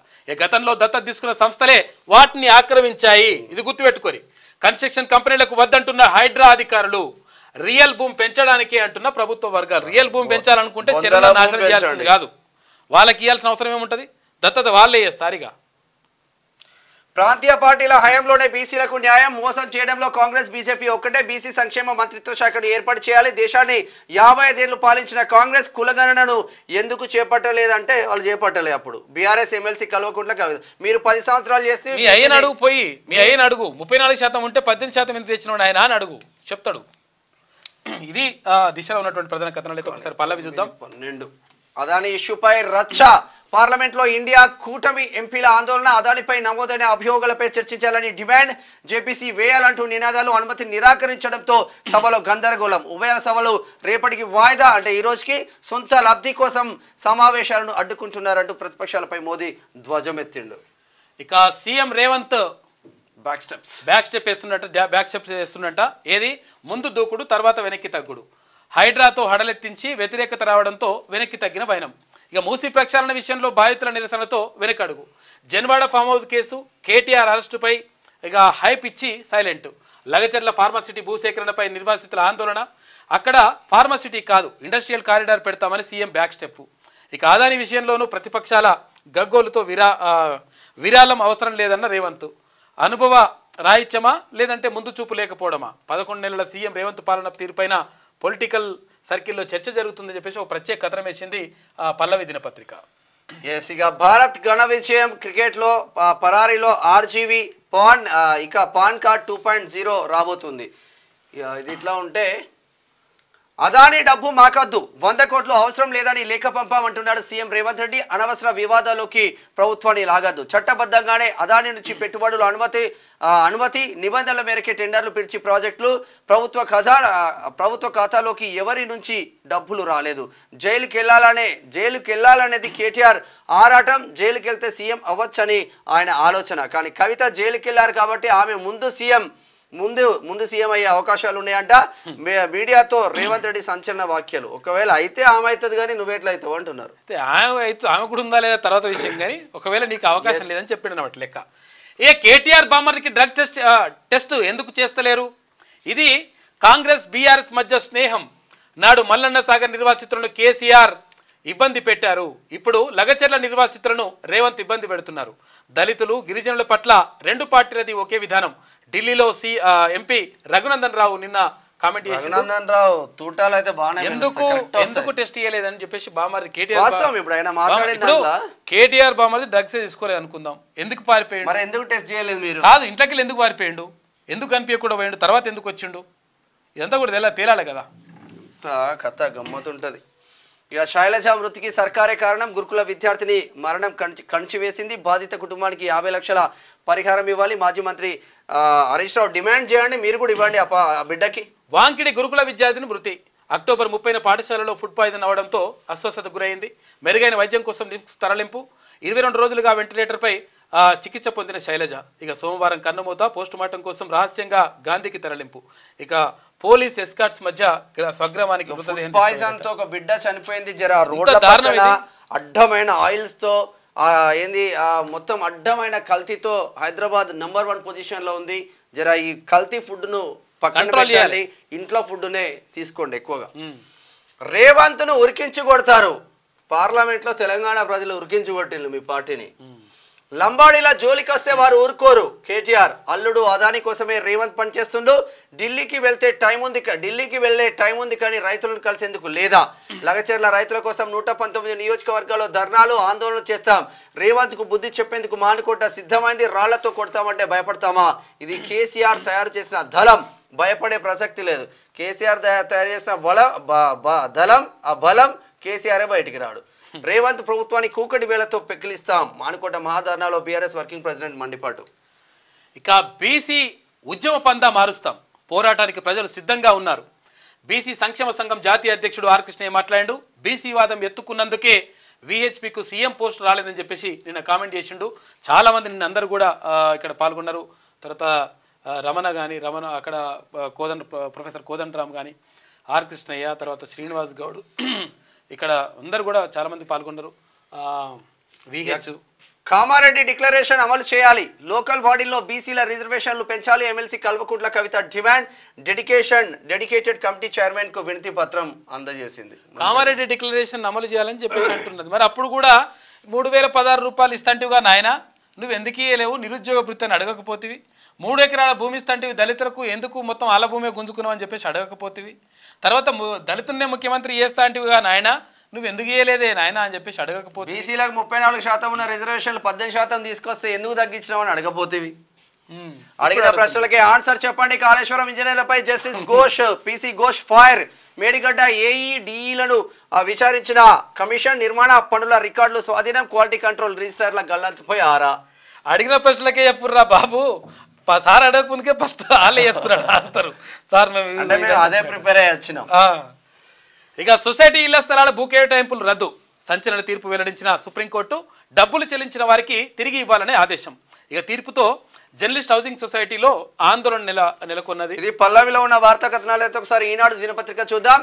S1: గతంలో దత్తత తీసుకున్న సంస్థలే వాటిని ఆక్రమించాయి. ఇది గుర్తుపెట్టుకోరి. కన్స్ట్రక్షన్ కంపెనీలకు వద్దంటున్న హైడ్రా అధికారులు, రియల్ భూమి పెంచడానికే అంటున్న ప్రభుత్వ వర్గాలు. రియల్ భూమి పెంచాలనుకుంటే చెరువులను నాశనం చేయాల్సింది కాదు, వాళ్ళకి ఇవ్వాల్సిన అవసరం ఏముంటుంది? దత్తత వాళ్ళే చేస్తారిగా.
S2: ప్రాంతీయ పార్టీల హయాంలోనే బీసీలకు న్యాయం మోసం చేయడంలో కాంగ్రెస్ బీజేపీ ఒక్కటే. బీసీ సంక్షేమ మంత్రిత్వ శాఖను ఏర్పాటు చేయాలి. దేశాన్ని 55 ఏళ్లు పాలించిన కాంగ్రెస్ కులగణనను ఎందుకు చేపట్టలేదంటే వాళ్ళు చేపట్టలే. అప్పుడు బీఆర్ఎస్ ఎమ్మెల్సీ కల్వకుంట్ల మీరు 10 సంవత్సరాలు చేస్తే
S1: మీ అయ్యని అడుగు, పోయి మీ అయ్యని అడుగు. 34% ఉంటే 18% ఎంత తెచ్చినాడు ఆయన అని అడుగు, చెప్తాడు. ఇది దిశలో ఉన్నటువంటి ప్రధాన కథనాలు అయితే ఒకసారి పల్లవి చూద్దాం.
S2: 12 అదాని ఇష్యూపై రచ్చ. పార్లమెంట్ లో ఇండియా కూటమి ఎంపీల ఆందోళన. అదానిపై నమోదైన అభియోగాలపై చర్చించాలని డిమాండ్. జేపీసీ వేయాలంటూ నినాదాలు. అనుమతి నిరాకరించడంతో సభలో గందరగోళం. ఉభయ సభలు రేపటికి వాయిదా. అంటే ఈ రోజుకి సొంత లబ్ధి కోసం సమావేశాలను అడ్డుకుంటున్నారంటూ ప్రతిపక్షాలపై మోదీ ధ్వజమెత్తిండు.
S1: ఇక సీఎం రేవంత్ బ్యాక్ స్టెప్ వేస్తున్నట్ట. ఏది? ముందు దూకుడు, తర్వాత వెనక్కి తగ్గుడు. హైడ్రాతో హడలెత్తించి వ్యతిరేకత రావడంతో వెనక్కి తగ్గిన వైనం. ఇక మూసీ ప్రక్షాళన విషయంలో బాధితుల నిరసనతో వెనకడుగు. Janwada farm house case, KTR అరెస్టుపై ఇక హైప్ ఇచ్చి సైలెంట్. లగచర్ల ఫార్మాసిటీ భూసేకరణపై నిర్వాసితుల ఆందోళన. అక్కడ ఫార్మాసిటీ కాదు ఇండస్ట్రియల్ కారిడార్ పెడతామని సీఎం బ్యాక్ స్టెప్. ఇక అదాని విషయంలోనూ ప్రతిపక్షాల గగ్గోలుతో విరాళం అవసరం లేదన్న రేవంత్. అనుభవ రాహిత్యమా లేదంటే ముందు చూపు లేకపోవడమా? 11 నెలల సీఎం రేవంత్ పాలన తీరుపైన పొలిటికల్ సర్కిల్లో చర్చ జరుగుతుందని చెప్పేసి ఒక ప్రత్యేక కథనం వేసింది పల్లవి దినపత్రిక.
S2: ఇక భారత్ ఘన విజయం. క్రికెట్లో పరారీలో ఆర్జీవి పాన్ కార్డ్ 2.0 రాబోతుంది. ఇది ఇట్లా ఉంటే అదాని డబ్బు మాకద్దు, 100 కోట్లు అవసరం లేదని లేఖ పంపామంటున్నాడు సీఎం రేవంత్ రెడ్డి. అనవసర వివాదాల్లోకి ప్రభుత్వాన్ని లాగద్దు. చట్టబద్ధంగానే అదాని నుంచి పెట్టుబడులు అనుమతి నిబంధనల మేరకే టెండర్లు పిలిచి ప్రాజెక్టులు ప్రభుత్వ ఖాతాలోకి ఎవరి నుంచి డబ్బులు రాలేదు. జైలుకి వెళ్ళాలనేది కేటీఆర్ ఆరాటం. జైలుకి వెళ్తే సీఎం అవ్వచ్చని ఆయన ఆలోచన. కానీ కవిత జైలుకి వెళ్ళారు కాబట్టి ఆమె ముందు సీఎం అయ్యే అవకాశాలు ఉన్నాయంట. మీడియాతో రేవంత్ రెడ్డి సంచలన వ్యాఖ్యలు. ఒకవేళ అయితే ఆమె అవుతుంది కానీ నువ్వెట్లయితావు అంటున్నారు.
S1: ఆమె కూడా ఉందా లేదా తర్వాత విషయం, కానీ ఒకవేళ నీకు అవకాశం లేదని చెప్పాడు అన్నమాట లెక్క. కేటీఆర్ బామ్మర్దికి డ్రగ్ టెస్ట్ ఎందుకు చేస్తలేరు? ఇది కాంగ్రెస్ బీఆర్ఎస్ మధ్య స్నేహం. నాడు మల్లన్న సాగర్ నిర్వాసితులను కేసీఆర్ ఇబ్బంది పెట్టారు. ఇప్పుడు లగచర్ల నిర్వాసితులను రేవంత్ ఇబ్బంది పెడుతున్నారు. దళితులు గిరిజనుల పట్ల రెండు పార్టీలది ఒకే విధానం. ఢిల్లీలో ఎంపీ రఘునందన్ రావు నిన్న కామెంట్ చేసి ఎందుకు టెస్ట్ చేయలేదని చెప్పేసి బామారి కేటీఆర్ బామారి డ్రగ్స్ తీసుకోలేదు అనుకుందాం. ఎందుకు పారిపోయాడు?
S2: ఎందుకు టెస్ట్ చేయలేదు మీరు?
S1: కాదు, ఇంట్లోకి ఎందుకు పారిపోయాడు, ఎందుకు కనిపించకుండా పోయాడు, తర్వాత ఎందుకు వచ్చిండు, ఇదంతా కూడా తేలాలి కదా.
S2: కథ గమ్మతుంటది. ఇక శైలజ మృతికి సర్కారే కారణం. గురుకుల విద్యార్థిని మరణం కణిచివేసింది. బాధిత కుటుంబానికి 50 లక్షల పరిహారం ఇవ్వాలి. మాజీ మంత్రి హరీష్ రావు డిమాండ్ చేయండి, మీరు కూడా ఇవ్వండి ఆ బిడ్డకి.
S1: వాంకిడి గురుకుల విద్యార్థిని మృతి. అక్టోబర్ 30న పాఠశాలలో ఫుడ్ పాయిజన్ అవడంతో అస్వస్థతకు గురైంది. మెరుగైన వైద్యం కోసం తరలింపు. 22 రోజులుగా వెంటిలేటర్పై చికిత్స పొందిన శైలజ ఇక సోమవారం కన్నుమూత. పోస్టుమార్టం కోసం రహస్యంగా గాంధీకి తరలింపు. ఇక పోలీస్ ఎస్కాట్స్ మధ్య స్వగ్రామానికి
S2: ఒక బిడ్డ చనిపోయింది. జర రోడ్ల అడ్డమైన ఆయిల్స్ తో ఏంది మొత్తం అడ్డమైన కల్తీతో హైదరాబాద్ నంబర్ 1 పొజిషన్ లో ఉంది. జర ఈ కల్తీ ఫుడ్ ను పక్కన పెట్టాలి, ఇంట్లో ఫుడ్ నే తీసుకోండి ఎక్కువగా. రేవంత్ ను ఉరికించి కొడతారు. పార్లమెంట్ లో తెలంగాణ ప్రజలు ఉరికించి కొట్టిండ్రు మీ పార్టీని. లంబాడీల జోలికి వస్తే వారు ఊరుకోరు. కేటీఆర్ అల్లుడు అదాని కోసమే రేవంత్ పనిచేస్తుండు. ఢిల్లీకి వెళ్లే టైం ఉంది కానీ రైతులను కలిసేందుకు లేదా? లగచర్ల రైతుల కోసం 119 నియోజకవర్గాల్లో ధర్నాలు ఆందోళనలు చేస్తాం. రేవంత్ కు బుద్ధి చెప్పేందుకు మానుకోట సిద్ధమైంది. రాళ్లతో కొడతామంటే భయపడతామా? ఇది కేసీఆర్ తయారు చేసిన దళం, భయపడే ప్రసక్తి లేదు. కేసీఆర్ తయారు చేసిన దళం, ఆ బలం కేసీఆర్ బయటికి రాడు. రేవంత్ ప్రభుత్వాన్ని కూకటి వేలతో పెకిలిస్తాం. మానుకోట మహాధర్నాలో బీఆర్ఎస్ వర్కింగ్ ప్రెసిడెంట్ మండిపాటు.
S1: ఇక బీసీ ఉద్యమ పందా మారుస్తాం, పోరాటానికి ప్రజలు సిద్ధంగా ఉన్నారు. బీసీ సంక్షేమ సంఘం జాతీయ అధ్యక్షుడు ఆర్ కృష్ణయ్య మాట్లాడాడు. బీసీ వాదం ఎత్తుకున్నందుకే విహెచ్పికు సీఎం పోస్ట్ రాలేదని చెప్పేసి నిన్న కామెంట్ చేసిండు. చాలా మంది నిన్న అందరూ కూడా ఇక్కడ పాల్గొన్నారు. తర్వాత రమణ అక్కడ ప్రొఫెసర్ కోదండరామ్ కానీ, ఆర్ కృష్ణయ్య, తర్వాత శ్రీనివాస్ గౌడ్, ఇక్కడ అందరు కూడా చాలా మంది పాల్గొన్నారు.
S2: కామారెడ్డి డిక్లరేషన్ అమలు చేయాలి. లోకల్ బాడీల్లో బీసీల రిజర్వేషన్లు పెంచాలి. MLC Kalvakuntla Kavitha demand. Dedicated committee chairman కు వినతి పత్రం అందజేసింది.
S1: కామారెడ్డి డిక్లరేషన్ అమలు చేయాలని చెప్పేసి అంటున్నది. మరి అప్పుడు కూడా 3016 రూపాయలు ఇస్తాంటివిగా నాయన, నువ్వు ఎందుకు ఇయ్యలేవు? నిరుద్యోగ వృత్తిని అడగకపోతివి. 3 ఎకరాల భూమి ఇస్తాంటివి దళితులకు, ఎందుకు మొత్తం ఆల భూమే గుంజుకున్నావు అని చెప్పేసి అడగకపోతివి. తర్వాత దళితున్నే ముఖ్యమంత్రి చేస్తా అంటివిగా నాయన, నువ్వు ఎందుకు ఇయ్యలేదే నాయన అని చెప్పేసి అడగకపోతే.
S2: బీసీలకు 34% ఉన్న రిజర్వేషన్లు 18% తీసుకొస్తే ఎందుకు తగ్గించినావు అని అడగపోతేవి. అడిగిన ప్రశ్నలకే ఆన్సర్ చెప్పండి. కాళేశ్వరం ఇంజనీర్లపై justice Ghosh, PC Ghosh fire. Medigadda ఏఈడిఈలను విచారించిన కమిషన్. నిర్మాణ పనుల రికార్డులు స్వాధీనం. క్వాలిటీ కంట్రోల్ రిజిస్టర్ల గల్లంతుపై ఆరా.
S1: అడిగిన ప్రశ్నలకే చెప్పుర్రా బాబు. సార్ అడగకుందుకే ఫస్ట్ వాళ్ళే చెప్తున్నాడు ఆన్సర్. సార్ మేము
S2: అదే ప్రిపేర్ అయ్యి వచ్చినాం.
S1: ఇక సొసైటీ ఇళ్ల స్థలాల భూ కేటాయింపులు రద్దు. సంచలన తీర్పు వెల్లడించిన సుప్రీంకోర్టు. డబ్బులు చెల్లించిన వారికి తిరిగి ఇవ్వాలనే ఆదేశం. ఇక తీర్పుతో జర్నలిస్ట్ హౌసింగ్ సొసైటీలో ఆందోళన నెలకొన్నది.
S2: ఇది పల్లవిలో ఉన్న వార్తా కథనాలతో ఒకసారి ఈనాడు దినపత్రిక చూద్దాం.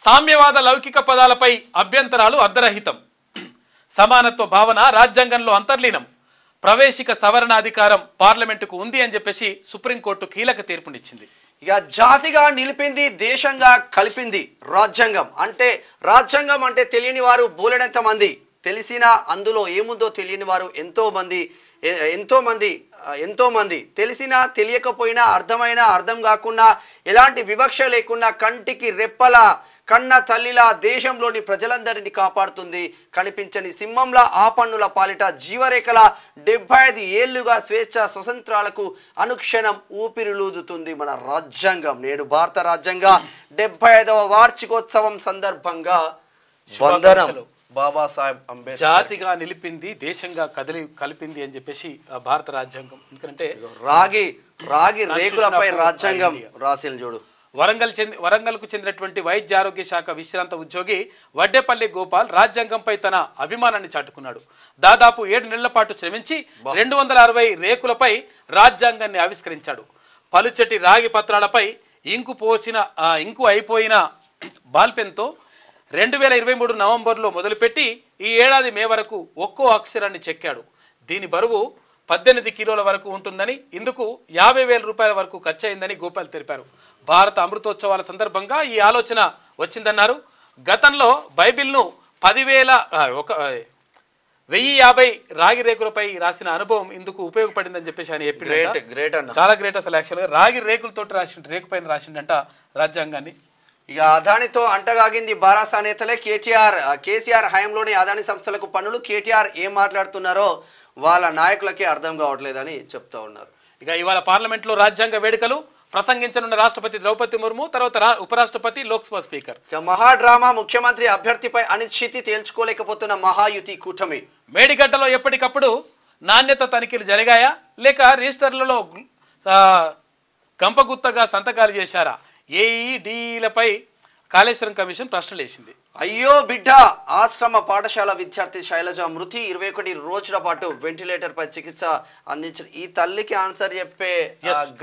S1: సామ్యవాద లౌకిక పదాలపై అభ్యంతరాలు అర్ధరహితం. సమానత్వ భావన రాజ్యాంగంలో అంతర్లీనం. ప్రవేశిక సవరణాధికారం పార్లమెంటుకు ఉంది అని చెప్పేసి సుప్రీంకోర్టు కీలక తీర్పునిచ్చింది.
S2: ఇక జాతిగా నిలిపింది, దేశంగా కలిపింది రాజ్యాంగం. రాజ్యాంగం అంటే తెలియని వారు బోలెడంత మంది, తెలిసినా అందులో ఏముందో తెలియని వారు ఎంతో మంది తెలిసినా తెలియకపోయినా అర్థమైనా అర్థం కాకుండా ఎలాంటి వివక్ష లేకుండా కంటికి రెప్పల కన్న తల్లిలా దేశంలోని ప్రజలందరినీ కాపాడుతుంది. కనిపించని సింహంలా ఆ పన్నుల పాలిట జీవరేఖల 75 ఏళ్లుగా స్వేచ్ఛ స్వతంత్రాలకు అనుక్షణం ఊపిరిలూదుతుంది మన రాజ్యాంగం. నేడు భారత రాజ్యాంగ 75వ వార్షికోత్సవం సందర్భంగా వందనం. బాబాసాహెబ్ అంబేద్కర్.
S1: జాతిగా నిలిపింది, దేశంగా కలిపింది అని చెప్పేసి భారత రాజ్యాంగం. ఎందుకంటే
S2: రాగి రేకులపై రాజ్యాంగం రాసిన చూడు.
S1: వరంగల్కు చెందినటువంటి వైద్య ఆరోగ్య శాఖ విశ్రాంత ఉద్యోగి వడ్డేపల్లి గోపాల్ రాజ్యాంగంపై తన అభిమానాన్ని చాటుకున్నాడు. దాదాపు 7 నెలల పాటు శ్రమించి 260 రేకులపై రాజ్యాంగాన్ని ఆవిష్కరించాడు. పలుచటి రాగి పత్రాలపై ఇంకు అయిపోయిన బాల్పెన్తో 2023 నవంబర్లో మొదలుపెట్టి ఈ ఏడాది మే వరకు ఒక్కో అక్షరాన్ని చెక్కాడు. దీని బరువు 18 కిలోల వరకు ఉంటుందని, ఇందుకు 50,000 రూపాయల వరకు ఖర్చు అయిందని గోపాల్ తెలిపారు. భారత అమృతోత్సవాల సందర్భంగా ఈ ఆలోచన వచ్చిందన్నారు. గతంలో బైబిల్ను 1050 రాగి రేకులపై రాసిన అనుభవం ఇందుకు ఉపయోగపడిందని చెప్పేసి ఆయన చెప్పాడు. చాలా గ్రేట్ అసలు. యాక్చువల్గా రాగి రేకులతో రేకు పైన రాసిండంట రాజ్యాంగాన్ని.
S2: ఇక అదానితో అంటగాగింది బారాసా నేతలే. కేసీఆర్ హయాంలోనే అదాని సంస్థలకు పన్నులు. కేటీఆర్ ఏం మాట్లాడుతున్నారో వాళ్ళ నాయకులకే అర్థం కావట్లేదని చెప్తా ఉన్నారు.
S1: ఇక ఇవాళ పార్లమెంట్లో రాజ్యాంగ వేడుకలు. ప్రసంగించనున్న రాష్ట్రపతి ద్రౌపది ముర్ము, తర్వాత ఉపరాష్ట్రపతి, లోక్సభ స్పీకర్.
S2: మహాడ్రామా. ముఖ్యమంత్రి అభ్యర్థిపై అనిశ్చితి తేల్చుకోలేకపోతున్న మహాయుతి కూటమి.
S1: మేడిగడ్డలో ఎప్పటికప్పుడు నాణ్యత తనిఖీలు జరిగాయా, లేక రిజిస్టర్లలో గంపగుత్తగా సంతకాలు చేశారా? ఏఈడిలపై కాళేశ్వరం కమిషన్ ప్రశ్నలు వేసింది.
S2: అయ్యో బిడ్డ. ఆశ్రమ పాఠశాల విద్యార్థి శైలజ మృతి. 21 రోజుల పాటు వెంటిలేటర్ పై చికిత్స అందించిన ఈ తల్లికి ఆన్సర్ చెప్పే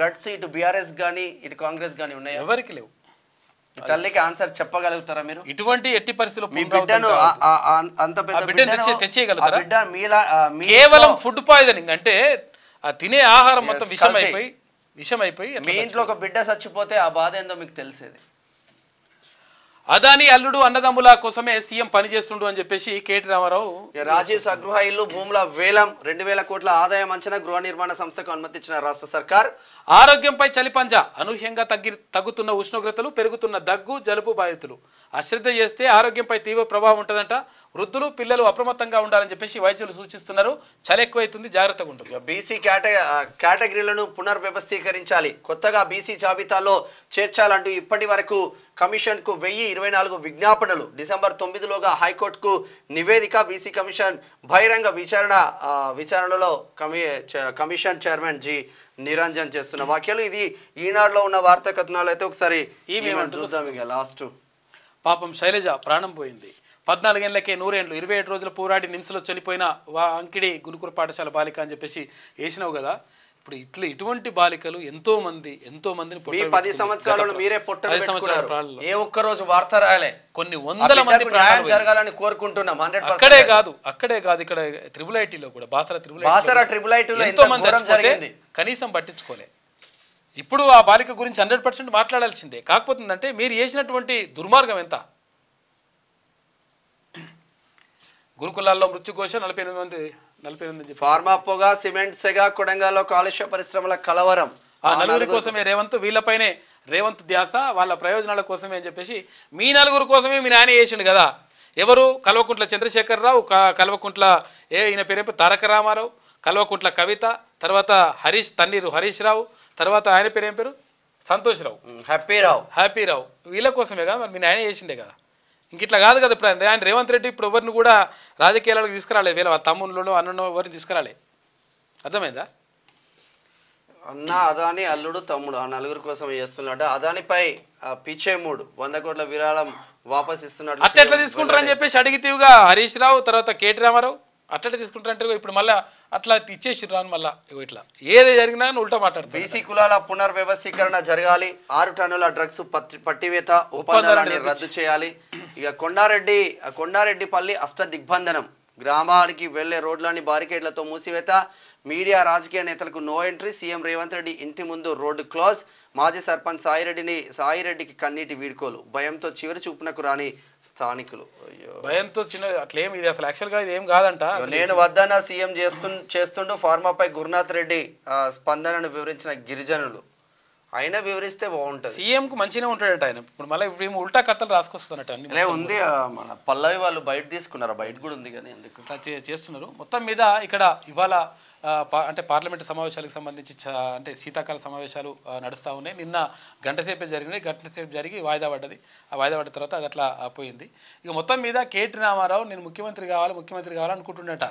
S2: గట్స్ ఇటు బీఆర్ఎస్ గానీ ఇటు కాంగ్రెస్ గానీ ఉన్నాయి?
S1: ఎవరికి లేవు.
S2: ఈ తల్లికి ఆన్సర్ చెప్పగలుగుతారా మీరు?
S1: ఇటువంటి ఎట్టి పరిస్థితుల్లో
S2: మీ బిడ్డను అంత పెద్ద
S1: బిడ్డను తెచ్చేయగలుగుతారా?
S2: బిడ్డ మీలా
S1: కేవలం ఫుడ్ పాయిజనింగ్ అంటే తినే ఆహారం మొత్తం విషం అయిపోయి
S2: మీ ఇంట్లో ఒక బిడ్డ చచ్చిపోతే ఆ బాధ ఏందో మీకు తెలిసేది.
S1: అదాని అల్లుడు అన్నదమ్ముల కోసమే సీఎం పనిచేస్తుండు అని చెప్పేసి కేటీ రామారావు.
S2: రాజీవ్ స్వగృహ ఇల్లు భూముల వేలం 2,000 కోట్ల ఆదాయం అంచనా గృహ నిర్మాణ సంస్థకు అనుమతించిన రాష్ట్ర సర్కార్.
S1: ఆరోగ్యంపై చలిపంజా అనూహ్యంగా తగ్గుతున్న ఉష్ణోగ్రతలు, పెరుగుతున్న దగ్గు జలుబు బాధితులు. అశ్రద్ధ చేస్తే ఆరోగ్యంపై తీవ్ర ప్రభావం ఉంటుందంట. వృద్ధులు పిల్లలు అప్రమత్తంగా ఉండాలని చెప్పేసి వైద్యులు సూచిస్తున్నారు. చలి ఎక్కువైతుంది, జాగ్రత్తగా ఉంటుంది.
S2: బీసీ కేటగిరీలను పునర్వ్యవస్థీకరించాలి, కొత్తగా బీసీ జాబితాలో చేర్చాలంటూ ఇప్పటి వరకు కమిషన్కు 1024 విజ్ఞాపనలు. డిసెంబర్ 9లోగా హైకోర్టుకు నివేదిక. బీసీ కమిషన్ బహిరంగ విచారణలో కమిషన్ చైర్మన్ జి నిరంజన్ చేస్తున్న వ్యాఖ్యలు. ఇది ఈనాడులో ఉన్న వార్తా కథనాలు. అయితే ఒకసారి చూద్దాం. ఇక లాస్ట్
S1: పాపం శైలజ ప్రాణం పోయింది. 14 ఏళ్లకే 100 ఏళ్ళు, 27 రోజుల పోరాడి నిమ్స్లో చనిపోయిన అంకిడి గురుకుల పాఠశాల బాలిక అని చెప్పేసి వేసినావు కదా. ఇప్పుడు ఇటువంటి బాలికలు ఎంతో మందిని
S2: 10 సంవత్సరాలను మీరే ఏ ఒక్క రోజు వార్త రాయలే.
S1: కొన్ని వందల మంది ప్రాణాలు
S2: జరగాలని కోరుకుంటున్నాం.
S1: అక్కడే కాదు ఇక్కడ ట్రిపుల్ ఐటీలో కూడా బాసరా ట్రిపుల్ ఐటీలో ఎంతో మంది జరిగింది, కనీసం పట్టించుకోలే. ఇప్పుడు ఆ బాలిక గురించి 100% మాట్లాడాల్సిందే. కాకపోతే అంటే మీరు చేసినటువంటి దుర్మార్గం ఎంత. గురుకులాల్లో మృత్యుఘోష 48 మంది.
S2: ఫార్మా పొగ, సిమెంట్ సెగ, కొడంగల్లో కాలుష్య పరిశ్రమల కలవరం.
S1: ఆ నలుగురి కోసమే రేవంత్, వీళ్ళపైనే రేవంత్ ధ్యాస, వాళ్ళ ప్రయోజనాల కోసమే అని చెప్పేసి మీ నలుగురు కోసమే మీ నాయన చేసిండు కదా. ఎవరు? కల్వకుంట్ల చంద్రశేఖరరావు, కల్వకుంట్ల ఈయన పేరు తారక రామారావు, కల్వకుంట్ల కవిత, తర్వాత తన్నీరు హరీష్ రావు, తర్వాత ఆయన పేరు ఏం పేరు సంతోష్ రావు, హ్యాపీరావు. వీళ్ళ కోసమే కదా మరి మీ నాయన చేసిండే కదా. ఇంక ఇట్లా కాదు కదా. ఇప్పుడు ఆయన రేవంత్ రెడ్డి ఇప్పుడు ఎవరిని కూడా రాజకీయాలకు తీసుకురాలే. వీళ్ళ తమ్ముళ్ళు అన్నో ఎవరిని తీసుకురాలే. అర్థమైందా?
S2: అన్న అదాని అల్లుడు తమ్ముడు ఆ నలుగురు కోసం చేస్తున్నాడు. అదానిపై పిచ్చే 100 కోట్ల విరాళం వాపస్ ఇస్తున్నాడు.
S1: అట్లా ఎట్లా తీసుకుంటారని చెప్పేసి అడిగితేవిగా హరీష్ రావు, తర్వాత కేటీ రామారావు అట్లా తీసుకుంటారంటే ఇప్పుడు మళ్ళీ అట్లా ఇచ్చేసి రాను మళ్ళీ ఇట్లా ఏది జరిగినా ఉల్టా మాట్లాడుతుంది.
S2: బీసీ కులాల పునర్వ్యవస్థీకరణ జరగాలి. 6 టన్నుల డ్రగ్స్ పట్టివేత ఒప్పందాన్ని రద్దు చేయాలి. ఇక కొండారెడ్డిపల్లి అష్టదిగ్బంధనం. గ్రామానికి వెళ్లే రోడ్లని బారికేడ్లతో మూసివేత. మీడియా రాజకీయ నేతలకు no entry. CM Revanth Reddy ఇంటి ముందు రోడ్డు క్లోజ్. మాజీ సర్పంచ్ సాయిరెడ్డికి కన్నీటి వీడ్కోలు. భయంతో చివరి చూపునకు రాని స్థానికులు.
S1: భయంతో అట్లేం ఇది అసలు యాక్చువల్గా ఇది ఏం కాదంట.
S2: నేను వద్దన్న సీఎం చేస్తుండూ ఫార్మాపై గురునాథ్ రెడ్డి స్పందనను వివరించిన గిరిజనులు. అయినా వివరిస్తే బాగుంటుంది.
S1: సీఎంకు మంచిగానే ఉంటాడట ఆయన. ఇప్పుడు మళ్ళీ ఇప్పుడు ఉల్టా కథలు రాసుకొస్తున్నట్టు అన్ని
S2: ఉంది. మన పల్లవి వాళ్ళు బయట తీసుకున్నారు, బయట కూడా ఉంది కానీ ఎందుకు
S1: చేస్తున్నారు. మొత్తం మీద ఇక్కడ ఇవాళ అంటే పార్లమెంటు సమావేశాలకు సంబంధించి అంటే శీతాకాల సమావేశాలు నడుస్తూ ఉన్నాయి. నిన్న గంటసేపే జరిగి వాయిదా పడ్డది. ఆ వాయిదా పడ్డ తర్వాత అది అట్లా పోయింది. ఇక మొత్తం మీద కేటీ రామారావు నేను ముఖ్యమంత్రి కావాలి అనుకుంటున్నట.